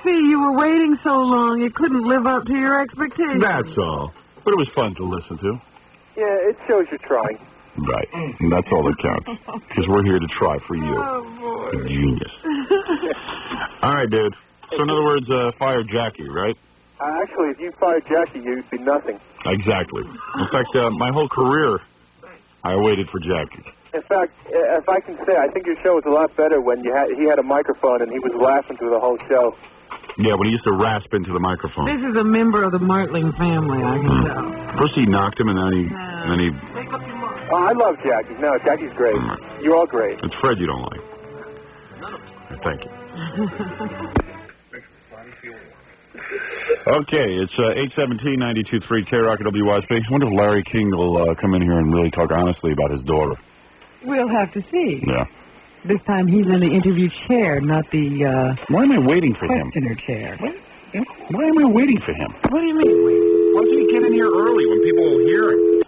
Speaker 3: See, you were waiting so long, it couldn't live up to your expectations.
Speaker 2: That's all. But it was fun to listen to.
Speaker 12: Yeah, it shows you're trying.
Speaker 2: Right. And that's all that counts. Because we're here to try for you.
Speaker 3: Oh, boy.
Speaker 2: You're a genius. All right, dude. So in other words, fire Jackie, right?
Speaker 12: Actually, if you fired Jackie, you'd be nothing.
Speaker 2: Exactly. In fact, my whole career, I waited for Jackie.
Speaker 12: In fact, if I can say, I think your show was a lot better when he had a microphone and he was laughing through the whole show.
Speaker 2: Yeah, when he used to rasp into the microphone.
Speaker 3: This is a member of the Martling family, I can tell.
Speaker 2: First he knocked him, and then he...
Speaker 12: Oh, I love Jackie. No, Jackie's great. You're all great.
Speaker 2: It's Fred you don't like. Thank you. Okay, it's 817-92.3 K-Rock at WYSP. I wonder if Larry King will come in here and really talk honestly about his daughter.
Speaker 3: We'll have to see.
Speaker 2: Yeah.
Speaker 3: This time he's in the interview chair, not the
Speaker 2: Why am I waiting for him?
Speaker 3: questioner chair.
Speaker 2: Why am I waiting for him?
Speaker 3: What do you mean waiting?
Speaker 2: Why doesn't he get in here early when people will hear him?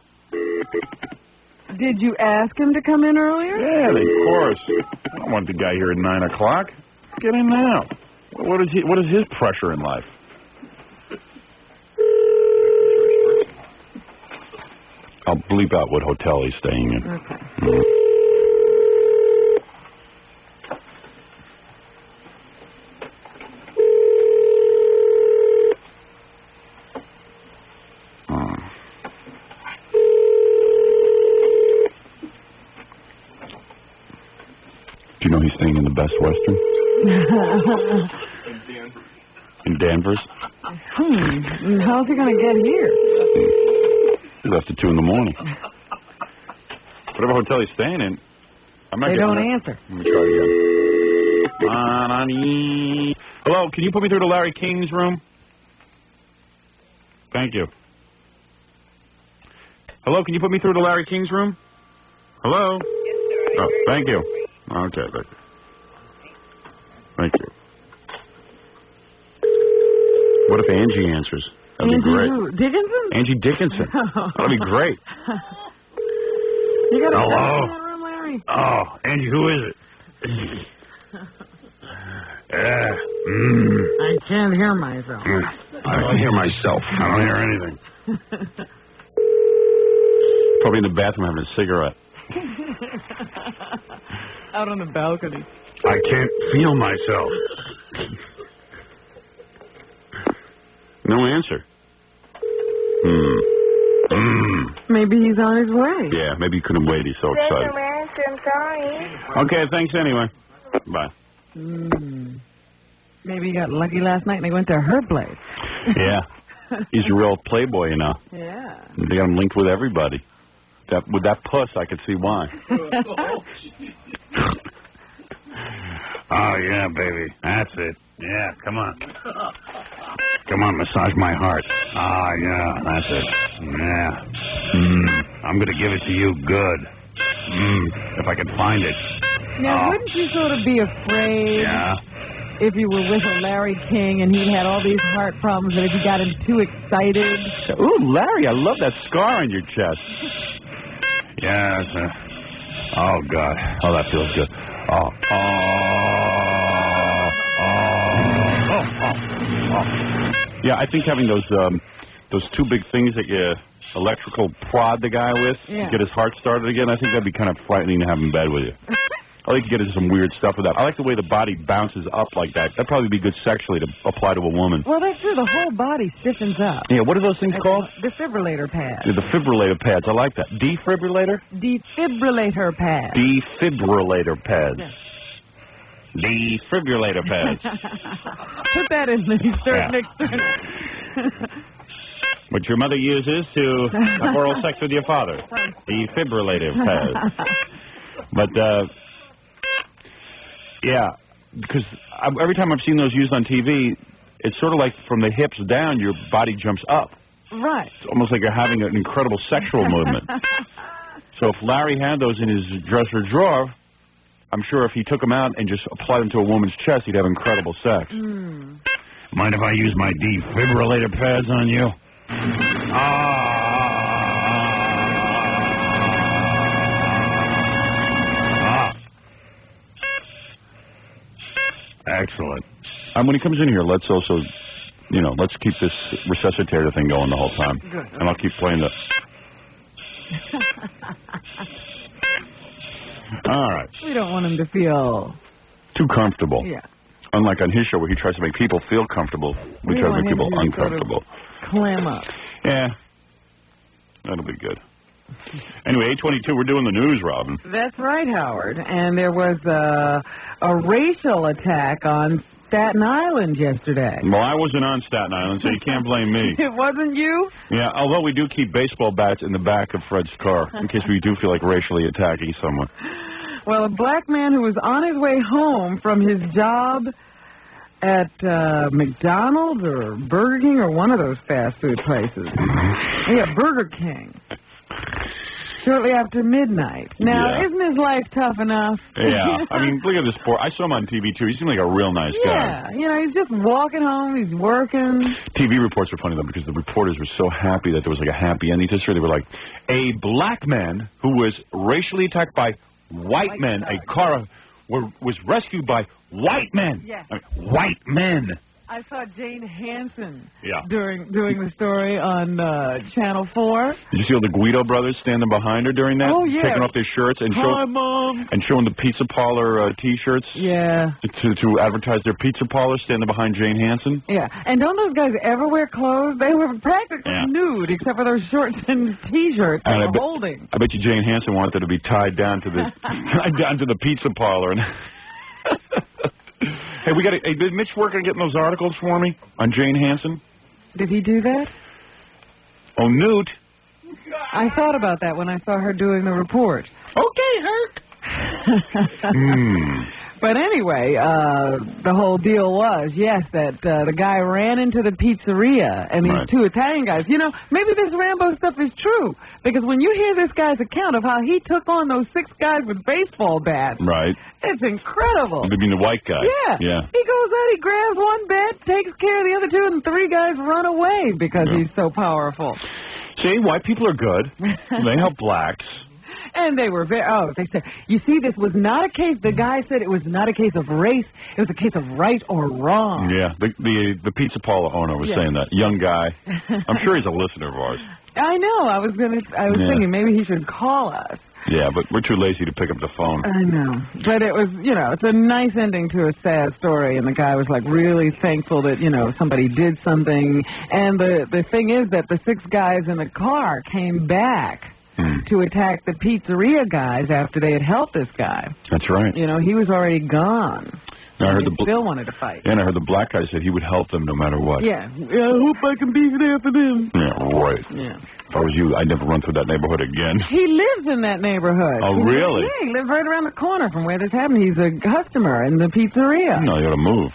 Speaker 3: Did you ask him to come in earlier?
Speaker 2: Yeah, of course. I don't want the guy here at 9 o'clock. Get in now. What is his pressure in life? I'll bleep out what hotel he's staying in.
Speaker 3: Okay.
Speaker 2: Do you know he's staying in the Best Western? In Danvers?
Speaker 3: How's he going to get here?
Speaker 2: He left at 2 in the morning. Whatever hotel he's staying in, I'm not
Speaker 3: They
Speaker 2: getting
Speaker 3: don't
Speaker 2: that.
Speaker 3: answer.
Speaker 2: Let me try again. Hello, can you put me through to Larry King's room? Thank you. Hello, can you put me through to Larry King's room? Hello? Oh, thank you. Okay, thank you. Thank you. What if Angie answers? That'd be great.
Speaker 3: Angie Dickinson?
Speaker 2: Angie Dickinson. That'd be great.
Speaker 3: You got
Speaker 2: Hello?
Speaker 3: in that room, Larry?
Speaker 2: Oh, Angie, who is it?
Speaker 3: I can't hear myself.
Speaker 2: I don't hear myself. I don't hear anything. Probably in the bathroom having a cigarette.
Speaker 3: Out on the balcony.
Speaker 2: I can't feel myself. No answer.
Speaker 3: Maybe he's on his way.
Speaker 2: Yeah, maybe he couldn't wait. He's so excited.
Speaker 7: I'm sorry.
Speaker 2: Okay, thanks anyway. Bye.
Speaker 3: Maybe he got lucky last night and they went to her place.
Speaker 2: Yeah. He's a real playboy, you know.
Speaker 3: Yeah.
Speaker 2: They got him linked with everybody. With that puss, I could see why. Oh, yeah, baby. That's it. Yeah, come on. Come on, massage my heart. Ah, yeah, that's it. Yeah. I'm going to give it to you good. If I can find it.
Speaker 3: Now, wouldn't you sort of be afraid if you were with a Larry King and he had all these heart problems that if you got him too excited?
Speaker 2: Ooh, Larry, I love that scar on your chest. Yes. Oh, God. Oh, that feels good. Oh. Yeah, I think having those two big things that you electrical prod the guy with to get his heart started again, I think that'd be kind of frightening to have in bed with you. I like to get into some weird stuff with that. I like the way the body bounces up like that. That'd probably be good sexually to apply to a woman.
Speaker 3: Well, that's true. The whole body stiffens up.
Speaker 2: Yeah, what are those things called?
Speaker 3: Defibrillator pads.
Speaker 2: The defibrillator pads. I like that. Defibrillator?
Speaker 3: Defibrillator pads.
Speaker 2: Defibrillator pads. Yeah. Defibrillator pads.
Speaker 3: Put that in the next turn.
Speaker 2: What your mother uses to have oral sex with your father. Defibrillator pads. But, yeah, because every time I've seen those used on TV, it's sort of like from the hips down, your body jumps up.
Speaker 3: Right.
Speaker 2: It's almost like you're having an incredible sexual movement. So if Larry had those in his dresser drawer, I'm sure if he took them out and just applied them to a woman's chest, he'd have incredible sex. Mind if I use my defibrillator pads on you? Excellent. When he comes in here, let's also, let's keep this resuscitator thing going the whole time. Good. And I'll keep playing the... All right.
Speaker 3: We don't want him to feel...
Speaker 2: too comfortable.
Speaker 3: Yeah.
Speaker 2: Unlike on his show where he tries to make people feel comfortable, we try to make people uncomfortable.
Speaker 3: Sort of clam up.
Speaker 2: Yeah. That'll be good. Anyway, 8:22, we're doing the news, Robin.
Speaker 3: That's right, Howard. And there was a racial attack on Staten Island yesterday.
Speaker 2: Well, I wasn't on Staten Island, so you can't blame me.
Speaker 3: It wasn't you?
Speaker 2: Yeah, although we do keep baseball bats in the back of Fred's car in case we do feel like racially attacking someone.
Speaker 3: Well, a black man who was on his way home from his job at McDonald's or Burger King or one of those fast food places. Yeah, Burger King. Shortly after midnight. Now, isn't his life tough enough?
Speaker 2: Yeah. I mean, look at this poor... I saw him on TV, too. He seemed like a real nice guy.
Speaker 3: Yeah. He's just walking home. He's working.
Speaker 2: TV reports are funny, though, because the reporters were so happy that there was, like, a happy ending to this story. They were like, a black man who was racially attacked by white men, a car was rescued by white men.
Speaker 3: Yeah.
Speaker 2: I mean, white men.
Speaker 3: I saw Jane Hansen during the story on Channel 4.
Speaker 2: Did you see all the Guido brothers standing behind her during that?
Speaker 3: Oh, yeah.
Speaker 2: Taking off their shirts and
Speaker 3: Hi, Mom.
Speaker 2: And showing the Pizza Parlor T-shirts.
Speaker 3: Yeah.
Speaker 2: To advertise their Pizza Parlor, standing behind Jane Hansen.
Speaker 3: Yeah. And don't those guys ever wear clothes? They were practically nude, except for those shorts and T-shirts they were holding.
Speaker 2: I bet you Jane Hansen wanted to be tied down to the Pizza Parlor. Hey, did Mitch work on getting those articles for me on Jane Hansen?
Speaker 3: Did he do that?
Speaker 2: Oh, Newt.
Speaker 3: I thought about that when I saw her doing the report.
Speaker 2: Okay, Herc.
Speaker 3: But anyway, the whole deal was, yes, that the guy ran into the pizzeria, and these two Italian guys. You know, maybe this Rambo stuff is true, because when you hear this guy's account of how he took on those 6 guys with baseball bats, it's incredible.
Speaker 2: You mean the white guy?
Speaker 3: Yeah. He goes out, he grabs one bat, takes care of the other 2, and 3 guys run away because he's so powerful.
Speaker 2: See, white people are good. They help blacks.
Speaker 3: And they were they said, you see, this was not a case, the guy said it was not a case of race, it was a case of right or wrong.
Speaker 2: Yeah, the Pizza Parlor owner was saying that. Young guy. I'm sure he's a listener of ours.
Speaker 3: I know, I was thinking maybe he should call us.
Speaker 2: Yeah, but we're too lazy to pick up the phone.
Speaker 3: I know. But it was, you know, it's a nice ending to a sad story, and the guy was, like, really thankful that, you know, somebody did something. And the thing is that the 6 guys in the car came back to attack the pizzeria guys after they had helped this guy.
Speaker 2: That's right.
Speaker 3: You know, he was already gone.
Speaker 2: Now, I heard
Speaker 3: they still wanted to fight.
Speaker 2: Yeah, and I heard the black guy said he would help them no matter what.
Speaker 3: Yeah. I hope I can be there for them.
Speaker 2: Yeah, right.
Speaker 3: Yeah.
Speaker 2: If I was you, I'd never run through that neighborhood again.
Speaker 3: He lives in that neighborhood.
Speaker 2: Oh, really?
Speaker 3: Yeah, he lives right around the corner from where this happened. He's a customer in the pizzeria.
Speaker 2: No, you ought to move.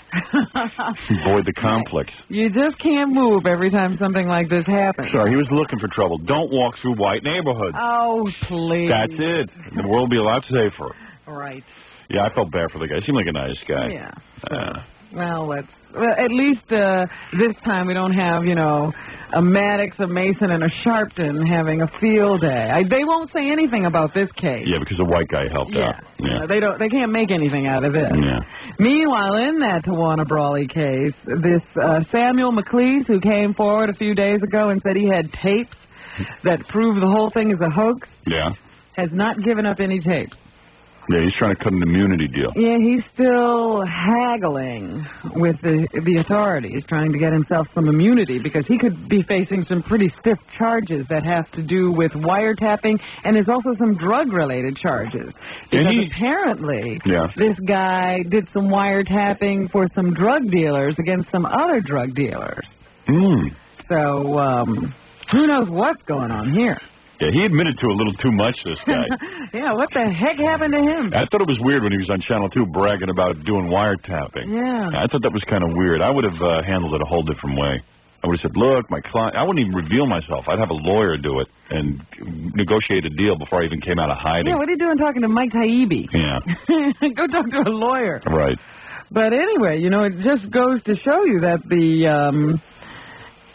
Speaker 2: Avoid the complex.
Speaker 3: You just can't move every time something like this happens.
Speaker 2: Sorry, he was looking for trouble. Don't walk through white neighborhoods.
Speaker 3: Oh, please.
Speaker 2: That's it. The world will be a lot safer.
Speaker 3: Right.
Speaker 2: Yeah, I felt bad for the guy. He seemed like a nice guy.
Speaker 3: Yeah. Well, at least this time we don't have, you know, a Maddox, a Mason, and a Sharpton having a field day. They won't say anything about this case.
Speaker 2: Yeah, because the white guy helped out. Yeah.
Speaker 3: They can't make anything out of this.
Speaker 2: Yeah.
Speaker 3: Meanwhile, in that Tawana Brawley case, this Samuel McLeese, who came forward a few days ago and said he had tapes that prove the whole thing is a hoax, has not given up any tapes.
Speaker 2: Yeah, he's trying to cut an immunity deal.
Speaker 3: Yeah, he's still haggling with the authorities, trying to get himself some immunity, because he could be facing some pretty stiff charges that have to do with wiretapping, and there's also some drug-related charges. Because apparently this guy did some wiretapping for some drug dealers against some other drug dealers. So, who knows what's going on here?
Speaker 2: Yeah, he admitted to a little too much, this guy.
Speaker 3: Yeah, what the heck happened to him?
Speaker 2: I thought it was weird when he was on Channel 2 bragging about doing wiretapping.
Speaker 3: Yeah.
Speaker 2: I thought that was kind of weird. I would have handled it a whole different way. I would have said, look, my client, I wouldn't even reveal myself. I'd have a lawyer do it and negotiate a deal before I even came out of hiding.
Speaker 3: Yeah, what are you doing talking to Mike Taibbi?
Speaker 2: Yeah.
Speaker 3: Go talk to a lawyer.
Speaker 2: Right.
Speaker 3: But anyway, you know, it just goes to show you that the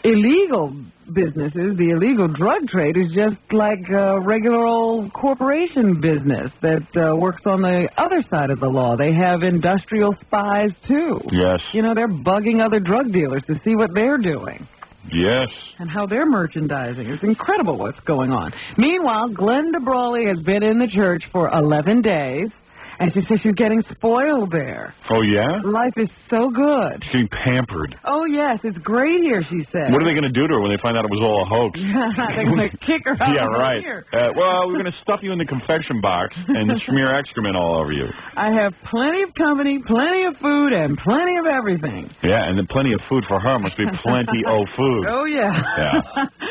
Speaker 3: illegal businesses, the illegal drug trade, is just like a regular old corporation business that works on the other side of the law. They have industrial spies, too.
Speaker 2: Yes.
Speaker 3: You know, they're bugging other drug dealers to see what they're doing.
Speaker 2: Yes.
Speaker 3: And how they're merchandising. It's incredible what's going on. Meanwhile, Glenda Brawley has been in the church for 11 days. And she says she's getting spoiled there.
Speaker 2: Oh, yeah?
Speaker 3: Life is so good.
Speaker 2: She's getting pampered.
Speaker 3: Oh, yes, it's great here, she said.
Speaker 2: What are they going to do to her when they find out it was all a hoax?
Speaker 3: They're going to kick her out of here.
Speaker 2: Well, we're going to stuff you in the confection box and smear excrement all over you.
Speaker 3: I have plenty of company, plenty of food, and plenty of everything.
Speaker 2: Yeah, and then plenty of food for her must be plenty of food.
Speaker 3: Oh, yeah.
Speaker 2: Yeah.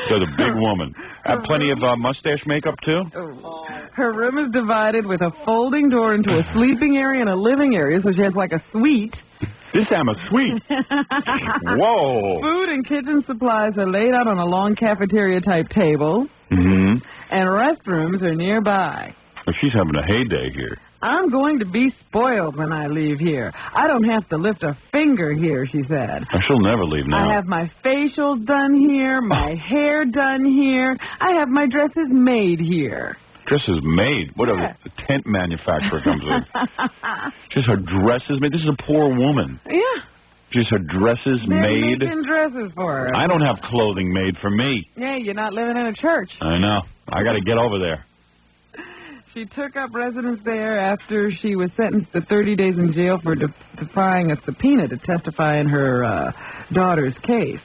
Speaker 2: So the big woman. Have plenty of mustache makeup, too?
Speaker 3: Oh. Her room is divided with a folding door into a sleeping area and a living area, so she has like a suite.
Speaker 2: This am a suite. Whoa.
Speaker 3: Food and kitchen supplies are laid out on a long cafeteria-type table.
Speaker 2: Mm-hmm.
Speaker 3: And restrooms are nearby.
Speaker 2: Well, she's having a heyday here.
Speaker 3: I'm going to be spoiled when I leave here. I don't have to lift a finger here, she said.
Speaker 2: She'll never leave now.
Speaker 3: I have my facials done here, my hair done here. I have my dresses made here.
Speaker 2: Dresses made? What a tent manufacturer comes in. Just her dresses made? This is a poor woman.
Speaker 3: Yeah.
Speaker 2: Just her dresses
Speaker 3: They're
Speaker 2: made?
Speaker 3: making dresses for her.
Speaker 2: I don't have clothing made for me.
Speaker 3: Yeah, you're not living in a church.
Speaker 2: I know. I got to get over there.
Speaker 3: She took up residence there after she was sentenced to 30 days in jail for defying a subpoena to testify in her daughter's case.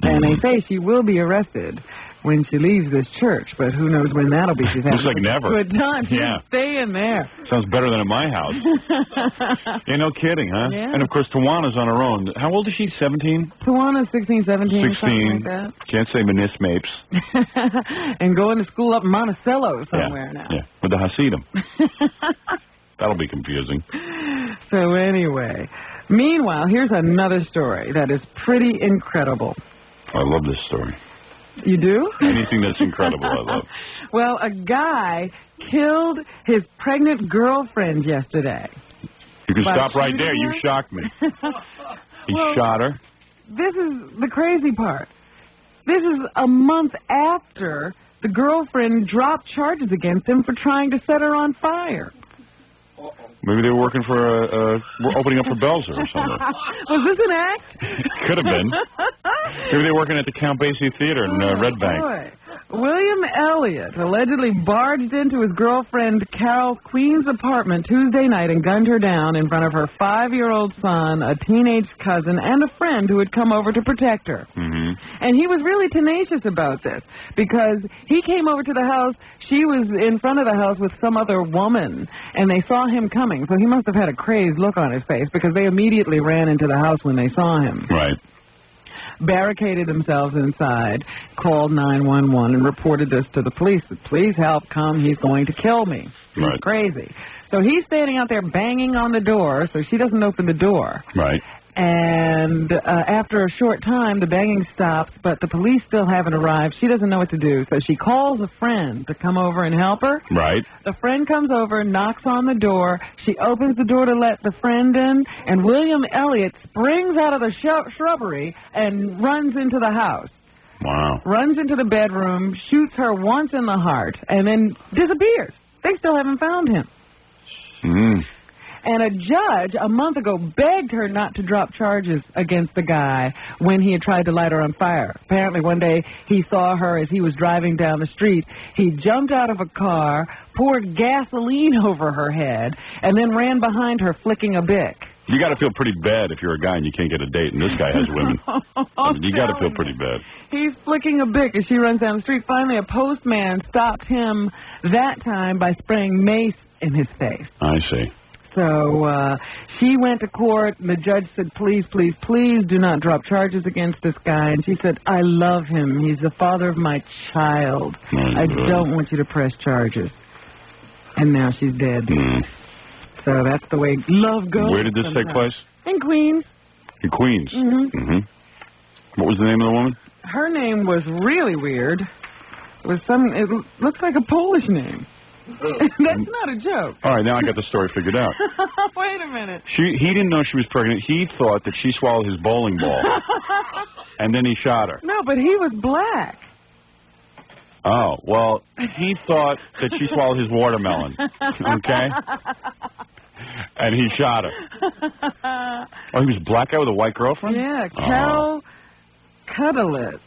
Speaker 3: And they say she will be arrested when she leaves this church, but who knows when that'll be. She's
Speaker 2: looks like never.
Speaker 3: Good time. She's staying there.
Speaker 2: Sounds better than at my house. Yeah, no kidding, huh?
Speaker 3: Yeah.
Speaker 2: And, of course, Tawana's on her own. How old is she, 17?
Speaker 3: Tawana's 16, 17,
Speaker 2: 16.
Speaker 3: something like that.
Speaker 2: Can't say Menismapes.
Speaker 3: And going to school up in Monticello somewhere now.
Speaker 2: Yeah, with the Hasidim. That'll be confusing.
Speaker 3: So anyway, meanwhile, here's another story that is pretty incredible.
Speaker 2: I love this story.
Speaker 3: You do?
Speaker 2: Anything that's incredible, I love.
Speaker 3: Well, a guy killed his pregnant girlfriend yesterday.
Speaker 2: You can stop right there. You shocked me. He shot her.
Speaker 3: This is the crazy part. This is a month after the girlfriend dropped charges against him for trying to set her on fire.
Speaker 2: Maybe they were working for opening up for Belzer or something.
Speaker 3: Was this an act?
Speaker 2: Could have been. Maybe they were working at the Count Basie Theater in Red Bank.
Speaker 3: Boy. William Elliott allegedly barged into his girlfriend Carol Queen's apartment Tuesday night and gunned her down in front of her 5-year-old son, a teenage cousin, and a friend who had come over to protect her. And he was really tenacious about this because he came over to the house. She was in front of the house with some other woman, and they saw him coming. So he must have had a crazed look on his face because they immediately ran into the house when they saw him.
Speaker 2: Right.
Speaker 3: Barricaded themselves inside, called 911, and reported this to the police. Please help, come, he's going to kill me. He's crazy. So he's standing out there banging on the door, so she doesn't open the door.
Speaker 2: Right.
Speaker 3: And after a short time, the banging stops, but the police still haven't arrived. She doesn't know what to do, so she calls a friend to come over and help her.
Speaker 2: Right.
Speaker 3: The friend comes over, knocks on the door. She opens the door to let the friend in, and William Elliott springs out of the shrubbery and runs into the house.
Speaker 2: Wow.
Speaker 3: Runs into the bedroom, shoots her once in the heart, and then disappears. They still haven't found him. And a judge a month ago begged her not to drop charges against the guy when he had tried to light her on fire. Apparently one day he saw her as he was driving down the street. He jumped out of a car, poured gasoline over her head, and then ran behind her flicking a Bic.
Speaker 2: You got to feel pretty bad if you're a guy and you can't get a date, and this guy has women. You got to feel pretty bad.
Speaker 3: He's flicking a Bic as she runs down the street. Finally, a postman stopped him that time by spraying mace in his face.
Speaker 2: I see.
Speaker 3: So she went to court, and the judge said, please, please, please do not drop charges against this guy. And she said, I love him. He's the father of my child. I don't want you to press charges. And now she's dead. So that's the way love goes.
Speaker 2: Where did this take place?
Speaker 3: In Queens.
Speaker 2: In Queens? What was the name of the woman?
Speaker 3: Her name was really weird. It looks like a Polish name. That's not a joke.
Speaker 2: All right, now I got the story figured out.
Speaker 3: Wait a minute.
Speaker 2: He didn't know she was pregnant. He thought that she swallowed his bowling ball. And then he shot her.
Speaker 3: No, but he was black.
Speaker 2: Oh, well, he thought that she swallowed his watermelon. Okay? And he shot her. Oh, he was a black guy with a white girlfriend?
Speaker 3: Yeah, Carol Cuddlitz.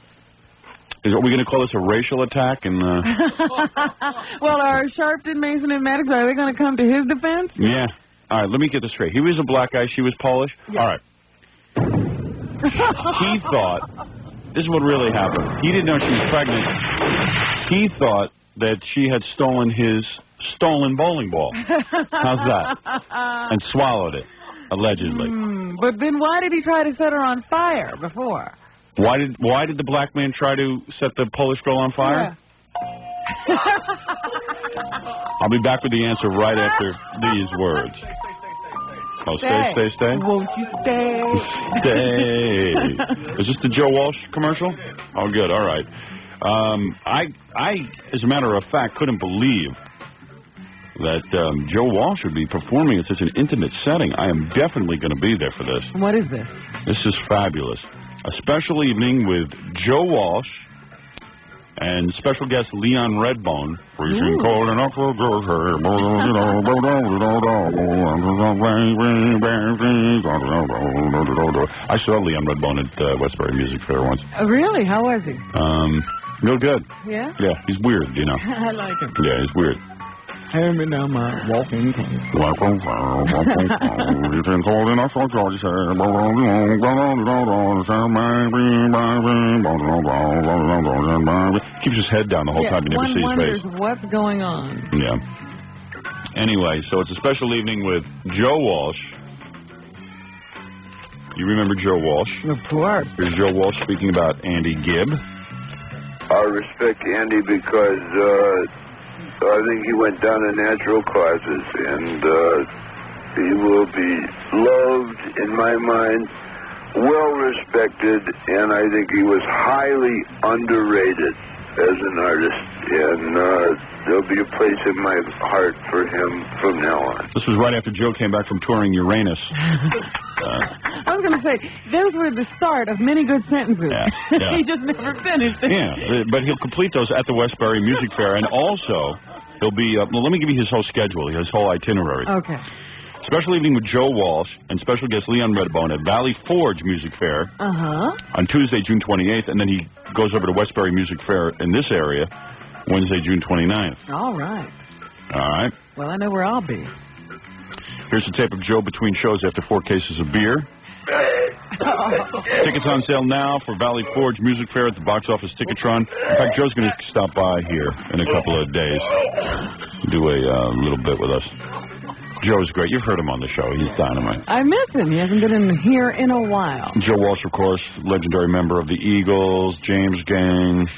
Speaker 2: Are we going to call this a racial attack?
Speaker 3: Well, are Sharpton, Mason, and Maddox, are they going to come to his defense?
Speaker 2: Yeah. All right, let me get this straight. He was a black guy. She was Polish?
Speaker 3: Yeah.
Speaker 2: All right. He thought, this is what really happened. He didn't know she was pregnant. He thought that she had stolen his stolen bowling ball. How's that? And swallowed it, allegedly.
Speaker 3: But then why did he try to set her on fire before?
Speaker 2: Why did the black man try to set the Polish girl on fire?
Speaker 3: Yeah.
Speaker 2: I'll be back with the answer right after these words. Oh, stay.
Speaker 3: Won't you stay?
Speaker 2: Stay. Is this the Joe Walsh commercial? Oh, good. All right. I, as a matter of fact, couldn't believe that Joe Walsh would be performing in such an intimate setting. I am definitely going to be there for this.
Speaker 3: What is this?
Speaker 2: This is fabulous. A special evening with Joe Walsh and special guest Leon Redbone. Freezing cold enough for I saw Leon Redbone at Westbury Music Fair once.
Speaker 3: Really? How was he?
Speaker 2: Real good.
Speaker 3: Yeah?
Speaker 2: Yeah, he's weird, you know.
Speaker 3: I like him.
Speaker 2: Yeah, he's weird.
Speaker 3: Hand me down my walking cane.
Speaker 2: Keeps his head down the whole time. You never see his face.
Speaker 3: One wonders what's going on.
Speaker 2: Yeah. Anyway, so it's a special evening with Joe Walsh. You remember Joe Walsh?
Speaker 3: Of course.
Speaker 2: Here's Joe Walsh speaking about Andy Gibb.
Speaker 15: I respect Andy because I think he went down to natural causes, and He will be loved in my mind, well respected, and I think he was highly underrated as an artist. And there'll be a place in my heart for him from now on.
Speaker 2: This was right after Joe came back from touring Uranus.
Speaker 3: I was going to say, those were the start of many good sentences.
Speaker 2: Yeah.
Speaker 3: He just never finished it.
Speaker 2: Yeah, but he'll complete those at the Westbury Music Fair, and also he'll be, well, let me give you his whole schedule, his whole itinerary.
Speaker 3: Okay.
Speaker 2: Special evening with Joe Walsh and special guest Leon Redbone at Valley Forge Music Fair on Tuesday, June 28th, and then he goes over to Westbury Music Fair in this area Wednesday, June 29th.
Speaker 3: All right.
Speaker 2: All right.
Speaker 3: Well, I know where I'll be.
Speaker 2: Here's a tape of Joe between shows after 4 cases of beer. Tickets on sale now for Valley Forge Music Fair at the box office Ticketron. In fact, Joe's going to stop by here in a couple of days, do a little bit with us. Joe's great. You've heard him on the show. He's dynamite.
Speaker 3: I miss him. He hasn't been in here in a while.
Speaker 2: Joe Walsh, of course, legendary member of the Eagles, James Gang.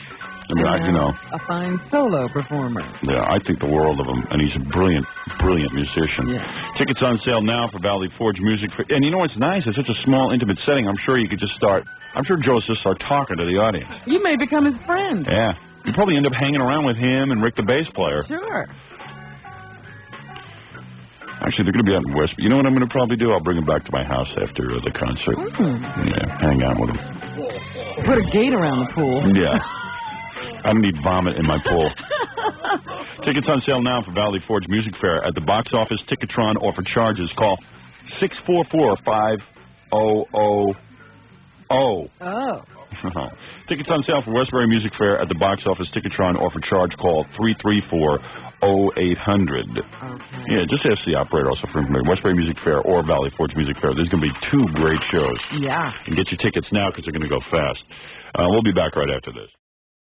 Speaker 2: I mean, you know.
Speaker 3: A fine solo performer.
Speaker 2: Yeah, I think the world of him, and he's a brilliant, brilliant musician.
Speaker 3: Yeah.
Speaker 2: Tickets on sale now for Valley Forge Music Fair. And you know what's nice? It's such a small, intimate setting. I'm sure you could just start, I'm sure Joe's just start talking to the audience.
Speaker 3: You may become his friend.
Speaker 2: Yeah. You probably end up hanging around with him and Rick the bass player.
Speaker 3: Sure.
Speaker 2: Actually, they're going to be out in West. You know what I'm going to probably do? I'll bring him back to my house after the concert. Yeah, hang out with him.
Speaker 3: Put a gate around the pool.
Speaker 2: Yeah. I don't need vomit in my pool. Tickets on sale now for Valley Forge Music Fair at the box office, Ticketron, or for charges. Call 644-5000.
Speaker 3: Oh.
Speaker 2: Tickets on sale for Westbury Music Fair at the box office, Ticketron, or for charge. Call 334-0800. Okay. Yeah, just ask the operator also for information. Westbury Music Fair or Valley Forge Music Fair. There's going to be 2 great shows.
Speaker 3: Yeah.
Speaker 2: And get your tickets now because they're going to go fast. We'll be back right after this.